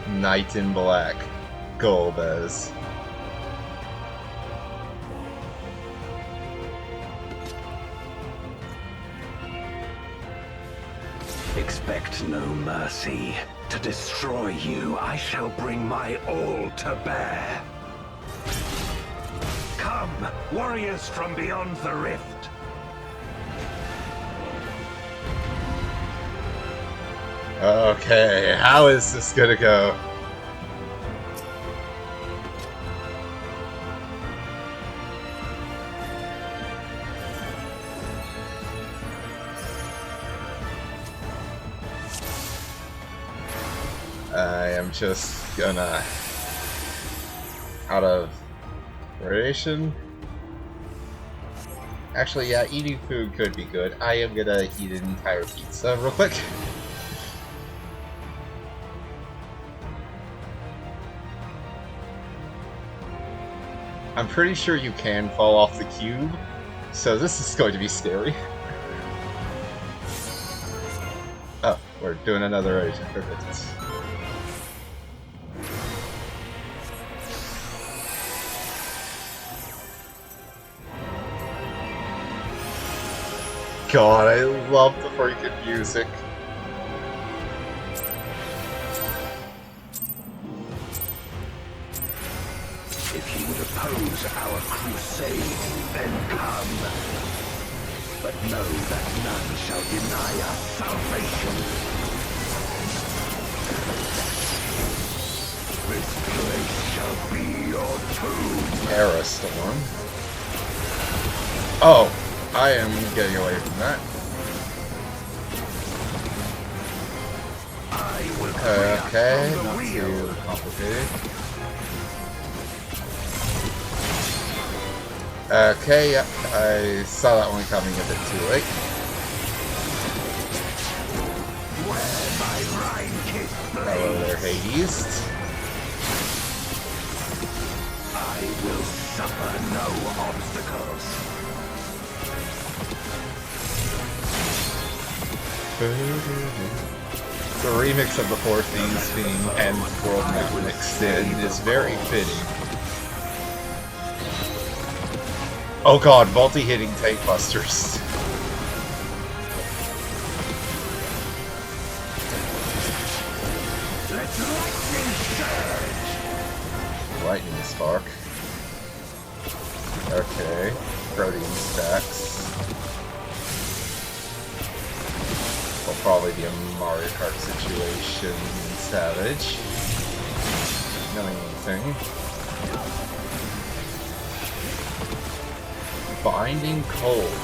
Knight in Black, Golbez. Expect no mercy. To destroy you, I shall bring my all to bear. Come, warriors from beyond the rift. Okay, how is this gonna go? am just gonna, out of radiation. Actually, yeah, eating food could be good. I am gonna eat an entire pizza real quick. I'm pretty sure you can fall off the cube, so this is going to be scary. Oh, we're doing another radiation. Perfect. God, I love the freaking music. If you would oppose our crusade, then come. But know that none shall deny us salvation. This place shall be your tomb. Era Storm. Oh, I am getting away from that. Okay, not too complicated. Okay, yep, I saw that one coming a bit too late. Hello there, Hades. I will suffer no obstacles. The remix of the four themes theme and world map mixed in is very fitting. Oh god, multi-hitting tank busters. Lightning spark. Okay, protein stacks. Will probably be a Mario Kart situation. Savage. Knowing anything. Binding cold.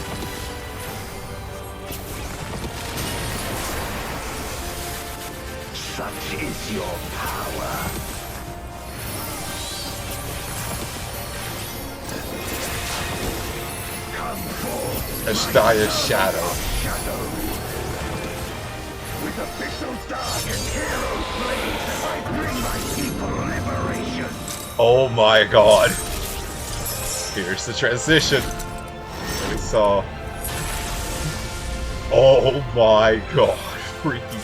Such is your power. Come forth. Ashtaya's shadow. With official dark and heroes blaze as I bring my people liberation. Oh my god. Here's the transition. We saw. Oh my god. Freaky.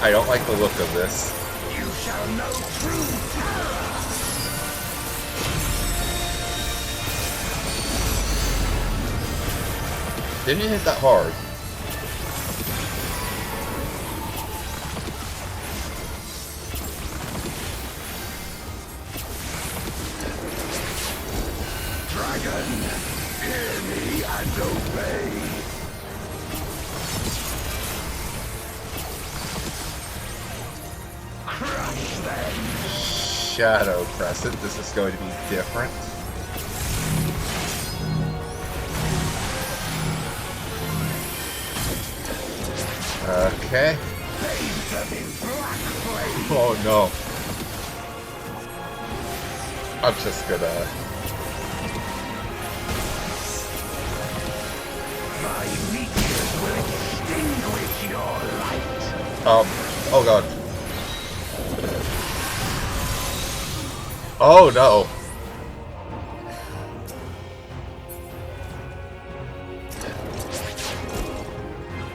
I don't like the look of this. You shall know true terror. Didn't hit that hard. Dragon, hear me and obey. Crush them. Shadow Crescent. This is going to be different. Okay. Oh no. I'm just gonna... My meteors will extinguish your light. oh god. Oh no.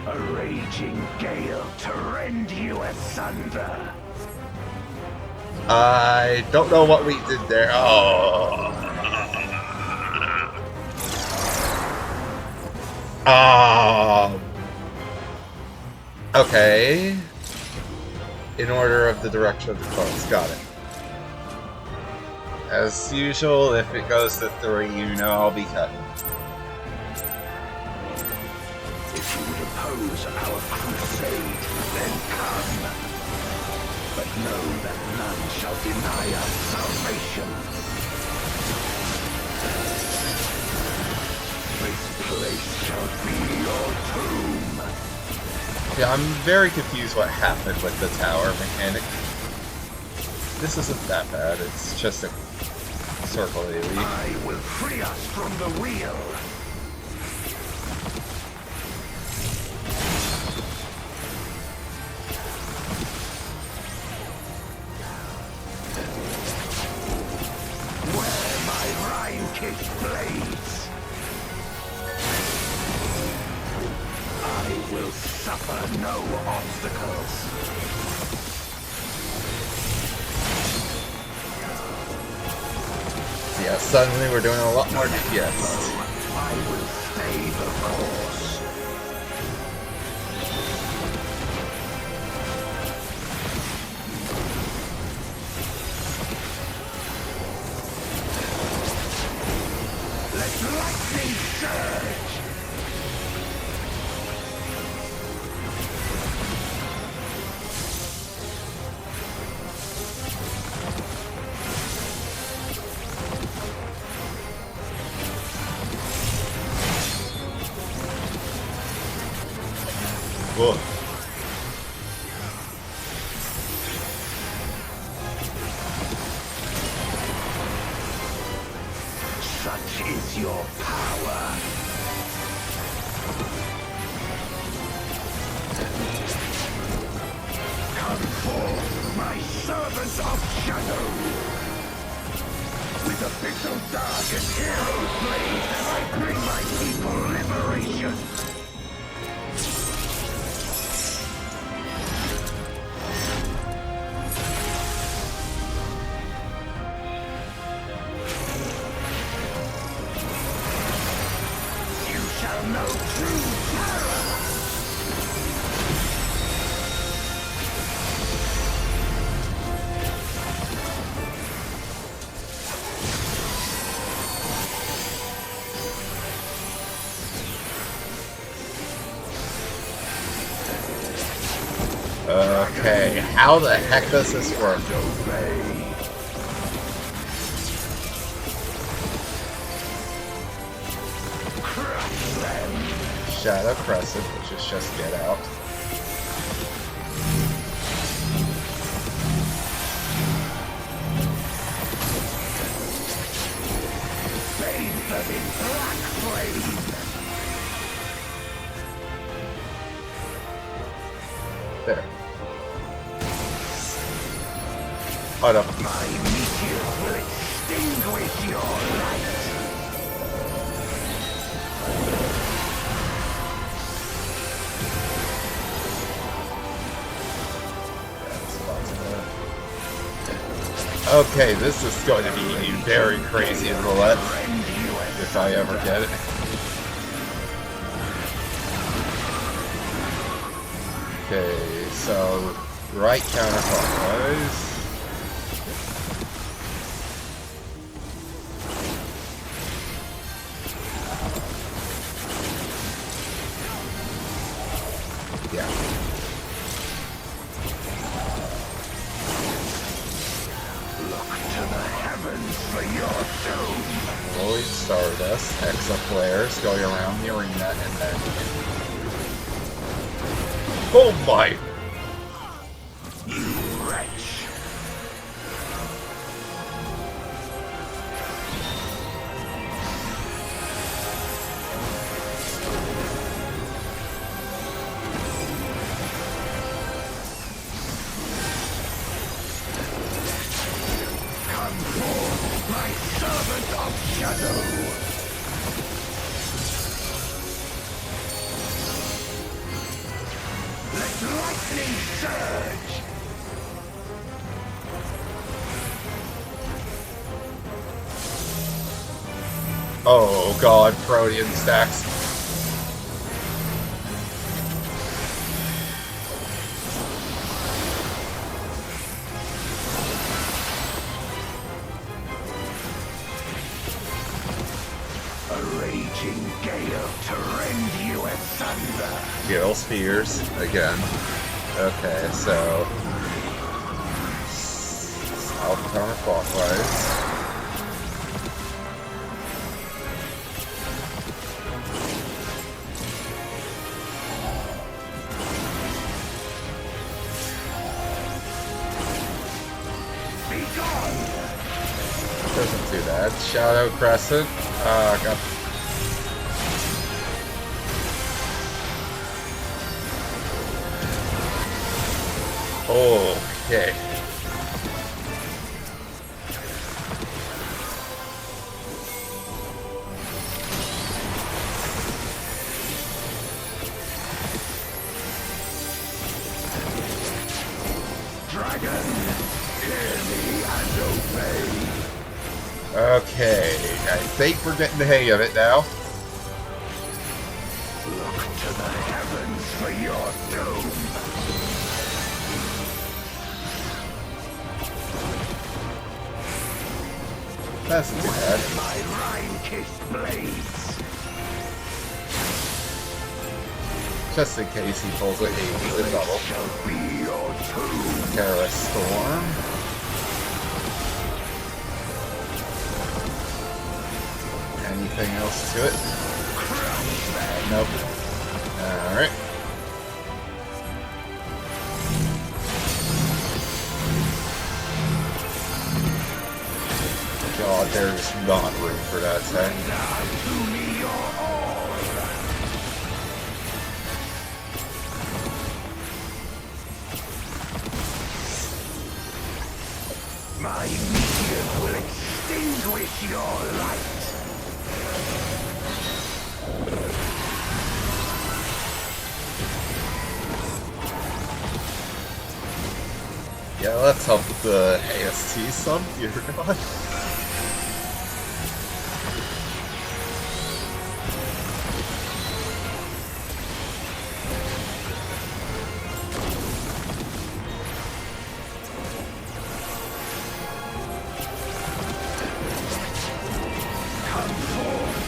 A raging gale to rend you asunder. I don't know what we did there. Oh. Okay. In order of the direction of the clones. Got it. As usual, if it goes to 3, you know I'll be cutting. If you would oppose our crusade, then come. But know that none shall deny us salvation. This place shall be your tomb. Yeah, I'm very confused what happened with the tower mechanic. This isn't that bad, it's just a circle AoE. I will free us from the wheel. Where my Rhine-kissed blades, I will suffer no obstacles. Yeah, suddenly we're doing a lot more DPS. I will stay the course. Let lightning surge! Whoa. Such is your power. Come forth, my servants of shadow. With a pixel dark and hero's blade, I bring my people liberation. No true terror! Okay, how the heck does this work? Shadow Crescent, which is just get out. Bathe them in black flame. There. Hold up. My meteor will extinguish your light. Okay, this is going to be very crazy in roulette, if I ever get it. Okay, so right counterclockwise. Yeah. Void Stardust, Exaflares going around the arena, and then... Oh my! You wretch! Come forth, my servant of shadow! Let lightning surge! Oh god, Protean stacks. A raging gale to rend you asunder. Gale Spheres again. Okay, so south counterclockwise. Shadow Crescent. Got. Okay. Dragon, hear me and obey. Okay, I think we're getting the hang of it now. Look to the heavens for your doom. That's too bad. My Rhine-kissed blades. Just in case he pulls a with double. Careless Storm. Anything else to it? Nope. Alright. God, there's not room for that thing. My meteor will extinguish your light. Yeah, let's help the AST son, dear God.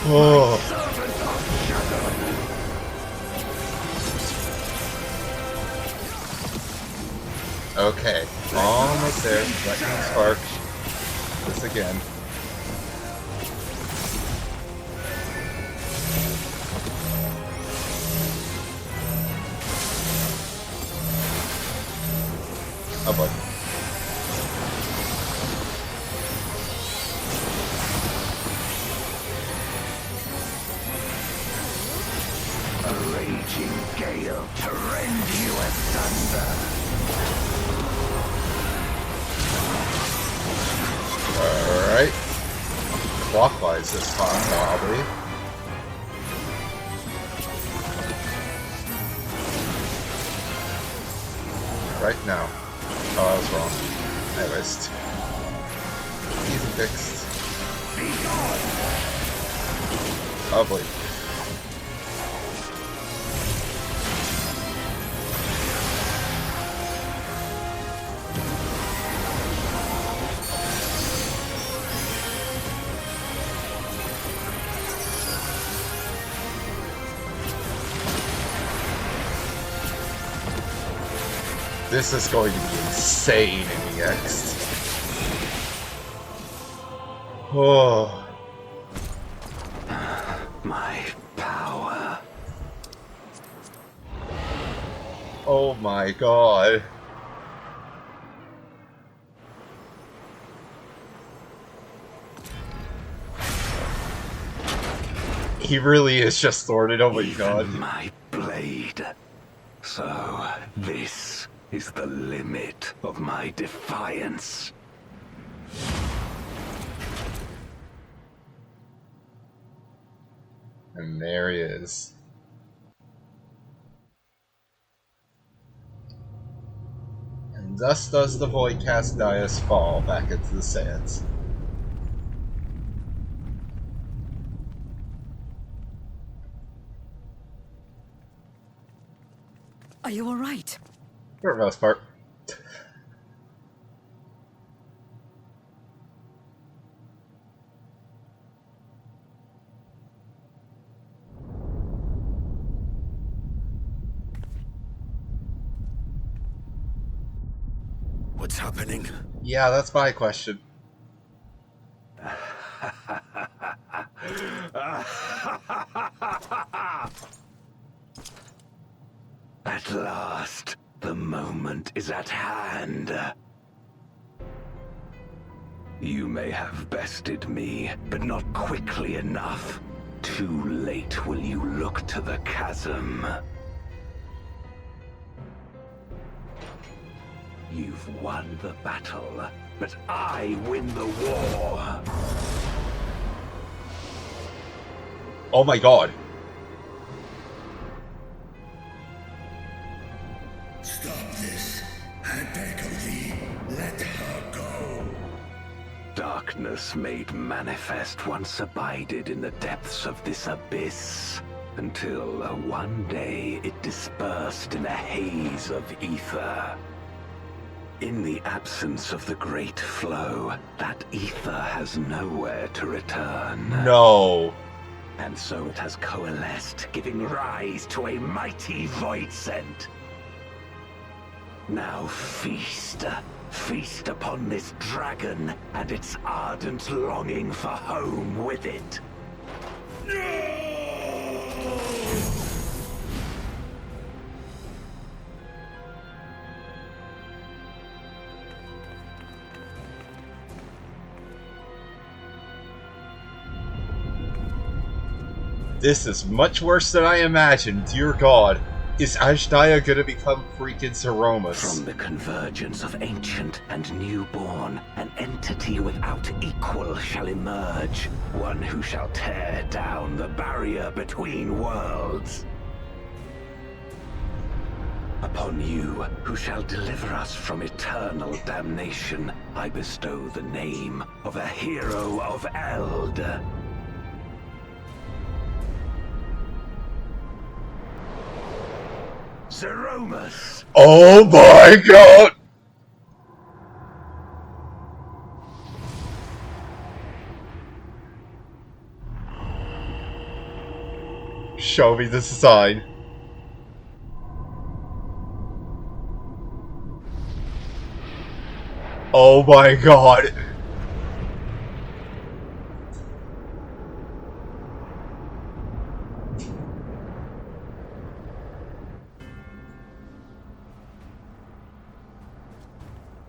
Oh. Okay, almost there. Lightning Spark. This again. Oh boy. A raging gale to rend you asunder. Alright. Clockwise this time, probably. Right now. Oh, I was wrong. I missed. Easy fixed. Lovely. This is going to be insane in the next. Oh. My power. Oh my God. He really is just thwarted, oh my God. My blade. So, this is the limit of my defiance. And there he is. And thus does the Voidcast Dais fall back into the sands. Are you alright? For the most part. What's happening? Yeah, that's my question. At last, the moment is at hand. You may have bested me, but not quickly enough. Too late will you look to the chasm. You've won the battle, but I win the war. Oh my god. Stop this. I beg of thee, let her go. Darkness made manifest once abided in the depths of this abyss, until one day it dispersed in a haze of ether. In the absence of the great flow, that ether has nowhere to return. No. And so it has coalesced, giving rise to a mighty void scent. Now feast. Feast upon this dragon and its ardent longing for home with it. This is much worse than I imagined, dear god. Is Azhdaya gonna become freaking Zeromus? From the convergence of ancient and newborn, an entity without equal shall emerge. One who shall tear down the barrier between worlds. Upon you, who shall deliver us from eternal damnation, I bestow the name of a hero of Eld. Zeromus! Oh my god! Show me the sign. Oh my god!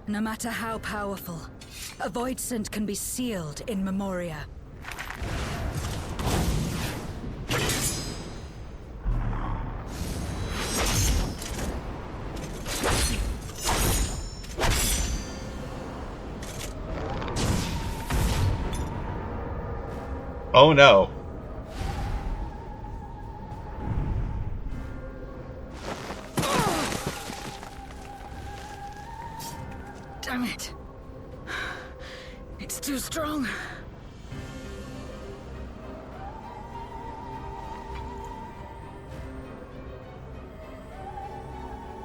No matter how powerful, a void scent can be sealed in Memoria. Oh no. Damn it. It's too strong.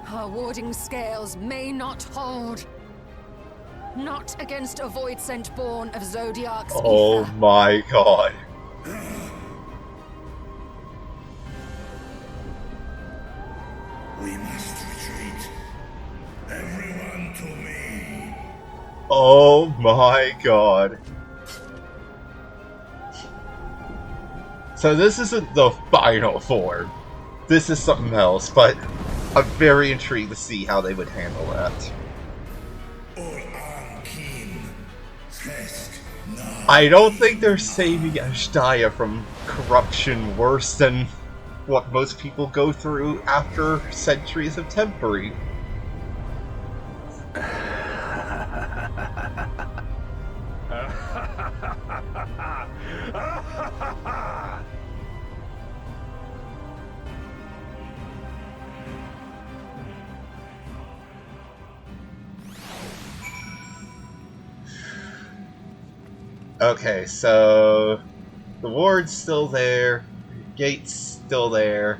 Our warding scales may not hold. Not against a void scent born of Zodiac's Oh ether. my god. We must retreat. Everyone to me. Oh my god. So this isn't the final form. This is something else, but I'm very intrigued to see how they would handle that. I don't think they're saving Azhdaya from corruption worse than what most people go through after centuries of tempering. Okay, so the ward's still there, gate's still there,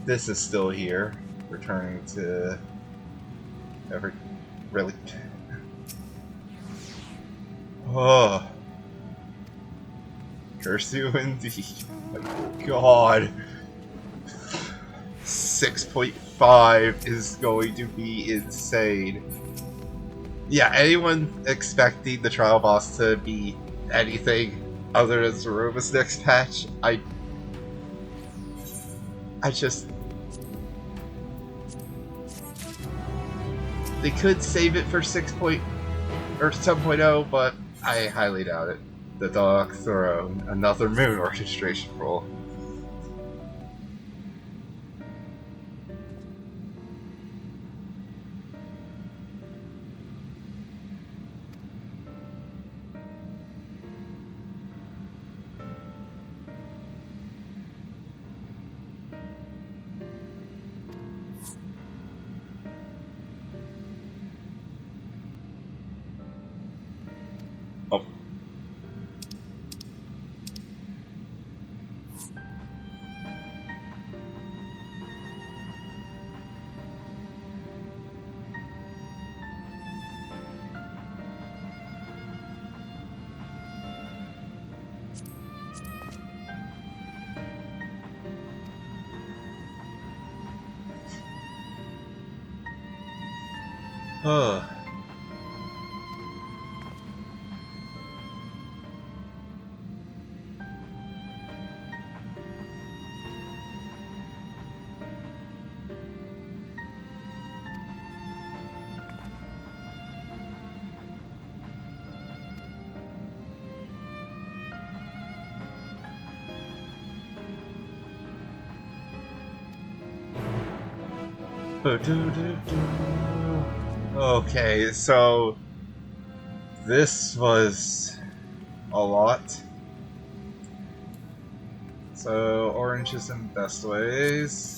this is still here, returning to every really. Oh, curse you indeed. My God, 6.5 is going to be insane. Yeah, anyone expecting the trial boss to be anything other than Zeromus next patch, I just... They could save it for 6. Earth 10.0, but I highly doubt it. The Dark Throne, another moon orchestration role. Oh. Huh. Okay, so this was a lot. So oranges and best ways.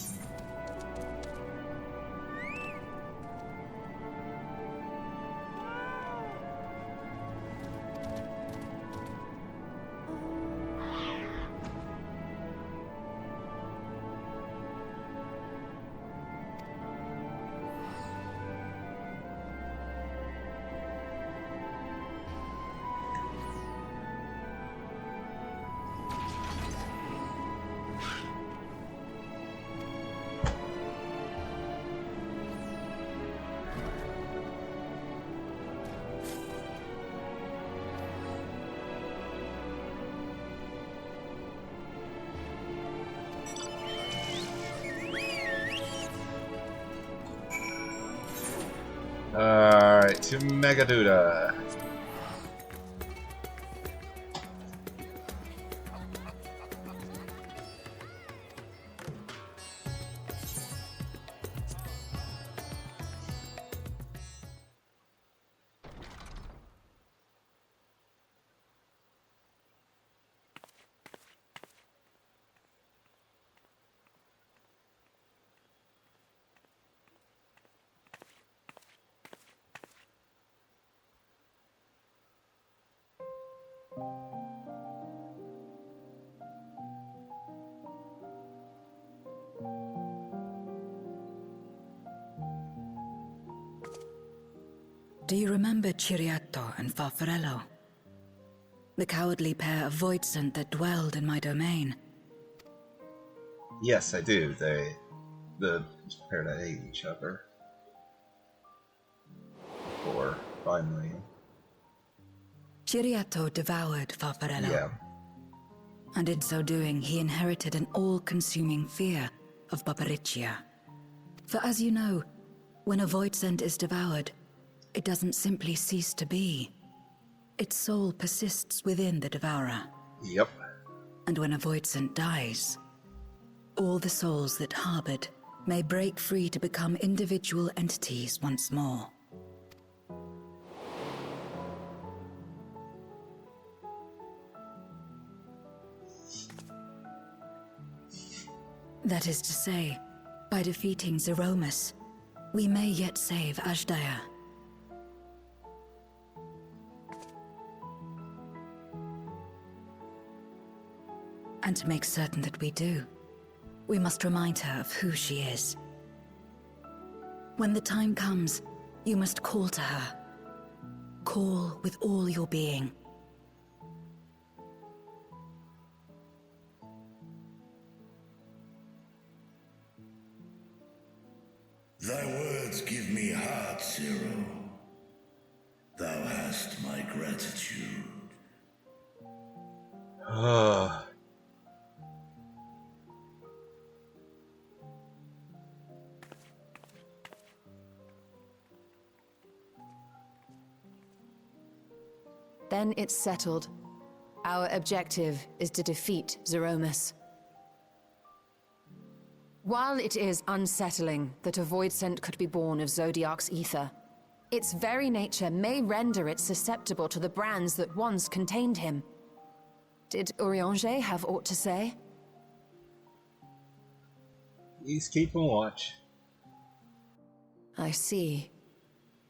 Alright, to Megaduda. Do you remember Ciriato and Farfarello? The cowardly pair of Voidsent that dwelled in my domain? Yes, I do. The pair that hate each other. Or, finally. Ciriato devoured Farfarello. Yeah. And in so doing, he inherited an all-consuming fear of Barbariccia. For as you know, when a Voidsent is devoured, it doesn't simply cease to be. Its soul persists within the devourer. Yep. And when a Voidsent dies, all the souls that harbored may break free to become individual entities once more. That is to say, by defeating Zeromus, we may yet save Azdaja. And to make certain that we do, we must remind her of who she is. When the time comes, you must call to her. Call with all your being. Thy words give me heart, Zero. Thou hast my gratitude. then it's settled. Our objective is to defeat Zeromus. While it is unsettling that a void scent could be born of Zodiac's ether, its very nature may render it susceptible to the brands that once contained him. Did Urianger have aught to say? He's keeping watch. I see.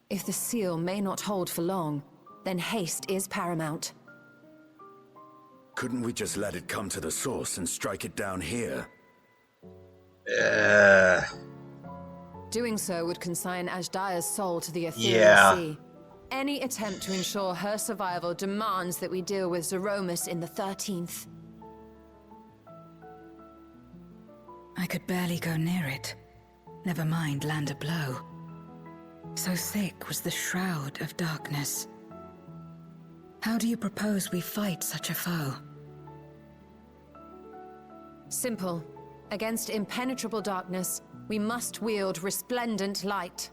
If the seal may not hold for long, then haste is paramount. Couldn't we just let it come to the source and strike it down here? Doing so would consign Ajdaya's soul to the ethereal sea. Any attempt to ensure her survival demands that we deal with Zeromus in the 13th. I could barely go near it. Never mind land a blow. So thick was the shroud of darkness. How do you propose we fight such a foe? Simple. Against impenetrable darkness, we must wield resplendent light.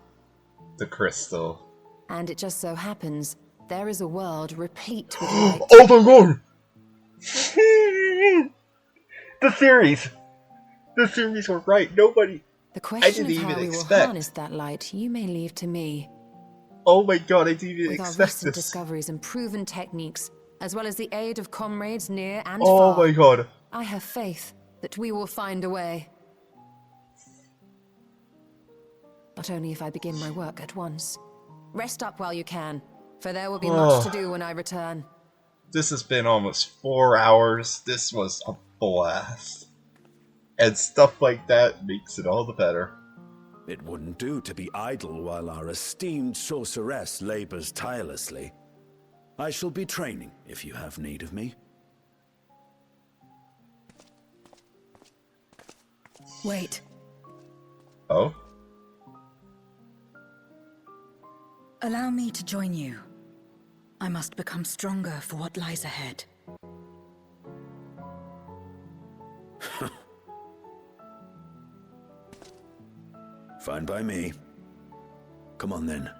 The crystal. And it just so happens, there is a world replete with light. Oh my god! The theories! The theories were right. Nobody... The question I didn't of how even we will expect. harness that light, you may leave to me. Oh my god, I didn't even With our expect recent this. discoveries and proven techniques, as well as the aid of comrades near and Oh far, my god. I have faith that we will find a way. But only if I begin my work at once. Rest up while you can, for there will be much to do when I return. This has been almost 4 hours. This was a blast. And stuff like that makes it all the better. It wouldn't do to be idle while our esteemed sorceress labors tirelessly. I shall be training if you have need of me. Wait. Oh? Allow me to join you. I must become stronger for what lies ahead. Fine by me. Come on then.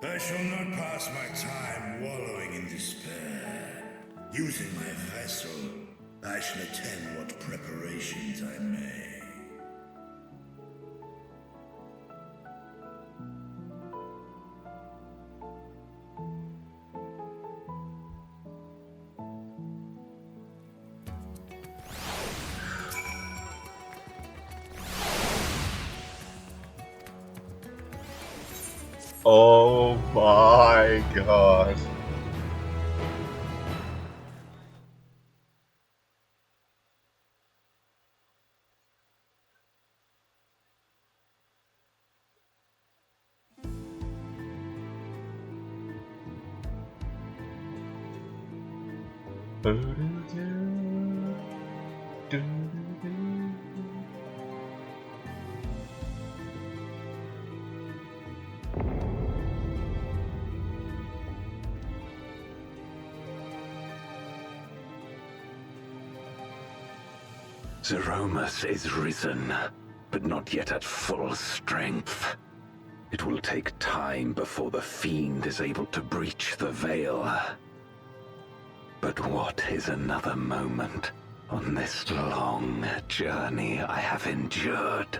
I shall not pass my time wallowing in despair. Using my vessel, I shall attend what preparations I may. Oh my god. Zeromus is risen, but not yet at full strength. It will take time before the fiend is able to breach the veil. But what is another moment on this long journey I have endured?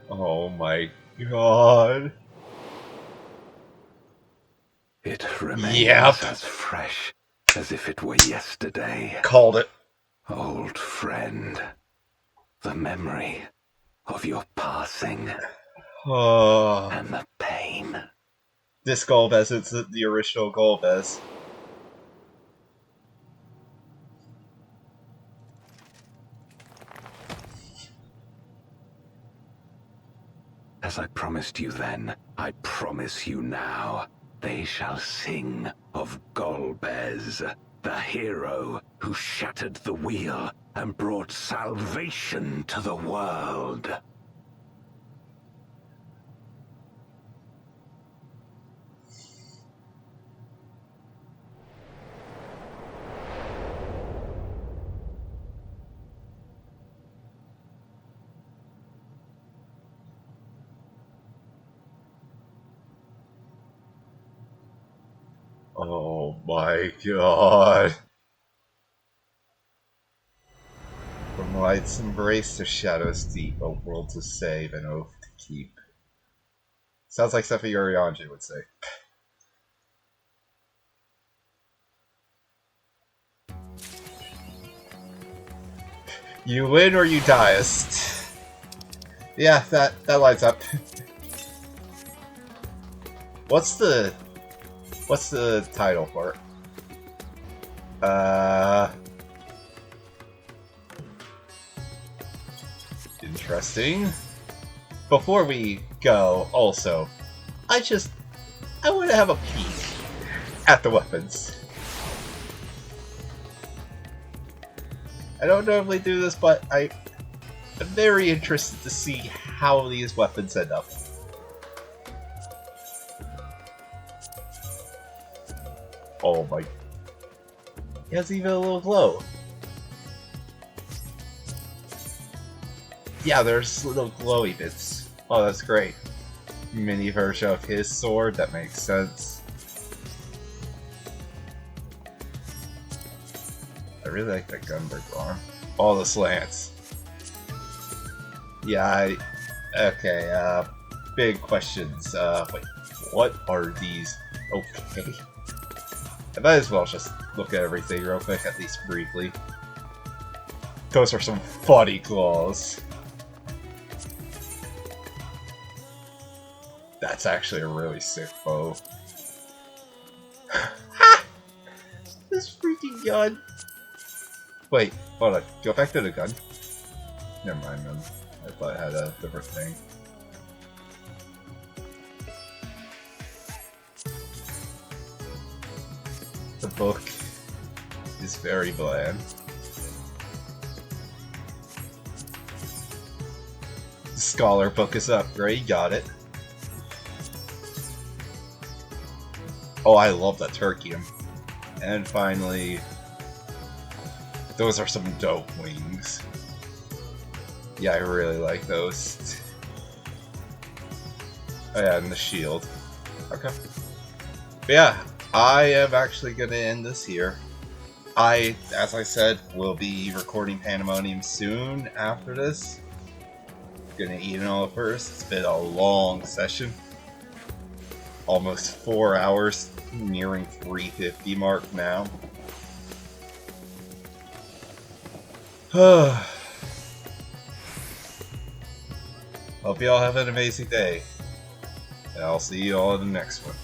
Oh my god. It remains as fresh as if it were yesterday. Called it. Old friend, the memory of your passing and the pain. This Golbez, it's the original Golbez. As I promised you then, I promise you now. They shall sing of Golbez, the hero who shattered the wheel and brought salvation to the world. Oh my god. From light's embrace to shadow's deep, a world to save, an oath to keep. Sounds like something Urianji would say. You win or you diest. Yeah, that lines up. What's the title for it? Interesting. Before we go, also, I want to have a peek at the weapons. I don't normally do this, but I'm very interested to see how these weapons end up. Oh my... He has even a little glow. Yeah, there's little glowy bits. Oh, that's great. Mini version of his sword, that makes sense. I really like that Gunbreaker arm. All the slants. Yeah, okay, big questions. Wait, what are these? Okay. I might as well just look at everything real quick, at least briefly. Those are some funny claws. That's actually a really sick bow. This freaking gun! Wait, hold on. Go back to the gun. Never mind, man. I thought I had a different thing. The book is very bland. The scholar book is up. Great, got it. Oh, I love that Turkium. And finally, those are some dope wings. Yeah, I really like those. Oh yeah, and the shield. Okay. But yeah, I am actually going to end this here. As I said, will be recording Pandemonium soon after this. Gonna eat it all first. It's been a long session. Almost 4 hours, nearing 350 mark now. Hope you all have an amazing day, and I'll see you all in the next one.